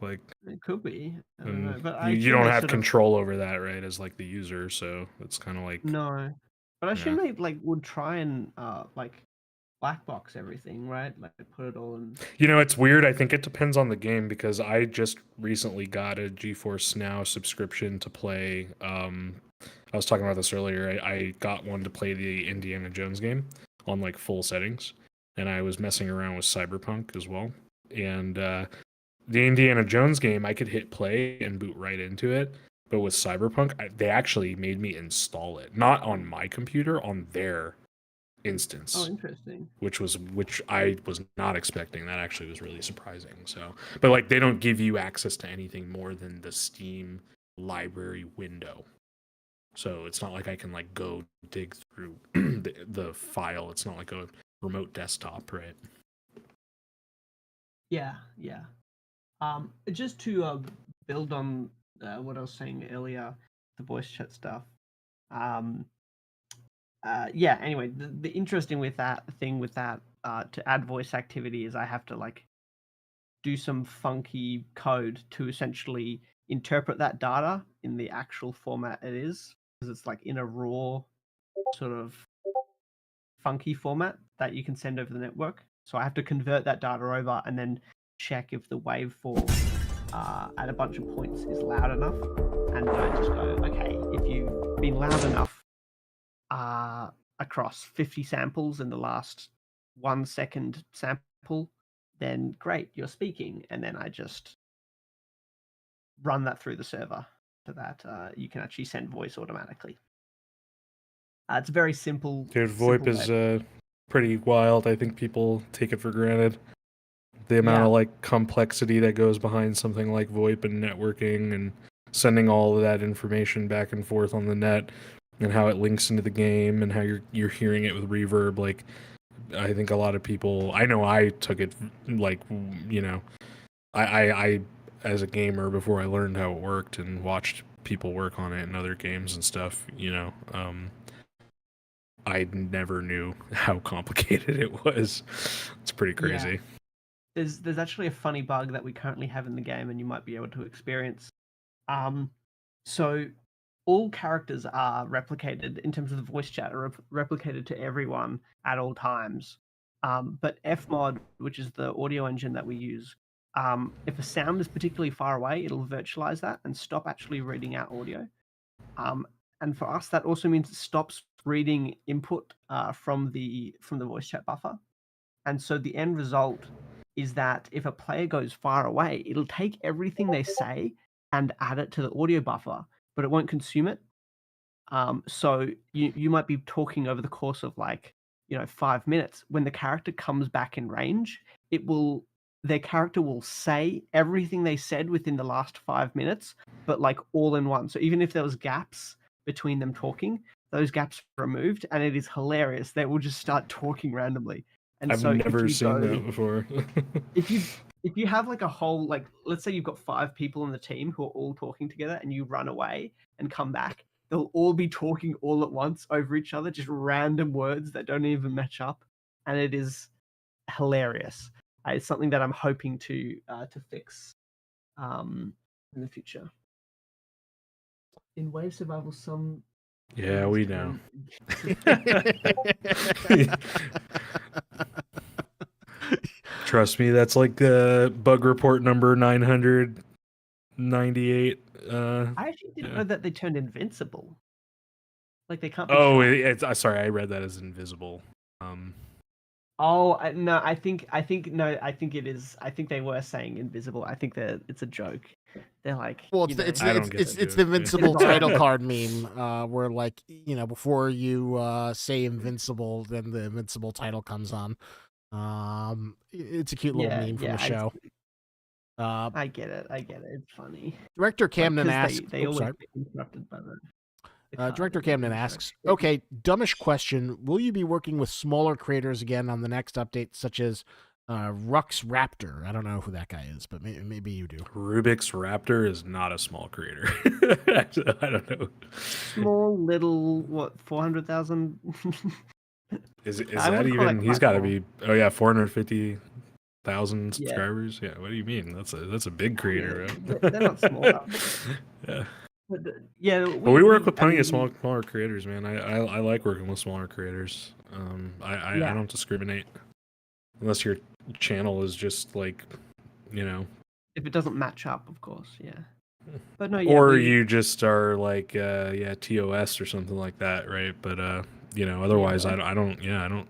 like it could be. I don't know, but you don't have control over that, right? As like the user, so it's kind of like no. But I assume they like would try and like black box everything, right? Like put it all in. It's weird. I think it depends on the game because I just recently got a GeForce Now subscription to play. I was talking about this earlier. I got one to play the Indiana Jones game on like full settings, and I was messing around with Cyberpunk as well. And the Indiana Jones game, I could hit play and boot right into it. But with Cyberpunk, they actually made me install it, not on my computer, on their instance. Oh, interesting. Which I was not expecting. That actually was really surprising. So, but like they don't give you access to anything more than the Steam library window. So it's not like I can like go dig through the file. It's not like a remote desktop, right? Yeah. Just to build on what I was saying earlier, the voice chat stuff. Anyway, the interesting with that to add voice activity is I have to like do some funky code to essentially interpret that data in the actual format it is, because it's like in a raw sort of funky format that you can send over the network. So I have to convert that data over and then check if the waveform at a bunch of points is loud enough, and then I just go, okay, if you've been loud enough across 50 samples in the last 1 second sample, then great, you're speaking. And then I just run that through the server so that you can actually send voice automatically. It's very simple. Dude, VoIP is pretty wild. I think people take it for granted. The amount of like complexity that goes behind something like VoIP and networking and sending all of that information back and forth on the net, and how it links into the game, and how you're hearing it with reverb. Like, I think a lot of people, I know I took it like, I as a gamer, before I learned how it worked and watched people work on it in other games and stuff, I never knew how complicated it was. It's pretty crazy. Yeah. There's actually a funny bug that we currently have in the game, and you might be able to experience. So all characters are replicated in terms of the voice chat, are replicated to everyone at all times. But Fmod, which is the audio engine that we use, If a sound is particularly far away, it'll virtualize that and stop actually reading out audio. And for us, that also means it stops reading input from the voice chat buffer. And so the end result is that if a player goes far away, it'll take everything they say and add it to the audio buffer, but it won't consume it. So you might be talking over the course of 5 minutes. When the character comes back in range, their character will say everything they said within the last 5 minutes, but all in one. So even if there was gaps between them talking, those gaps are removed, and it is hilarious. They will just start talking randomly. And I've so never seen that before. if you have a whole, let's say you've got 5 people in the team who are all talking together, and you run away and come back, they'll all be talking all at once over each other, just random words that don't even match up, and it is hilarious. It's something that I'm hoping to fix in the future. In Wave Survival, some Yeah, we know. Trust me, that's like bug report number 998. I actually didn't know that they turned invincible. They can't be Oh, shot. sorry, I read that as invisible. Oh no, I think it is. I think they were saying invisible. I think that it's a joke. They're like, well, it's the invincible title card meme, where before you say invincible, then the invincible title comes on. It's a cute little meme from the show. I get it. It's funny. Director Camden asks. They always get interrupted by that. Director Camden asks, okay, dumbish question. Will you be working with smaller creators again on the next update, such as Rux Raptor? I don't know who that guy is, but maybe you do. Rubik's Raptor is not a small creator. I don't know. Small, little, 400,000? Is that even? He's got to be. Oh yeah, 450,000 subscribers. Yeah. What do you mean? That's a big creator. Yeah, they're not small. Yeah. But we work with plenty of smaller creators, man. I like working with smaller creators. I don't discriminate unless your channel is just if it doesn't match up, of course, yeah. But no, or you just are TOS or something like that, right? But otherwise I don't know,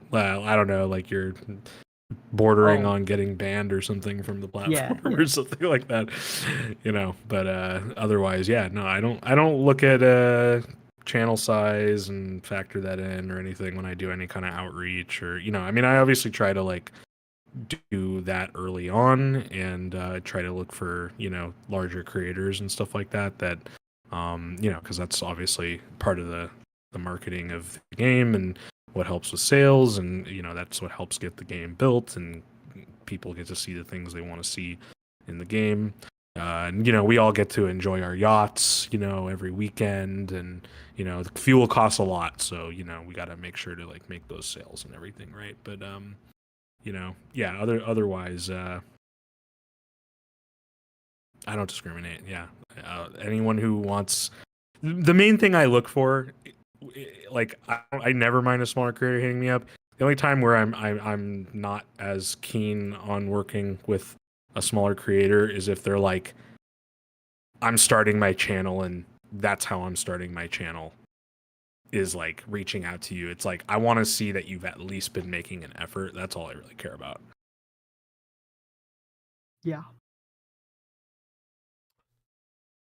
you're bordering on getting banned or something from the platform or something like that, but otherwise I don't look at channel size and factor that in or anything when I do any kind of outreach or I obviously try to do that early on and try to look for larger creators and stuff like that because that's obviously part of the marketing of the game and what helps with sales, and that's what helps get the game built and people get to see the things they want to see in the game. And we all get to enjoy our yachts every weekend, and the fuel costs a lot, so we got to make sure to make those sales and everything, right? But otherwise I don't discriminate. Anyone who wants, the main thing I look for, I never mind a smaller creator hitting me up. The only time where I'm not as keen on working with a smaller creator is if they're I'm starting my channel and that's how I'm starting my channel, is reaching out to you. It's I want to see that you've at least been making an effort. That's all I really care about. Yeah.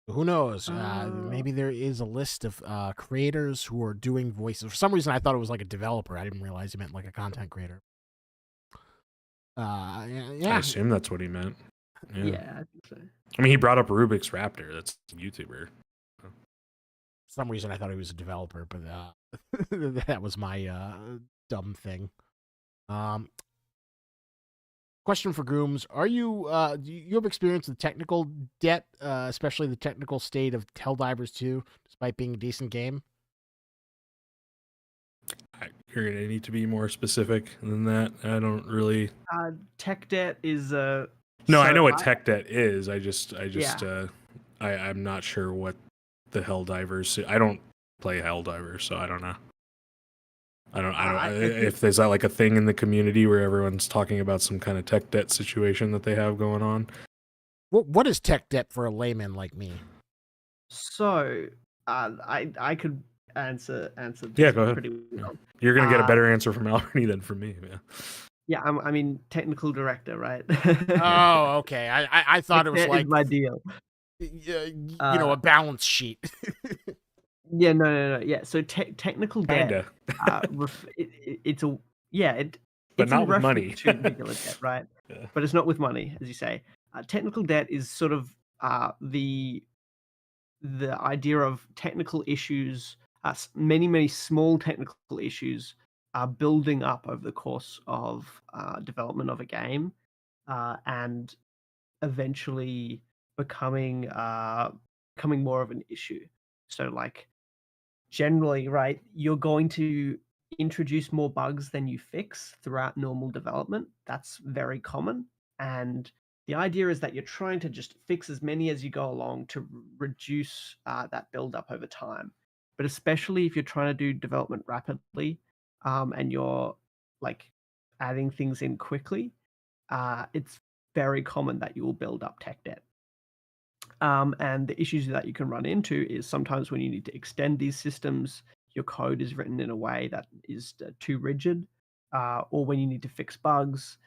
Who knows? Maybe there is a list of creators who are doing voices. For some reason, I thought it was a developer. I didn't realize he meant a content creator. I assume that's what he meant. Yeah, I think so. I mean, he brought up Rubik's Raptor. That's a YouTuber. For some reason, I thought he was a developer, but that was my dumb thing. Question for Goomes: do you have experience with technical debt, especially the technical state of Helldivers 2, despite being a decent game? You're gonna need to be more specific than that. I don't really. Tech debt is No, I know what tech debt is. I'm not sure what the Helldivers. I don't play Helldivers, so I don't know. I don't if there's a thing in the community where everyone's talking about some kind of tech debt situation that they have going on. What is tech debt for a layman like me? So I could answer Yeah, this go ahead. pretty well. You're gonna get a better answer from Alberti than from me. Yeah. Yeah, I mean technical director, right? Oh, okay. I thought it was That like is my deal. a balance sheet. Yeah, no. Yeah, so technical debt. Kinda. It's a But it's not in with reference money. to regular debt, right? Yeah. But it's not with money, as you say. Technical debt is sort of the idea of technical issues, many small technical issues are building up over the course of development of a game, and eventually becoming more of an issue. So, like, generally, right, you're going to introduce more bugs than you fix throughout normal development. That's very common. And the idea is that you're trying to just fix as many as you go along to reduce that build up over time. But especially if you're trying to do development rapidly, and you're like adding things in quickly, it's very common that you will build up tech debt. And the issues that you can run into is sometimes when you need to extend these systems, your code is written in a way that is too rigid, or when you need to fix bugs,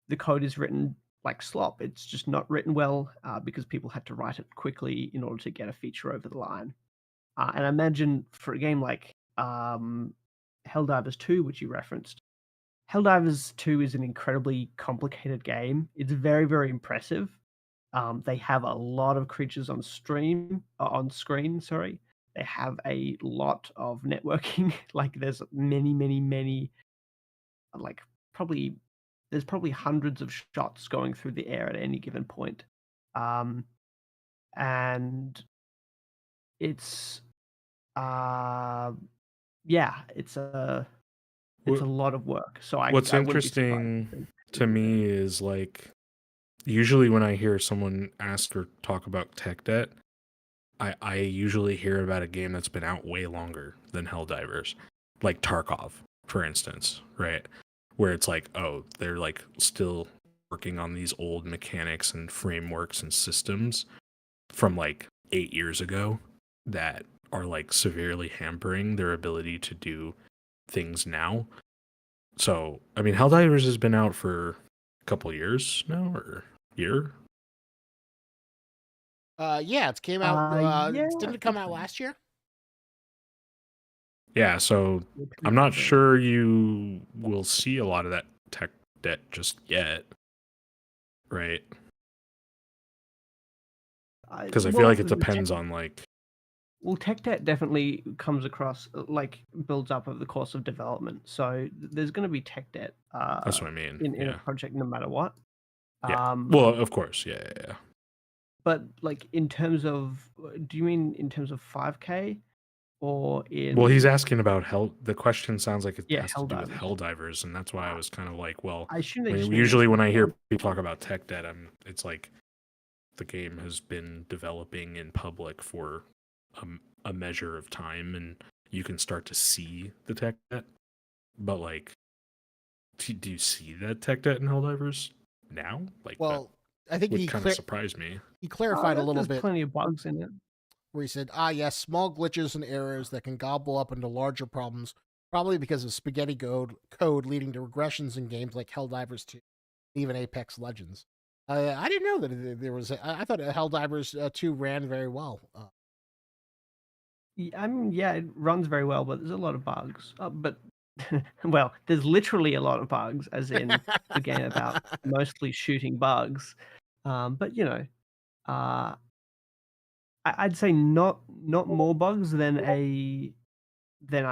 the code is written like slop. It's just not written well because people had to write it quickly in order to get a feature over the line. And I imagine for a game like Helldivers 2, which you referenced, Helldivers 2 is an incredibly complicated game. It's very, very impressive. They have a lot of creatures on screen. Sorry, they have a lot of networking. Like there's many. Like probably there's probably hundreds of shots going through the air at any given point, and it's yeah, it's a lot of work. So What's I wouldn't be surprised interesting to me is like usually when I hear someone ask or talk about tech debt, I usually hear about a game that's been out way longer than Helldivers, like Tarkov, for instance, right? Where it's like, oh, they're like still working on these old mechanics and frameworks and systems from like 8 years ago that are like severely hampering their ability to do things now. So, I mean, Helldivers has been out for a couple years now, or year. Yeah, it came out. Yeah, Didn't it come out last year? Yeah, so I'm not sure you will see a lot of that tech debt just yet, right? Because I feel like it depends on like. Well, tech debt definitely comes across like builds up over the course of development. So there's going to be tech debt. That's what I mean. In a project, no matter what. Yeah. Well, of course, yeah. But like in terms of, do you mean in terms of 5K, or in? Well, he's asking about the question sounds like it has to do with Helldivers. Helldivers, and that's why I was kind of like, well, I usually when I hear people talk about tech debt, it's like the game has been developing in public for a measure of time, and you can start to see the tech debt. But like, do you see that tech debt in Helldivers now? Like, well, I think would kind of surprise me. He clarified a little bit. There's plenty of bugs in it. Where he said, yes, small glitches and errors that can gobble up into larger problems, probably because of spaghetti code leading to regressions in games like Helldivers 2, even Apex Legends. I didn't know that there was. I thought Helldivers 2 ran very well. I mean, yeah, it runs very well, but there's a lot of bugs. But well, there's literally a lot of bugs, as in the game about mostly shooting bugs. But you know, I'd say not more bugs than I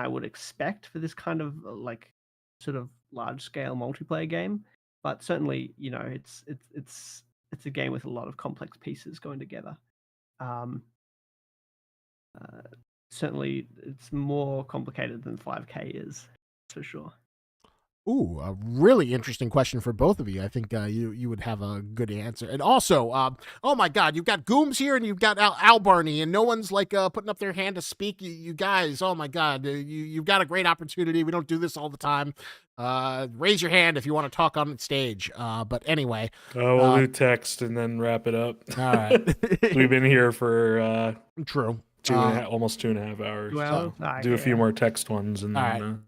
would expect for this kind of like sort of large scale multiplayer game. But certainly, you know, it's a game with a lot of complex pieces going together. Certainly, it's more complicated than 5K is, for sure. Ooh, a really interesting question for both of you. I think you would have a good answer. And also, oh my God, you've got Goomes here and you've got Al Barney, and no one's like putting up their hand to speak. You guys, oh my God, you've got a great opportunity. We don't do this all the time. Raise your hand if you want to talk on the stage. But anyway, We'll do text and then wrap it up. all right. We've been here for True. almost 2.5 hours. Well, Do a few more text ones and All then.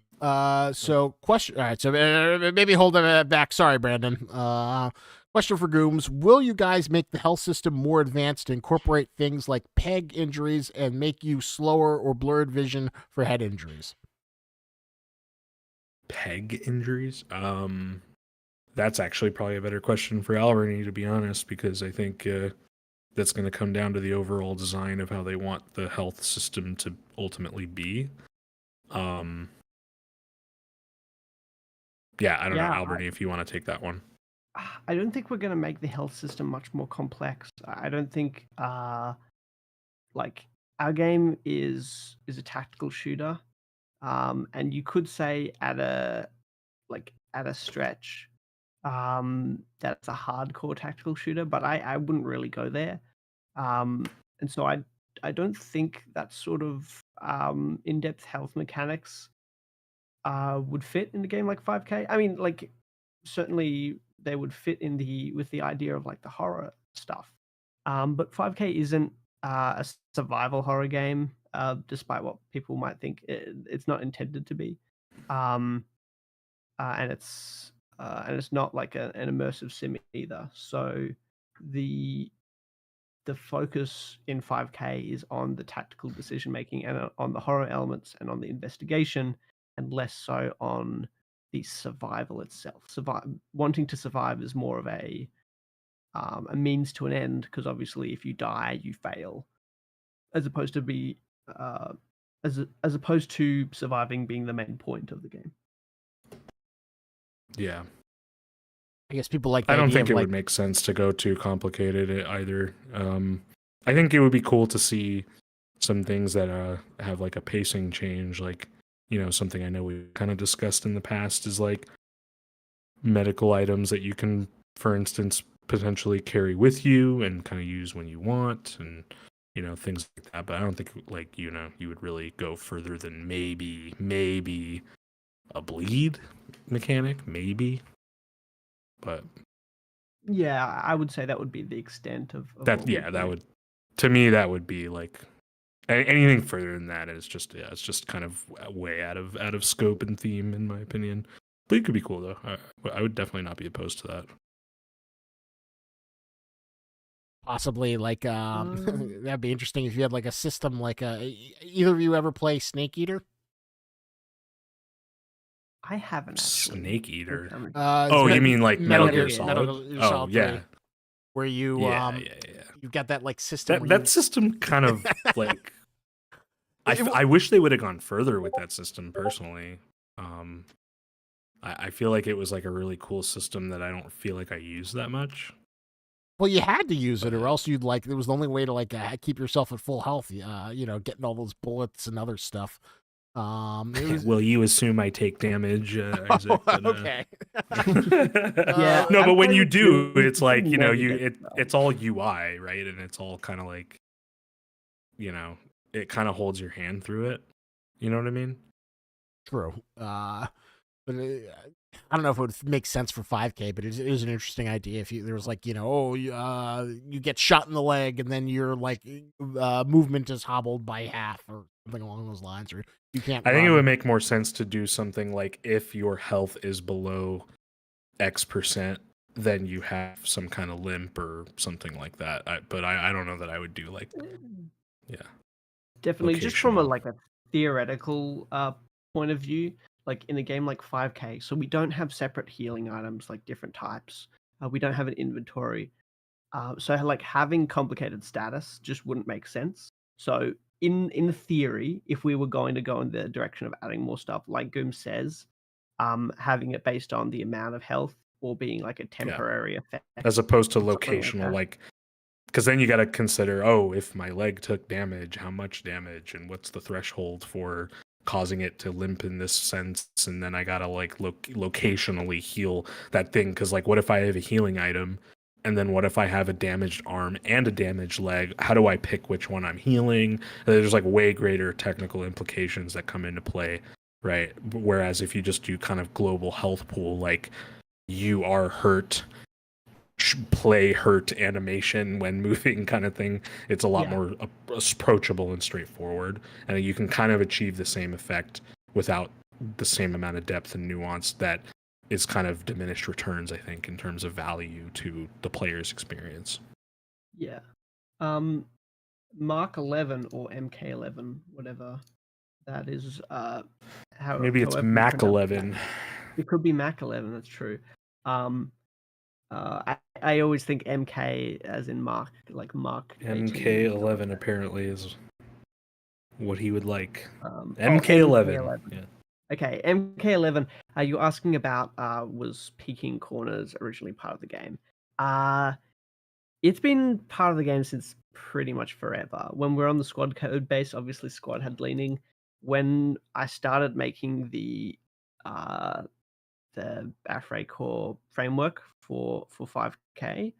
So question. All right. So maybe hold that back. Sorry, Brandon. Question for Gooms. Will you guys make the health system more advanced to incorporate things like peg injuries and make you slower or blurred vision for head injuries? Peg injuries? That's actually probably a better question for Alberni, to be honest, because I think that's going to come down to the overall design of how they want the health system to ultimately be. Yeah, I don't know, Alberni, if you want to take that one. I don't think we're going to make the health system much more complex. I don't think like our game is a tactical shooter, and you could say at a stretch that's a hardcore tactical shooter, but I wouldn't really go there. And so I don't think that sort of in-depth health mechanics would fit in a game like 5K. I mean, like certainly they would fit in with the idea of like the horror stuff. But 5K isn't a survival horror game, despite what people might think. It's not intended to be, and it's not like an immersive sim either. So the focus in 5K is on the tactical decision making and on the horror elements and on the investigation, and less so on the survival itself. Wanting to survive is more of a means to an end, because obviously if you die, you fail, as opposed to surviving being the main point of the game. Yeah. I guess people like. I don't think it would make sense to go too complicated either. I think it would be cool to see some things that have like a pacing change, like, you know, something I know we kind of discussed in the past is like medical items that you can, for instance, potentially carry with you and kind of use when you want, and, you know, things like that. But I don't think, like, you know, you would really go further than maybe a bleed mechanic, maybe. But yeah, I would say that would be the extent of that. Yeah, that would, to me, that would be like anything further than that is just, yeah, it's just kind of way out of scope and theme, in my opinion. But it could be cool though. I would definitely not be opposed to that. Possibly like that'd be interesting if you had like a system like either of you ever play Snake Eater? I haven't actually. Snake Eater. You mean like Metal Gear Solid? Solid? Gear Solid 3, yeah. Where you you've got that like system. That system kind of like I wish they would have gone further with that system personally. I feel like it was like a really cool system that I don't feel like I use that much. Well, you had to use it, or else you'd like it was the only way to like keep yourself at full health. You know, getting all those bullets and other stuff. Will you assume I take damage, Isaac? But, okay. Yeah. No, but when you do, it's like, you know, it's all UI, right? And it's all kind of like, you know, it kind of holds your hand through it. You know what I mean? True. But I don't know if it would make sense for 5K, but it is an interesting idea. If there was like, you know, you get shot in the leg and then your like movement is hobbled by half or something along those lines, or you can't. I think it would make more sense to do something like if your health is below X%, then you have some kind of limp or something like that. But I don't know that I would do like, yeah. Definitely, just from a theoretical point of view. Like in a game like 5K, so we don't have separate healing items, like different types. We don't have an inventory. So like having complicated status just wouldn't make sense. So in theory, if we were going to go in the direction of adding more stuff, like Goomes says, having it based on the amount of health or being like a temporary effect. As opposed to locational, like, because then you got to consider, if my leg took damage, how much damage, and what's the threshold for causing it to limp in this sense, and then I gotta like locationally heal that thing, because like what if I have a healing item, and then what if I have a damaged arm and a damaged leg? How do I pick which one I'm healing? And there's like way greater technical implications that come into play, right? Whereas if you just do kind of global health pool, like you are hurt, play hurt animation when moving kind of thing, it's a lot more approachable and straightforward, and you can kind of achieve the same effect without the same amount of depth and nuance that is kind of diminished returns, I think, in terms of value to the player's experience. Yeah. Mark 11 or MK11, whatever that is. Maybe it's however you Mac pronounce 11. that. It could be Mac 11. That's true. I always think MK as in Mark, like Mark. MK11 apparently is what he would like. MK11. MK11. Yeah. Okay, MK11. You're asking about was peeking corners originally part of the game? It's been part of the game since pretty much forever. When we're on the squad code base, obviously squad had leaning. When I started making the Affray core framework for 5K,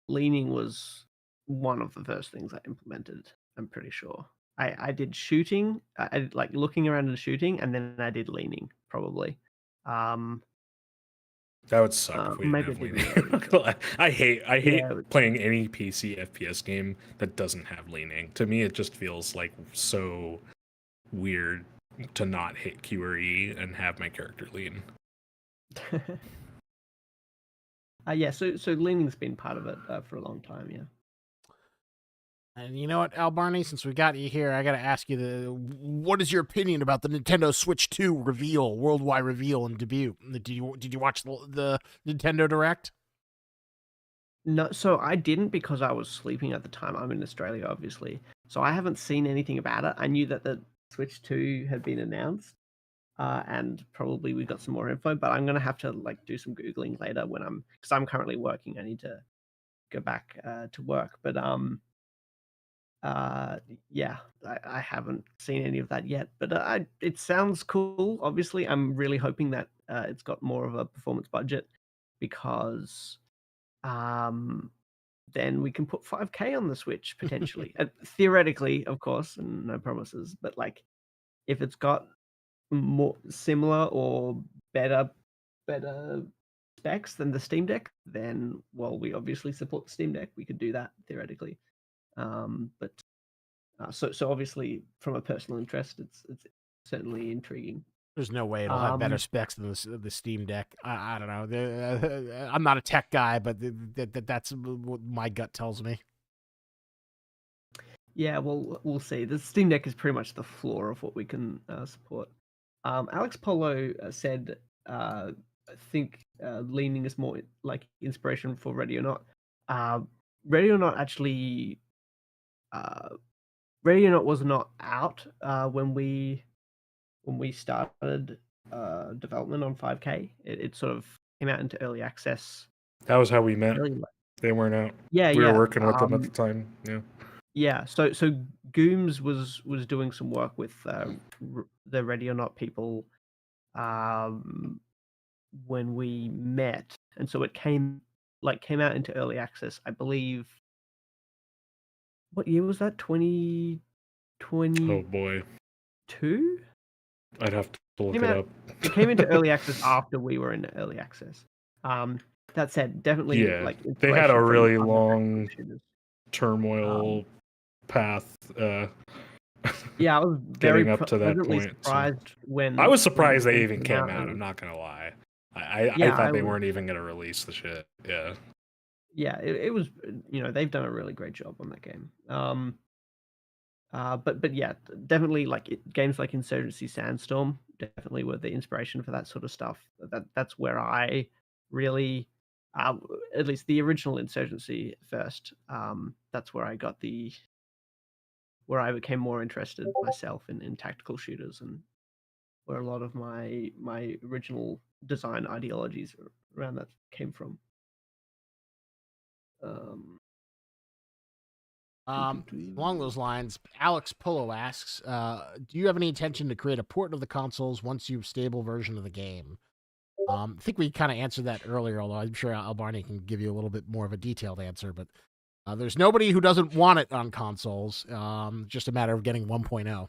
leaning was one of the first things I implemented. I'm pretty sure. I did shooting. I did like looking around and shooting, and then I did leaning probably. That would suck if we didn't have leaning. I hate playing any PC FPS game that doesn't have leaning. To me, it just feels like so weird to not hit Q or E and have my character lean. Yeah, so leaning's been part of it for a long time, yeah. And you know what, Al Barney, since we got you here, I got to ask you, what is your opinion about the Nintendo Switch 2 reveal, worldwide reveal and debut? Did you watch the Nintendo Direct? No, so I didn't because I was sleeping at the time. I'm in Australia, obviously, so I haven't seen anything about it. I knew that the Switch 2 had been announced, and probably we got some more info. But I'm gonna have to like do some googling later because I'm currently working. I need to go back to work, but yeah, I haven't seen any of that yet, but it sounds cool. Obviously, I'm really hoping that it's got more of a performance budget, because then we can put 5K on the Switch potentially. Theoretically, of course, and no promises, but like if it's got more similar or better specs than the Steam Deck, then well, we obviously support the Steam Deck. We could do that theoretically. But so obviously from a personal interest, it's certainly intriguing. There's no way it'll have better specs than the Steam Deck. I don't know. I'm not a tech guy, but that's what my gut tells me. Yeah, well, we'll see. The Steam Deck is pretty much the floor of what we can support. Alex Polo said, I think leaning is more like inspiration for Ready or Not. Ready or Not actually... Ready or Not was not out when we started development on 5K. It sort of came out into early access. That was how we met. They weren't out. Yeah, we were working with them at the time. Yeah. Yeah. So Goomes was doing some work with the Ready or Not people when we met, and so it came out into early access, I believe. What year was that? 2020. Oh boy. 2? I'd have to look it up. It came into early access after we were in early access. That said, definitely they had a really long turmoil path. Yeah, I was very getting up to that point. Surprised when I was surprised they even came out. I'm not gonna lie. I thought they weren't even gonna release the shit. Yeah. Yeah, it was. They've done a really great job on that game. But yeah, definitely games like Insurgency Sandstorm definitely were the inspiration for that sort of stuff. That's where I really, at least the original Insurgency first. That's where I got where I became more interested myself in tactical shooters, and where a lot of my original design ideologies around that came from. Along those lines, Alex Polo asks, do you have any intention to create a port of the consoles once you have stable version of the game? I think we kind of answered that earlier, although I'm sure Barney can give you a little bit more of a detailed answer. But there's nobody who doesn't want it on consoles. Just a matter of getting 1.0.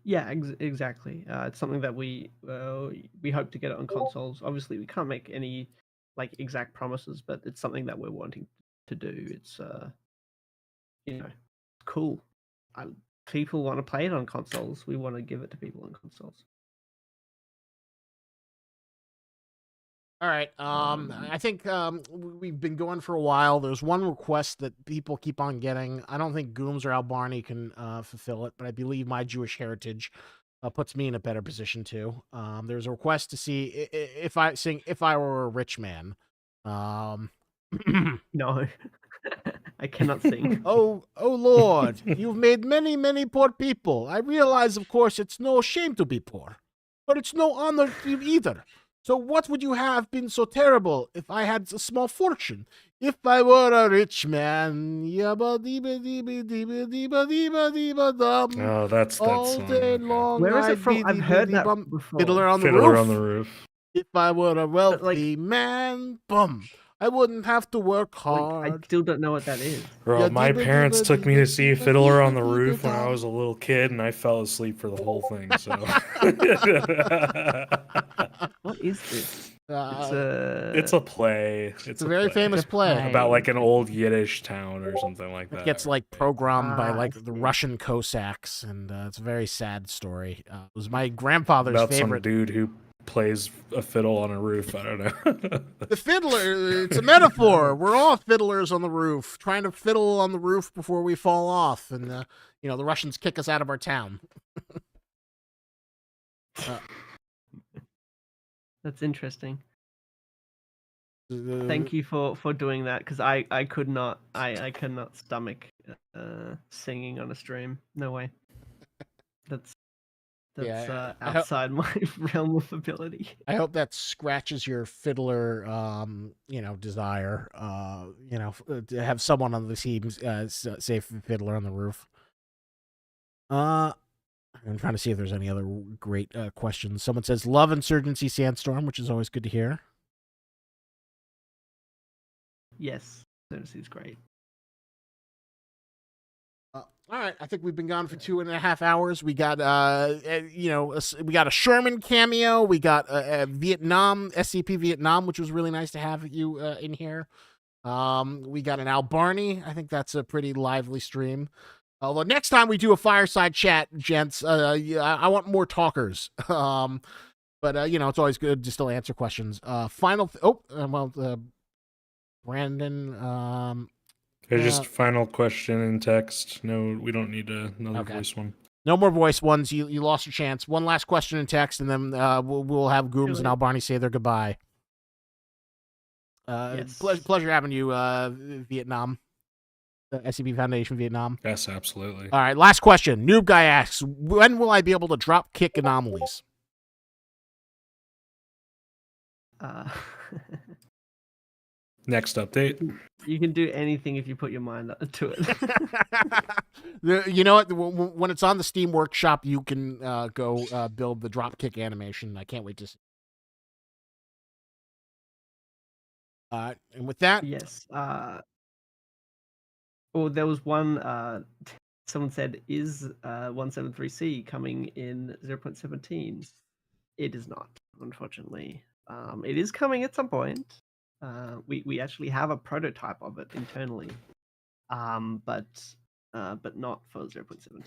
Yeah, exactly. It's something that we hope to get it on consoles. Obviously, we can't make any like exact promises, but it's something that we're wanting to do. It's cool. People want to play it on consoles. We want to give it to people on consoles. All right. I think we've been going for a while. There's one request that people keep on getting. I don't think Goomes or Al Barney can fulfill it, but I believe my Jewish heritage puts me in a better position too. There's a request to see if I sing "If I Were a Rich Man." No, I cannot sing. Oh Lord, you've made many, many poor people. I realize, of course, it's no shame to be poor, but it's no honor either. So what would you have been so terrible if I had a small fortune? If I were a rich man, Oh, that's that all song. day Okay. long. Where is it I'd from? be I've heard that before. Fiddler on the Fiddler Roof. on the Roof. If I were a wealthy man, I wouldn't have to work hard. I still don't know what that is. Bro, my parents took me to see Fiddler on the Roof when I was a little kid, and I fell asleep for the whole thing. So, What is this? it's a play. It's a very famous play about like an old Yiddish town or something like that. It gets like programmed by I like the see. Russian Cossacks, and it's a very sad story. It was my grandfather's about favorite. some dude who plays a fiddle on a roof. I don't know. The fiddler, it's a metaphor. We're all fiddlers on the roof, trying to fiddle on the roof before we fall off, and the Russians kick us out of our town. That's interesting. Thank you for doing that, because I could not stomach singing on a stream. No way. That's Yeah, outside my realm of ability. I hope that scratches your fiddler, desire. To have someone on the team say Fiddler on the Roof. I'm trying to see if there's any other great questions. Someone says, love Insurgency Sandstorm, which is always good to hear. Yes, this is great. All right, I think we've been gone for 2.5 hours. We got, we got a Sherman cameo. We got a Vietnam, SCP Vietnam, which was really nice to have you in here. We got an Al Barney. I think that's a pretty lively stream. Although next time we do a fireside chat, gents, I want more talkers. But it's always good to still answer questions. Brandon. There's just final question in text. No, we don't need another Okay. voice one. No more voice ones. You lost your chance. One last question in text, and then we'll have Goomes and Al Barney say their goodbye. Yes. Pleasure having you, Vietnam. SCP Foundation Vietnam. Yes, absolutely. All right, last question. Noob Guy asks, when will I be able to drop kick anomalies? Next update. You can do anything if you put your mind to it. You know what? When it's on the Steam Workshop, you can go build the drop kick animation. I can't wait to see. And with that, Yes. Well, there was one. Someone said, "Is 173C coming in 0.17?" It is not, unfortunately. It is coming at some point. We actually have a prototype of it internally, but not for 0.17.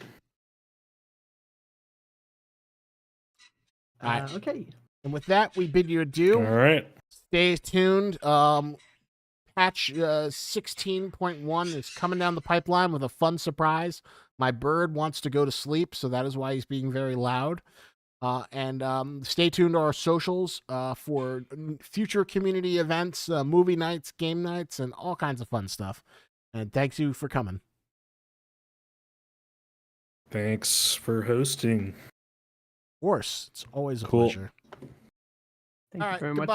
Okay. And with that, we bid you adieu. All right. Stay tuned. Patch 16.1 is coming down the pipeline with a fun surprise. My bird wants to go to sleep, so that is why he's being very loud. And stay tuned to our socials for future community events, movie nights, game nights, and all kinds of fun stuff. And thanks you for coming. Thanks for hosting. Of course, it's always a Cool. pleasure. Thank you All right, very much. goodbye.